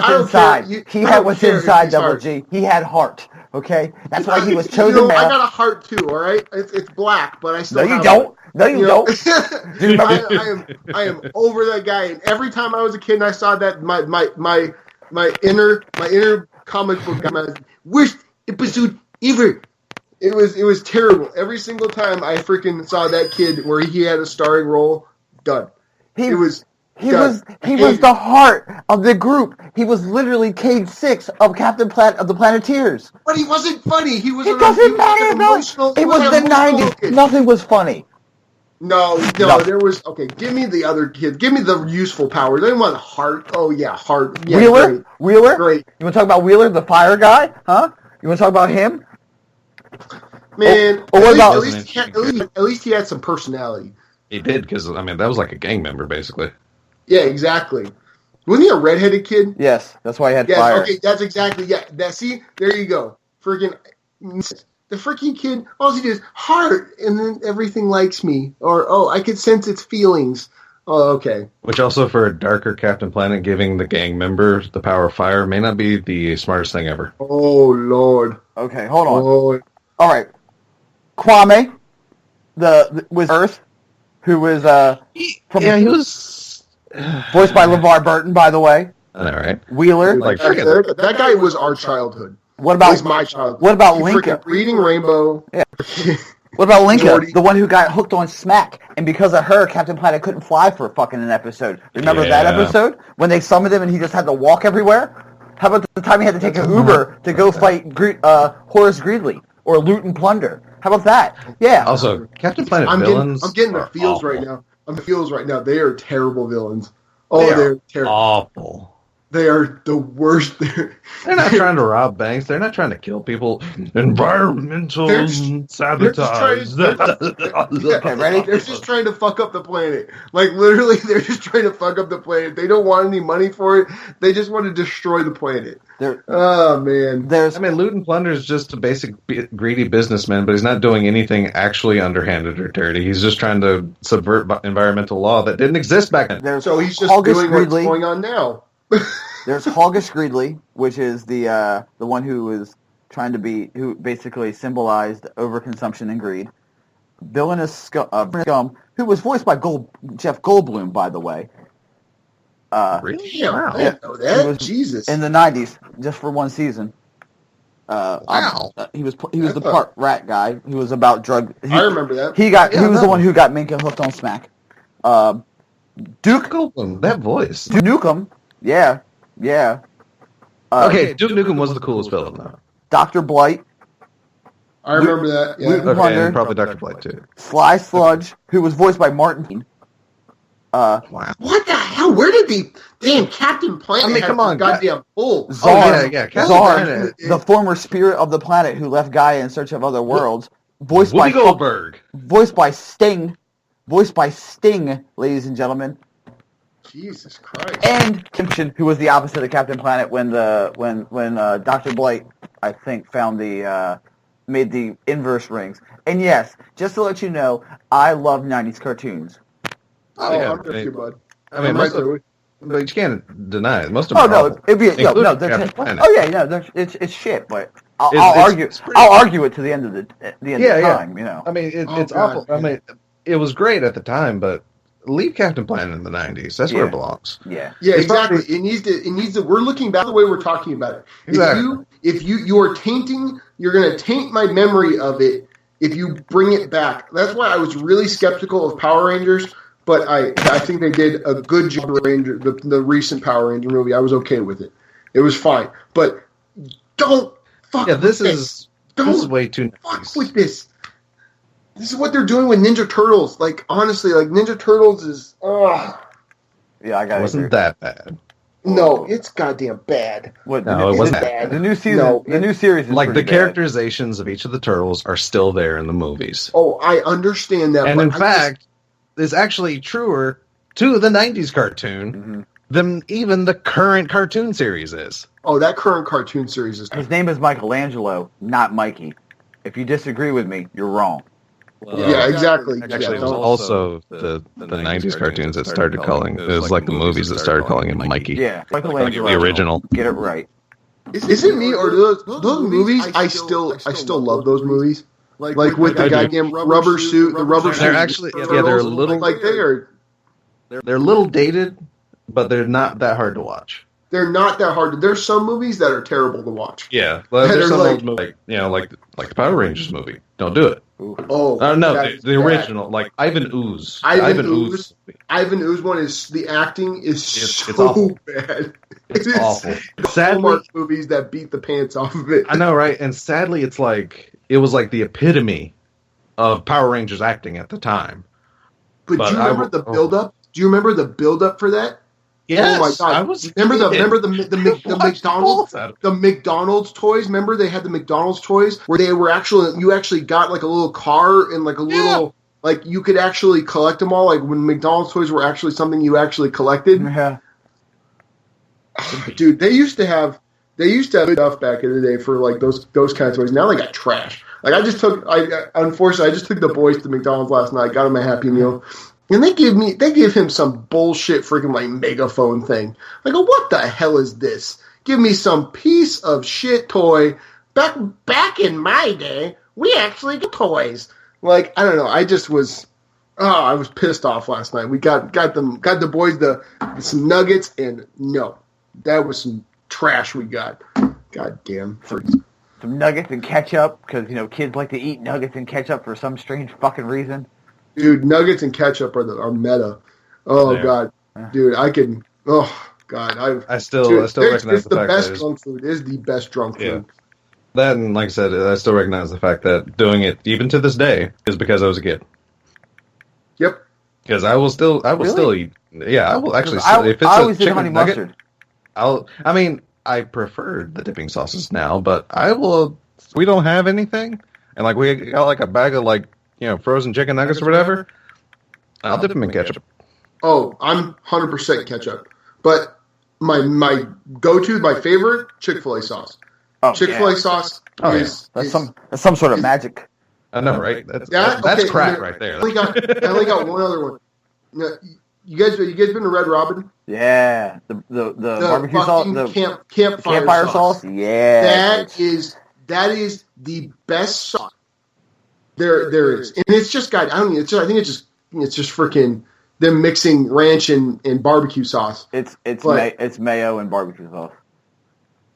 inside. He had what's inside, Double G. He had heart. Okay? That's why he was chosen male. I got a heart, too, all right? It's black, but I still have don't. No, you don't. Dude, I am over that guy. And every time I was a kid and I saw that, my inner comic book guy, worst episode ever. It was terrible. Every single time I freaking saw that kid where he had a starring role, done. He was the heart of the group. He was literally Cage 6 of Captain Planet of the Planeteers. But he wasn't funny. He was It doesn't matter, though. It was the 90s. Nothing was funny. No, No. there was okay. Give me the other kids. Give me the useful powers. I didn't want heart. Oh yeah, heart. Yeah, Wheeler? Wheeler? Great. You want to talk about Wheeler, the fire guy? Huh? You want to talk about him? Man, Oh, what about- at least he had some personality. He did, because, I mean, that was like a gang member, basically. Yeah, exactly. Wasn't he a redheaded kid? Yes, that's why he had Yes, fire. okay, that's exactly, yeah. See, there you go. The freaking kid, all he did is heart, and then everything likes me. Or, oh, I could sense its feelings. Oh, okay. Which also, for a darker Captain Planet, giving the gang member the power of fire may not be the smartest thing ever. Oh, Lord. Okay, hold on. Oh, All right. Kwame, with Earth, who was He was... voiced by LeVar Burton, by the way. I know, right? Wheeler. Like, that guy was our childhood. What At least about my childhood. what about He Linka? freaking Reading Rainbow. Yeah. What about Linka, Jordy. the one who got hooked on smack, and because of her, Captain Planet couldn't fly for fucking an episode? Remember that Yeah. episode when they summoned him and he just had to walk everywhere? How about the time he had to take an Uber to go fight Horace Greeley or Loot and Plunder? How about that? Yeah. Also, Captain Planet I'm villains getting the are feels awful. right now. I'm the feels right now. They are terrible villains. Oh, They are they're terrible. awful. They are the worst. They're not trying to rob banks. They're not trying to kill people. Environmental They're just sabotage. Okay, ready? They're just trying to fuck up the planet. Like, literally, they're just trying to fuck up the planet. They don't want any money for it. They just want to destroy the planet. Oh, man. There's I mean, Loot and Plunder is just a basic greedy businessman, but he's not doing anything actually underhanded or dirty. He's just trying to subvert environmental law that didn't exist back then. there's So he's just August doing Greeley. what's going on now. There's August Greeley, which is the one who was who basically symbolized overconsumption and greed. Villainous Scum, who was voiced by Jeff Goldblum, by the way. Really? Damn, Wow. I didn't know He that. was Jesus. In the 90s, just for one season. Wow. He was the part rat guy. He was about drug. I remember that. He was the one who got Minka hooked on smack. Duke Goldblum, that voice. Nukem, yeah. Okay, Duke Nukem was the coolest villain, though. Dr. Blight, I remember that. Yeah. Luke- Okay, Plunder. and probably Dr. Blight, too. Sly Sludge, who was voiced by Martin Bean. Wow. What the hell? Where did the damn Captain Planet? I mean, come on, goddamn bull. Czar, Captain Czar, Planet. the former spirit of the planet who left Gaia in search of other worlds, voiced by Whoopi Goldberg. Sting, ladies and gentlemen, Jesus Christ. and Kimchen, who was the opposite of Captain Planet when Dr. Blight, I think, made the inverse rings. And yes, just to let you know, I love 90s cartoons. Oh, Yeah, I'm with you, bud. I mean, I'm most right of, there with but you can't deny it. Most of Oh them are no, awful. it'd be Including no. Captain Planet. Oh yeah, no, it's shit. But I'll It's argue. pretty- I'll argue it to the end of the end of time. You know. I mean, Oh, it's God. awful. I mean, it was great at the time, but leave Captain Planet in the 90s. That's where Yeah. it belongs. Yeah. Yeah, It's exactly. It needs to. We're looking back the way we're talking about it. Exactly. If you are tainting, you're going to taint my memory of it if you bring it back. That's why I was really skeptical of Power Rangers, but I think they did a good job with the recent Power Ranger movie. I was okay with it. It was fine. But don't fuck Yeah, this with is Don't way too fuck nice. with this. This is what they're doing with Ninja Turtles. Like, honestly, like Ninja Turtles is Yeah, I got It wasn't it. that bad. no, it's goddamn bad. What? No, it wasn't bad. The new season. No, the new series is Like, the pretty bad. characterizations of each of the turtles are still there in the movies. Oh, I understand that. And but in I fact, is actually truer to the 90s cartoon Mhm. than even the current cartoon series is. that current cartoon series is. His name is Michelangelo, not Mikey. If you disagree with me, you're wrong. Yeah, exactly. Actually, it Yeah, was don't- also the 90s cartoons that started calling, it was like the movies that started calling him Mikey. Yeah, Like Michelangelo. the original. Get it right. Is it me or those movies? I still love those movies. Like with the I do. goddamn rubber suit, the rubber suit. They're actually, yeah, they're a little, like they are. they're a little dated, but they're not that hard to watch. They're not that hard. There's some movies that are terrible to watch. Yeah, well, They're there's some like- old movie, like the Power Rangers movie. Don't do it. Oh No, that the is bad. original, like Ivan Ooze. Ivan Ooze. Ooze. Ivan Ooze one is the acting is It's so awful. bad. It's It is awful. Hallmark Sadly, movies that beat the pants off of it. I know, right? And sadly, it was like the epitome of Power Rangers acting at the time. But do you remember the build-up? Do you remember the build-up for that? Yes, oh my god! I was remember the McDonald's toys. Remember they had the McDonald's toys where they were you actually got like a little car and like a little like you could actually collect them all. Like when McDonald's toys were actually something you actually collected. Yeah. Dude, they used to have stuff back in the day for like those kind of toys. Now they got trash. Like unfortunately I just took the boys to McDonald's last night. Got them a Happy Meal. And they give him some bullshit freaking like megaphone thing. Like, what the hell is this? Give me some piece of shit toy. Back in my day, we actually got toys. Like, I don't know. I was pissed off last night. We got the boys some nuggets, and no, that was some trash we got. Goddamn freaks. Some nuggets and ketchup, because kids like to eat nuggets and ketchup for some strange fucking reason. Dude, nuggets and ketchup are meta. Oh yeah. God, dude, I can. Oh God, I still recognize the fact that drunk food is the best drunk food. That, and like I said, I still recognize the fact that doing it even to this day is because I was a kid. Yep. Because I will still eat. Yeah, I will actually. If it's a chicken honey mustard. I prefer the dipping sauces now, but I will. We don't have anything, and like we got like a bag of like. Frozen chicken nuggets or whatever, I'll dip them in ketchup. Oh, I'm 100% ketchup. But my go-to, my favorite, Chick-fil-A sauce. Oh, Chick-fil-A sauce is... That's some sort of magic. I know, right? That's crack right there. I only got one other one. You guys been to Red Robin? Yeah. The barbecue sauce? The campfire sauce? Yeah. That is the best sauce. There is, and it's just I think it's just freaking them mixing ranch and barbecue sauce. It's mayo and barbecue sauce.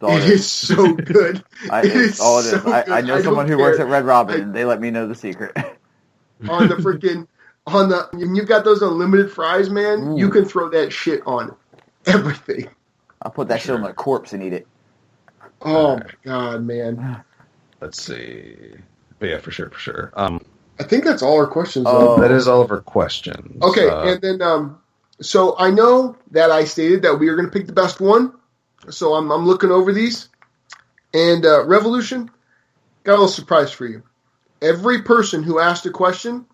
It is so good. It's all it is. I know someone who works at Red Robin, and they let me know the secret. You've got those unlimited fries, man. You can throw that shit on everything. I'll put that shit on my corpse and eat it. Oh my god, man. Let's see. But yeah, for sure. I think that's all our questions. That is all of our questions. Okay, and then so I know that I stated that we are going to pick the best one. So I'm looking over these, and Revolution got a little surprise for you. Every person who asked a question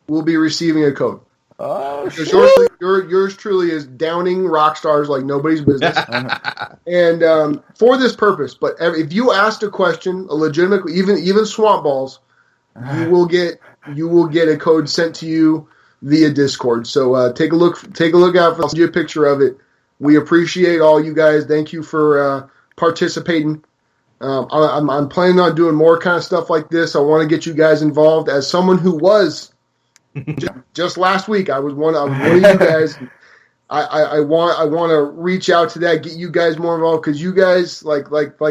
will be receiving a code. Oh, because yours truly is downing rock stars like nobody's business. And for this purpose, but if you asked a question, a legitimate, even swamp balls, you will get a code sent to you via Discord. So take a look out for. I'll send you a picture of it. We appreciate all you guys. Thank you for participating. I'm planning on doing more kind of stuff like this. I want to get you guys involved. As someone who was just last week, I was one of you guys. I want to reach out to that, get you guys more involved, because you guys like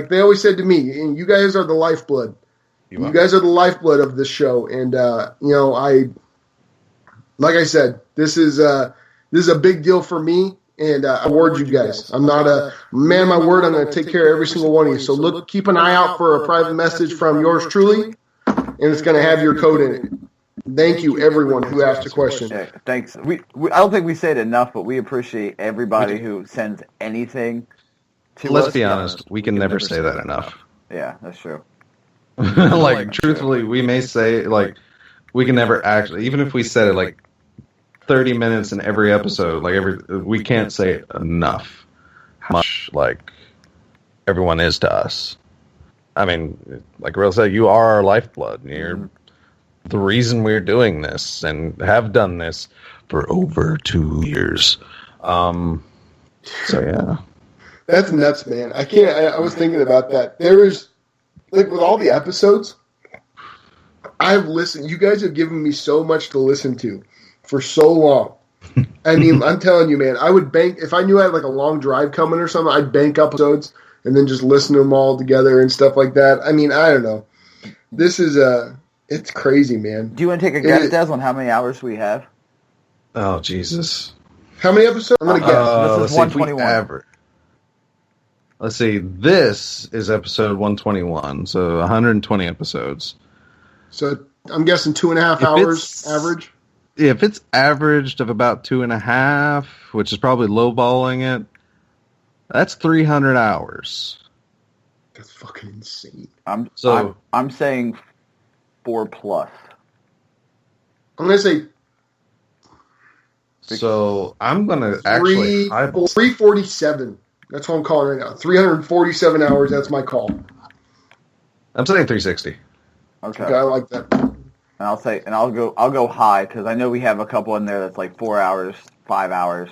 they always said to me, and you guys are the lifeblood. You guys are the lifeblood of this show, and like I said, this is a big deal for me, and I award you guys. I'm not a man of my word. I'm going to take care of every single one of you. So keep an eye out for a private message from yours truly, and it's going to have your code in it. Thank you, everyone who asked a question. Yeah, thanks. I don't think we say it enough, but we appreciate everybody who sends anything to us. Let's be honest, we can never say that enough. Yeah, that's true. Like, truthfully, we may say, like, we can never actually, even if we said it, like, 30 minutes in every episode, we can't say enough how much, like, everyone is to us. I mean, like Real said, you are our lifeblood. You're the reason we're doing this and have done this for over 2 years. So yeah, that's nuts, man. I was thinking about that. There is, like, with all the episodes I've listened. You guys have given me so much to listen to for so long. I mean, I'm telling you, man. I would bank if I knew I had like a long drive coming or something. I'd bank up episodes and then just listen to them all together and stuff like that. I mean, I don't know. This is it's crazy, man. Do you want to take a guess, Des, on how many hours we have? Oh, Jesus. How many episodes? I'm going to guess. This is 121. Let's see. This is episode 121, so 120 episodes. So I'm guessing 2.5 hours average. if it's averaged of about 2.5, which is probably lowballing it, that's 300 hours. That's fucking insane. I'm saying 4+. I'm gonna say So I'm gonna actually 347. That's what I'm calling right now. 347 hours. That's my call. I'm saying 360. Okay. I like that. And I'll go high because I know we have a couple in there that's like 4 hours, 5 hours.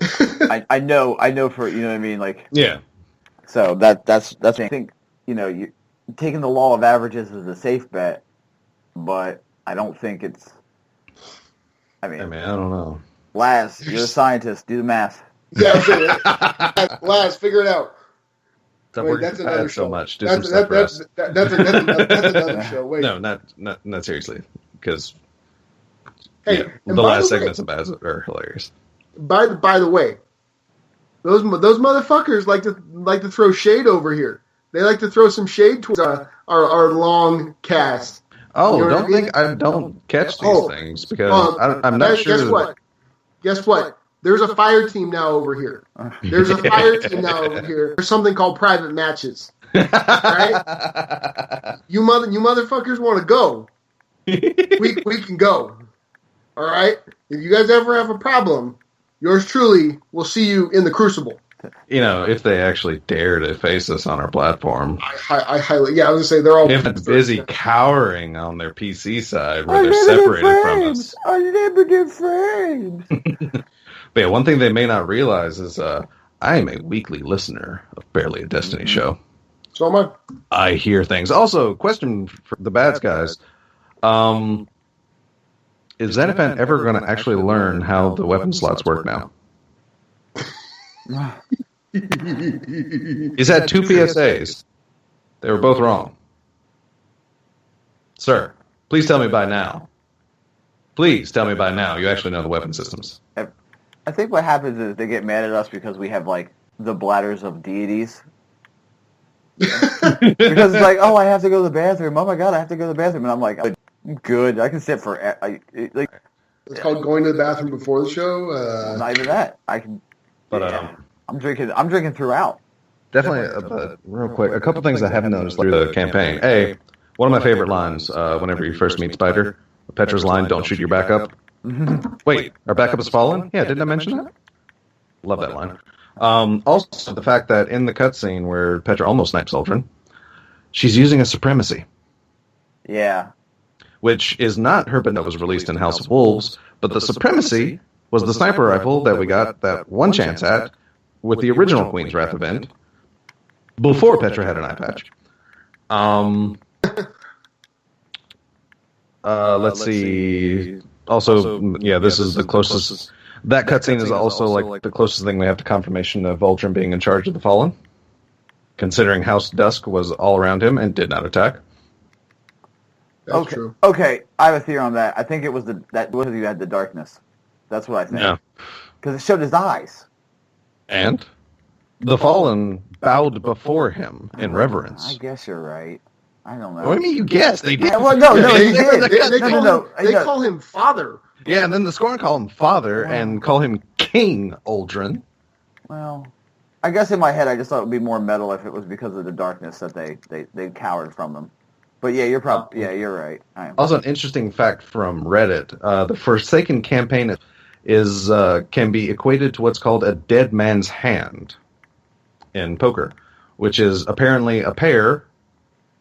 I know for, you know what I mean, like. Yeah. So that's I think, you taking the law of averages is a safe bet, but I don't think it's. I mean, I don't know. Laz, you're a scientist. Do the math. Yeah, Laz, figure it out. Stop Wait, working that's for another Pat so show. much. Do That's some stuff for us. that's another show. Wait. No, not seriously. Because Hey, the last segments of Baz are hilarious. By the way, those motherfuckers like to throw shade over here. They like to throw some shade towards our long cast. Oh, You know don't what I mean? think I don't catch these things because I'm not sure. Guess what? There's a fire team now over here. There's a fire team now over here. There's something called private matches. Right? You motherfuckers want to go? We can go. All right. If you guys ever have a problem, yours truly will see you in the crucible. If they actually dare to face us on our platform. I highly, I was gonna say they're all busy cowering on their PC side where they're separated from us. I never get framed. But yeah, one thing they may not realize is I am a weekly listener of Barely a Destiny show. So am I. I hear things. Also, question for the bad guys. Is Xenophant ever going to actually learn how the weapon slots work now? He's had 2 PSAs. They were both wrong. Sir, please tell me by now. Please tell me by now you actually know the weapon systems. I think what happens is they get mad at us because we have, like, the bladders of deities. Because it's like, oh, I have to go to the bathroom. Oh, my God, I have to go to the bathroom. And I'm like, I'm good. I can sit for... It's called going to the bathroom before the show. Not even that. I can... But I'm drinking throughout. Definitely, but real quick, a couple things I have noticed through the campaign. A, one of my favorite lines whenever you first meet Spider, Petra's line, "Don't shoot your backup." Wait, our backup has fallen? Yeah, didn't I mention that? Love that line. Also, the fact that in the cutscene where Petra almost snipes Ultron, she's using a supremacy. Yeah. Which is not her, but that was released in House of Wolves, but the supremacy was the sniper rifle that we got that one chance at with the original Queen's Wrath event before Petra had an eye patch. Let's see. Also, yeah, this is the closest. That cutscene is also like the closest thing we have to confirmation of Ultron being in charge of the Fallen, considering House Dusk was all around him and did not attack. That's true. Okay, I have a theory on that. I think it was that you had the darkness. That's what I think. Yeah. Because it showed his eyes. And the Fallen bowed before him in reverence. I guess you're right. I don't know. What do you mean you guess? They did. Yeah, well, no, he did. They call him Father. Yeah, and then the Scorn call him Father and call him King Uldren. Well, I guess in my head I just thought it would be more metal if it was because of the darkness that they cowered from them. But yeah, you're right. Also, an interesting fact from Reddit: the Forsaken campaign is can be equated to what's called a dead man's hand in poker, which is apparently a pair,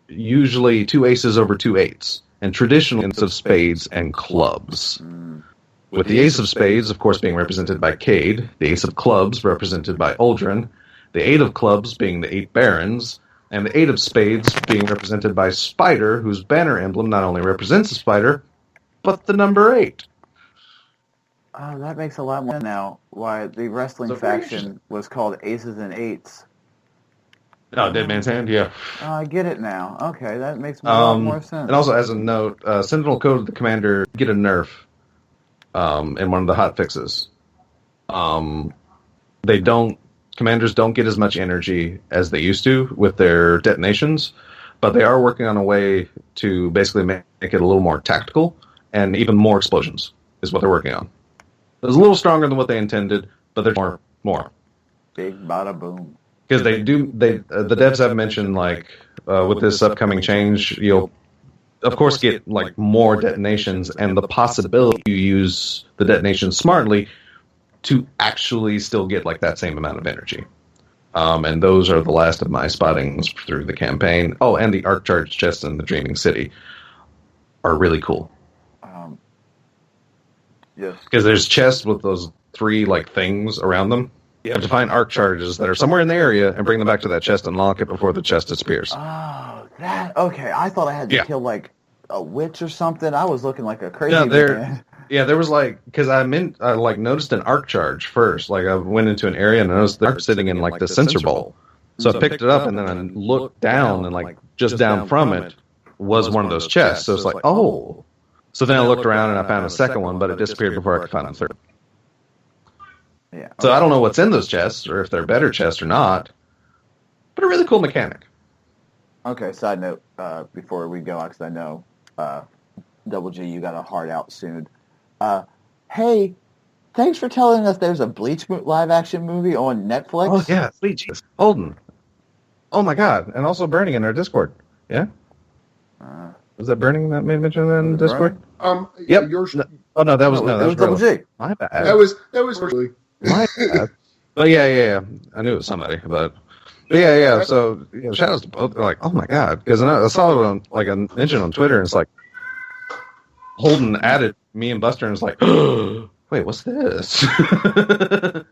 usually 2 aces over 2 eights, and traditional ace of spades and clubs. With the ace of spades, of course, being represented by Cade, the ace of clubs represented by Uldren, the 8 of clubs being the 8 barons, and the 8 of spades being represented by Spider, whose banner emblem not only represents a spider, but the number 8. Oh, that makes a lot more sense now. Why the wrestling faction was called Aces and Eights. Oh, Dead Man's Hand, yeah. Oh, I get it now. Okay, that makes a lot more sense. And also, as a note, Sentinel Code of the Commander get a nerf in one of the hot fixes. Commanders don't get as much energy as they used to with their detonations, but they are working on a way to basically make it a little more tactical and even more explosions. is what they're working on. It was a little stronger than what they intended, but there's more. Big bada boom. Because the devs have mentioned, like, with this upcoming change, you'll, of course, get, like, more detonations, and the possibility you use the detonations smartly to actually still get, like, that same amount of energy. And those are the last of my spottings through the campaign. Oh, and the Arc Charge chests in the Dreaming City are really cool. Yes. Because there's chests with those 3, like, things around them. You have to find arc charges that are somewhere in the area and bring them back to that chest and lock it before the chest disappears. Oh, that... Okay, I thought I had to kill, like, a witch or something. I was looking like a crazy man. Yeah, there was, like... Because I noticed an arc charge first. Like, I went into an area and I noticed they're sitting in, like, the sensor bowl. So I picked it up and then I looked down and, like, just down from it was one of those chests. So it's like, oh... So then I looked around and I found a second one, but it disappeared before I could find the third. Yeah. So I don't know what's in those chests, or if they're better chests or not, but a really cool mechanic. Okay, side note, before we go on, because I know Double G, you got a hard out soon. Hey, thanks for telling us there's a Bleach live-action movie on Netflix. Oh, yeah, Bleach. Holden. Oh, my God. And also Burning in our Discord. Yeah? Was that Burning that made mention of that in Discord? Yep. Oh, no, that was Double G. My bad. That was really... My bad. But yeah. I knew it was somebody, but yeah. So shout outs to both. They're like, oh my God, because I saw it on, like, a mention on Twitter, and it's like Holden added me and Buster, and it's like, oh, wait, what's this? But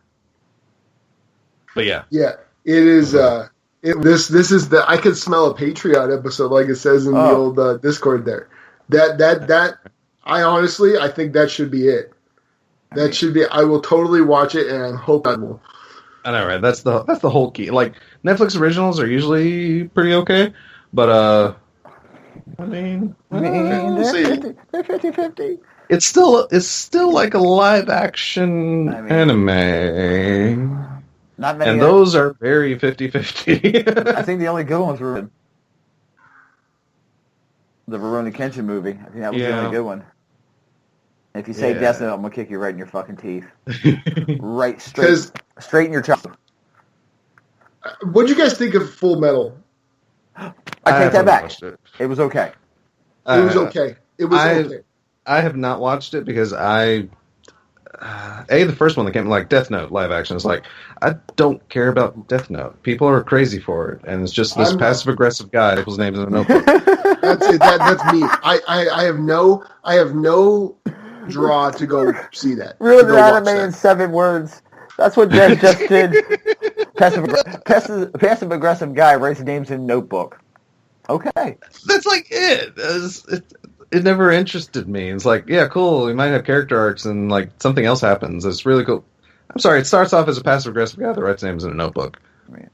yeah, it is. This is the I could smell a Patreon episode, like it says in the old Discord there. That I think that should be it. That should be. I will totally watch it, and I hope I will. I know, right? That's the whole key. Like, Netflix originals are usually pretty okay, but I mean, they're 50-50. It's still like a live action anime. Not many. And those are very 50-50. I think the only good ones were the Rurouni Kenshin movie. I think that was the only good one. If you say Death Note, I'm gonna kick you right in your fucking teeth. Right, straight in your chop. What'd you guys think of Full Metal? I take that back. It was okay. It was okay. I have not watched it because the first one that came, like, Death Note live action, is like, I don't care about Death Note. People are crazy for it, and it's just this passive aggressive guy people's names in a notebook. That's it. That's me. I have no draw to go see that. Ruin the anime in 7 words. That's what Jess just did. Passive aggressive guy writes names in notebook. Okay. That's like it. It never interested me. It's like, yeah, cool. We might have character arcs and, like, something else happens. It's really cool. I'm sorry. It starts off as a passive aggressive guy that writes names in a notebook. Right.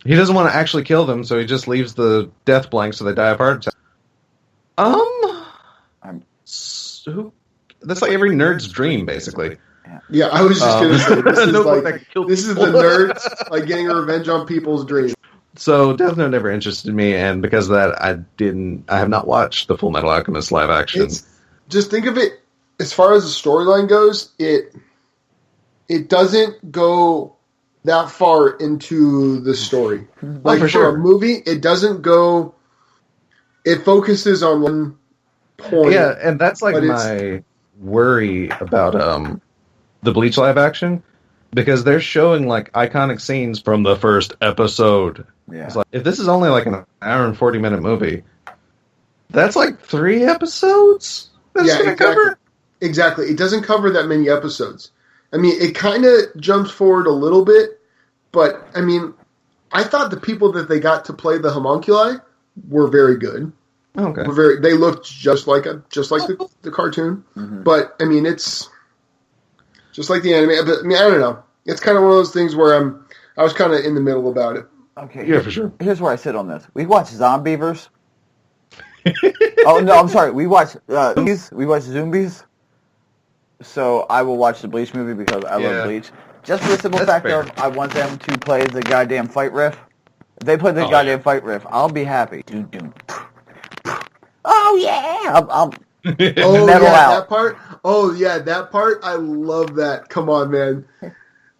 He doesn't want to actually kill them, so he just leaves the death blank so they die of heart attack. That's like every nerd's dream, basically. Yeah, I was just gonna say this is the nerds like getting revenge on people's dreams. So Death Note never interested me, and because of that, I have not watched the Full Metal Alchemist live action. Just think of it as far as the storyline goes. It doesn't go that far into the story. Like for a movie, it doesn't go. It focuses on one point. Yeah, and that's like my worry about the Bleach live action, because they're showing, like, iconic scenes from the first episode. Yeah. It's like, if this is only like an hour and 40-minute movie, that's like 3 episodes that's going to cover? Exactly. It doesn't cover that many episodes. I mean, it kind of jumps forward a little bit, but, I mean, I thought the people that they got to play the homunculi were very good. Okay. They looked just like the cartoon. Mm-hmm. But, I mean, it's just like the anime. But, I mean, I don't know. It's kind of one of those things where I was kind of in the middle about it. Okay. Yeah, for sure. Here's where I sit on this. We watched Zombievers. Oh, no, I'm sorry. We watched Zombies. So I will watch the Bleach movie because I love Bleach. Just for the simple fact of I want them to play the goddamn fight riff. If they play the fight riff, I'll be happy. Oh, yeah! Oh Metal yeah, out. that part. Oh yeah, that part. I love that. Come on, man.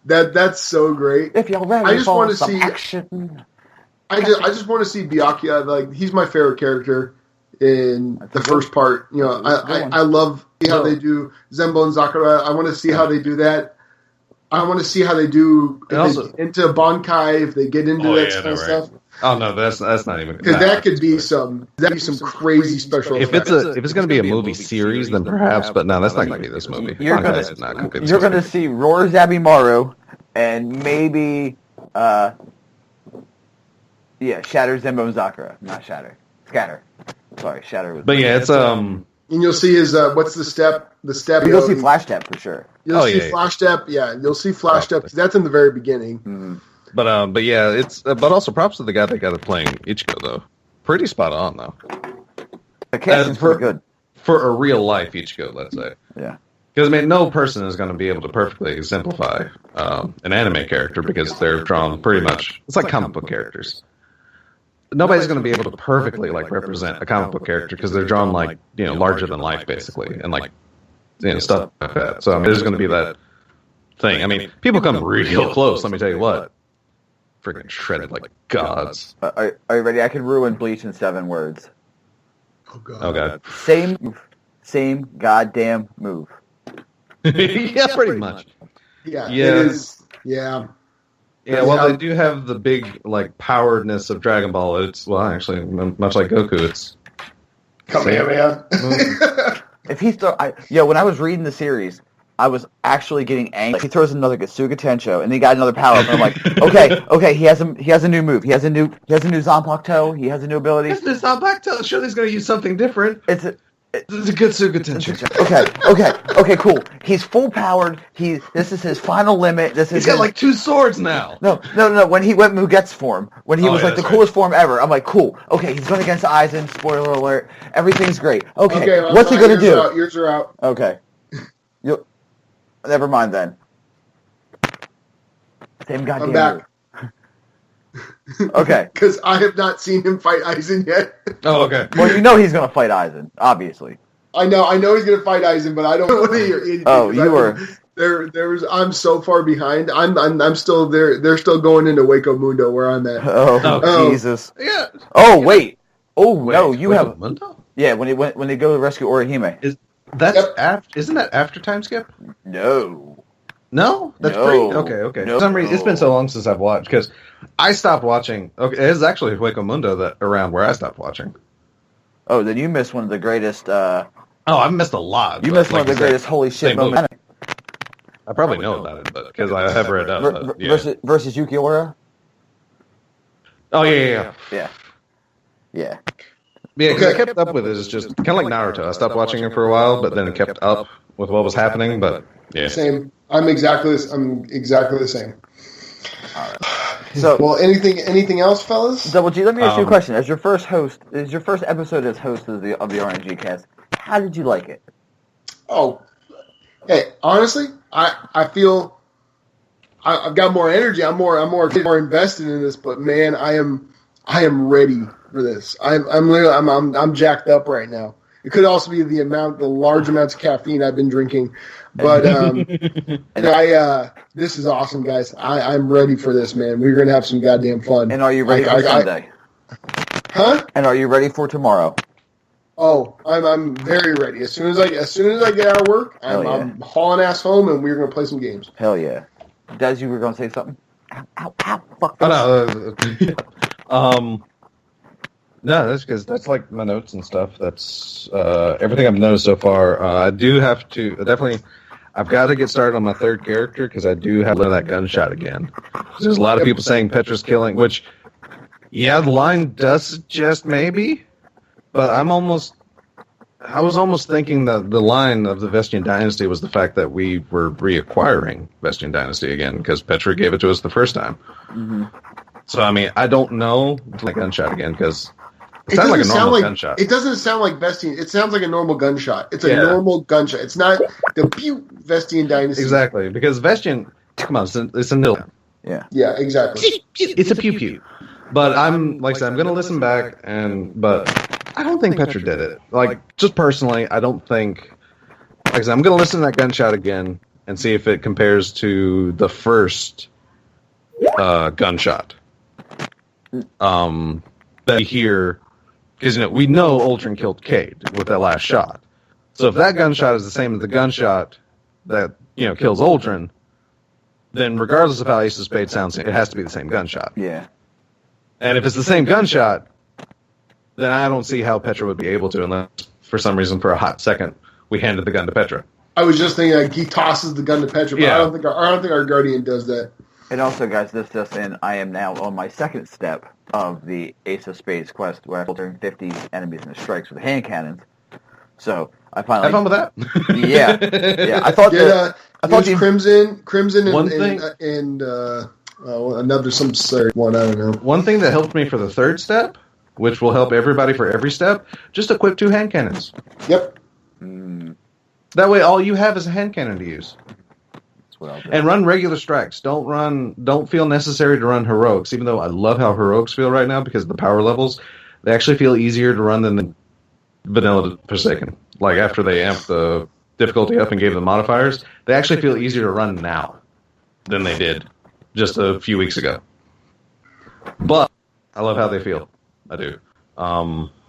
That's so great. If you're ready I just for want to some see. action. I just want to see Byakuya. Like he's my favorite character in the first part. You know, I love how they do Zenbo and Sakura. I want to see how they do that. I want to see how they do if also, they get into Bankai, if they get into that kind of stuff. Oh no, that's not even Because that could be some crazy special. If it's going to be a movie series, then perhaps. But no, that's not going to be this movie. You're going to see Roar Zabimaru and maybe Shatter Zenbo and Sakura, not Shatter. Scatter. Sorry, Shatter was. But yeah, it's And you'll see his what's the step? The step. You'll see Flash Step for sure. You'll see Flash Step. Yeah, you'll see Flash Step because that's in the very beginning. Mm-hmm. But yeah, it's but also props to the guy that got it playing Ichigo though. Pretty spot on though. The casting's pretty good for a real life Ichigo, let's say. Yeah. Because I mean, no person is going to be able to perfectly exemplify an anime character because they're drawn pretty much. It's like comic book characters. Nobody's going to be able to perfectly like represent a comic book character because they're drawn like larger than life basically and like stuff like that. So I mean, there's going to be that thing. I mean, people come real close. Let me tell you what, freaking shredded like gods. Are you ready? I can ruin Bleach in 7 words. Oh god. Oh god. Same goddamn move. Yeah, pretty much. Yeah. Yeah. It is. Yeah. Yeah, well, they do have the big like poweredness of Dragon Ball. It's actually much like Goku. It's Kamehameha. If he when I was reading the series, I was actually getting angry. He throws another Gasuga Tensho, and he got another power up. And I'm like, okay, he has a new move. He has a new Zanpakuto. He has a new ability. It's the Zanpakuto. Sure, he's going to use something different. It's a Gasuga Tensho. Okay, cool. He's full powered. This is his final limit. He's got like 2 swords now. No. When he went Mugetsu form, when he was like the coolest form ever, I'm like, cool. Okay, he's going against Aizen. Spoiler alert. Everything's great. Okay, what's he going to do? Yours are out. Okay. Never mind then. Same goddamn. I'm back. Okay. Because I have not seen him fight Aizen yet. Oh, okay. Well, he's going to fight Aizen, obviously. I know he's going to fight Aizen, but I don't want to hear anything. Oh, you were. I'm so far behind. I'm still there. They're still going into Waco Mundo where I'm at. Oh, Jesus. Yeah. Oh, wait. No, you Waco have. Mundo? Yeah, when they go to rescue Orihime. Isn't that after time skip? No. No, that's No. okay. No. For some reason, it's been so long since I've watched because I stopped watching. Okay, it's actually Waco Mundo that around where I stopped watching. Oh, then you missed one of the greatest. I've missed a lot. You missed one of the greatest holy shit moments. I probably know about it, but because I have read up. Versus Yukiura. Oh yeah. Yeah. Yeah, because I kept up with it. It's just kind of like Naruto. I stopped watching it for a while, but then it kept up with what was happening. But yeah, same. I'm exactly the same. All right. So, well, anything else, fellas? Double G, let me ask you a question. As your first episode as host of the RNGCast, how did you like it? Oh, hey, honestly, I feel I've got more energy. I'm more invested in this. But man, I am ready for this. I'm jacked up right now. It could also be the large amounts of caffeine I've been drinking, but this is awesome, guys. I'm ready for this, man. We're gonna have some goddamn fun. And are you ready for Sunday? Huh? And are you ready for tomorrow? Oh, I'm very ready. As soon as I get out of work, I'm hauling ass home, and we're gonna play some games. Hell yeah! Daz, you were gonna say something? Ow! Fuck. No, that's because that's like my notes and stuff. That's everything I've noticed so far. I do have to I've got to get started on my 3rd character because I do have to learn that gunshot again. There's a lot of people saying Petra's killing, which, yeah, the line does suggest maybe, but I was almost thinking that the line of the Vestian Dynasty was the fact that we were reacquiring Vestian Dynasty again because Petra gave it to us the first time. Mm-hmm. So, I mean, I don't know the gunshot again because it sounds like a normal gunshot. It doesn't sound like Vestian. It sounds like a normal gunshot. It's a normal gunshot. It's not the pew Vestian Dynasty. Exactly, because Vestian, come on, it's a nil. Yeah. Yeah, exactly. It's a pew pew. But I'm like I said, I'm gonna listen back, but I don't think Petra did it. Like, just personally, I don't think. Like I said, I'm going to listen to that gunshot again and see if it compares to the first gunshot. That we hear, because we know Ultron killed Cade with that last shot. So if that gunshot is the same as the gunshot that kills Ultron, then regardless of how Ace of Spades sounds, it has to be the same gunshot. Yeah. And if it's the same gunshot, then I don't see how Petra would be able to, unless for some reason, for a hot second, we handed the gun to Petra. I was just thinking like he tosses the gun to Petra, but Yeah. I don't think our Guardian does that. And also, guys, this just in, I am now on my second step of the Ace of Spades quest, where I filter 50 enemies in the strikes with hand cannons. So I finally Have fun with that. yeah. I thought I thought use Crimson, One and another some third one. I don't know. One thing that helped me for the third step, which will help everybody for every step, just equip 2 hand cannons. Yep. That way, all you have is a hand cannon to use. That's what I'll do. And run regular strikes. Don't feel necessary to run heroics, even though I love how heroics feel right now because of the power levels. They actually feel easier to run than the vanilla Forsaken. Like after they amped the difficulty up and gave them modifiers, they actually feel easier to run now than they did just a few weeks ago. But I love how they feel. I do.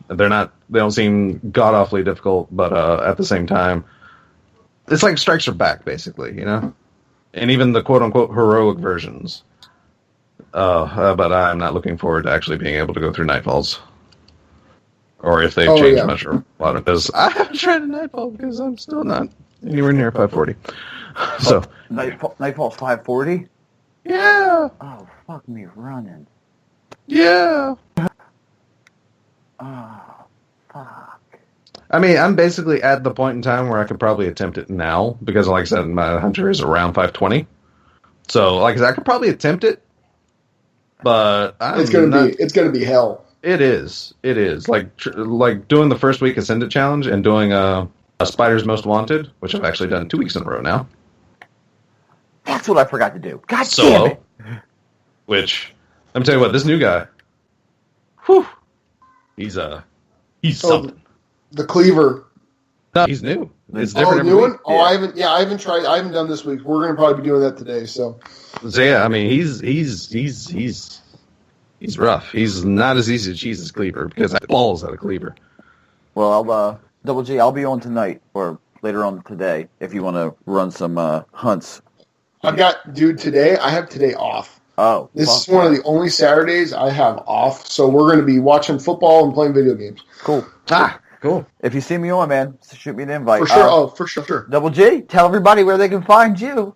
They don't seem god awfully difficult, but at the same time, it's like strikes are back, basically, And even the quote-unquote heroic versions. But I'm not looking forward to actually being able to go through Nightfalls. Or if they've changed much or a lot of this. I haven't tried a Nightfall because I'm still not anywhere near 540. So Nightfall's 540? Yeah. Oh, fuck me running. Yeah. Oh, fuck. I mean, I'm basically at the point in time where I could probably attempt it now because, like I said, my hunter is around 520. So, like I said, I could probably attempt it, but It's gonna be hell. It is. Like doing the first week Ascendant challenge and doing a Spider's Most Wanted, which I've actually done 2 weeks in a row now. That's what I forgot to do. God damn Solo. it. Which, let me tell you what, this new guy, whew, he's something. The cleaver. No, he's new. It's different every new week. one? Oh, I haven't tried. I haven't done this week. We're gonna probably be doing that today. So yeah, I mean, he's rough. He's not as easy to cheese as Cleaver because I balls out of Cleaver. Well, I'll, Double G, I'll be on tonight or later on today if you want to run some hunts. today I have today off. Oh, This is one of the only Saturdays I have off, so we're going to be watching football and playing video games. Cool. Cool. If you see me on, man, shoot me an invite. For sure. For sure. Double G, tell everybody where they can find you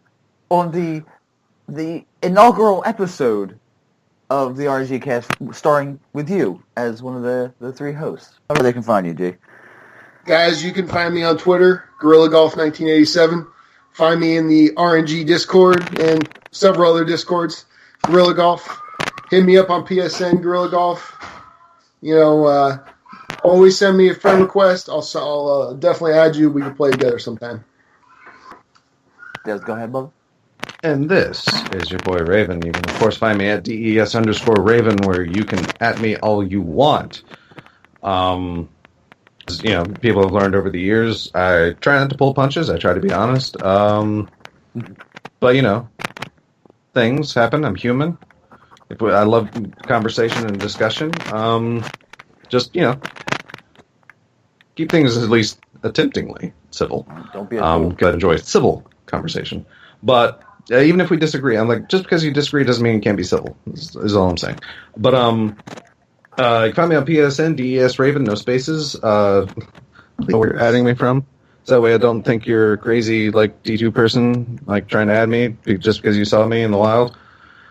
on the inaugural episode of the RNGCast, starring with you as one of the 3 hosts. Where they can find you, G. Guys, you can find me on Twitter, Gorilla Golf 1987. Find me in the RNG Discord and several other Discords, Gorilla Golf. Hit me up on PSN, Gorilla Golf. Always send me a friend request. I'll definitely add you. We can play together sometime. Des, go ahead, Bubba. And this is your boy Raven. You can, of course, find me at DES_Raven, where you can at me all you want. People have learned over the years, I try not to pull punches. I try to be honest. But, things happen. I'm human. I love conversation and discussion. Keep things at least attemptingly civil. Don't be a fool. I enjoy civil conversation. But even if we disagree, I'm like, just because you disagree doesn't mean you can't be civil, is all I'm saying. But you can find me on PSN, DES Raven, no spaces. Where you're adding me from. So that way I don't think you're a crazy, like, D2 person, like, trying to add me just because you saw me in the wild.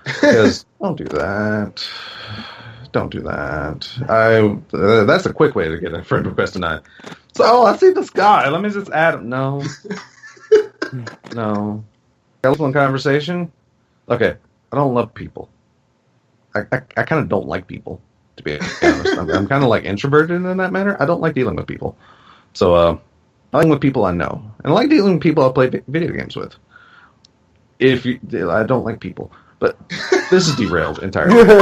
Because don't do that. Don't do that. That's a quick way to get a friend request tonight. So, I see this guy. Let me just add him. No. No. One conversation. Okay. I don't love people. I kind of don't like people, to be honest. I'm kind of like introverted in that manner. I don't like dealing with people. So, I like with people I know. And I like dealing with people I play video games with. I don't like people. But this is derailed entirely. This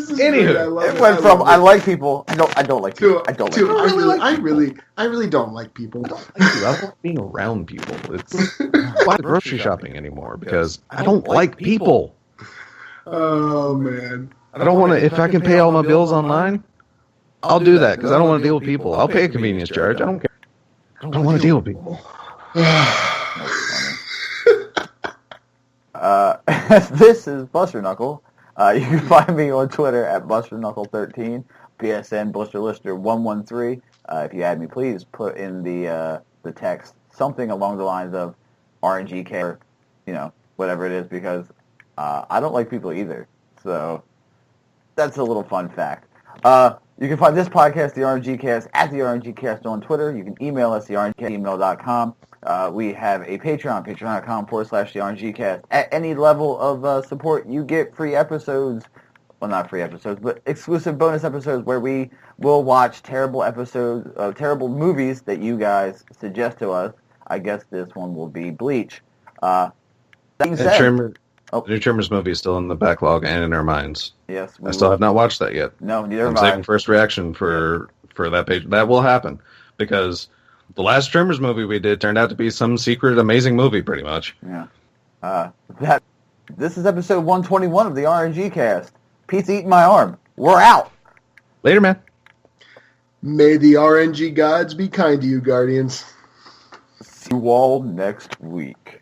is Anywho, great. I love It went from I like people, I don't like people, to I don't like to people. I really don't like people. I don't like being around people. It's why I'm grocery shopping anymore because I don't like people. Oh man. I don't want to. If I can pay all my bills online, I'll do that because I don't want to deal with people. I'll pay a convenience charge. I don't care. I don't want to deal with people. This is Buster Knuckle. You can find me on Twitter at BusterKnuckle13, PSN BusterLister113. If you add me, please put in the text something along the lines of RNGCast, or, whatever it is, because I don't like people either. So that's a little fun fact. You can find this podcast, the RNGCast, at the RNGCast on Twitter. You can email us, theRNGcast@gmail.com. We have a Patreon, patreon.com/the RNGCast. At any level of support, you get free episodes. Well, not free episodes, but exclusive bonus episodes where we will watch terrible episodes of terrible movies that you guys suggest to us. I guess this one will be Bleach. That being said, The new Tremors movie is still in the backlog and in our minds. yes, I still have not watched that yet. No, neither I'm have I. saving first reaction for that page. That will happen because the last Tremors movie we did turned out to be some secret amazing movie, pretty much. Yeah. This is episode 121 of the RNG cast. Pete's eating my arm. We're out. Later, man. May the RNG gods be kind to you, Guardians. See you all next week.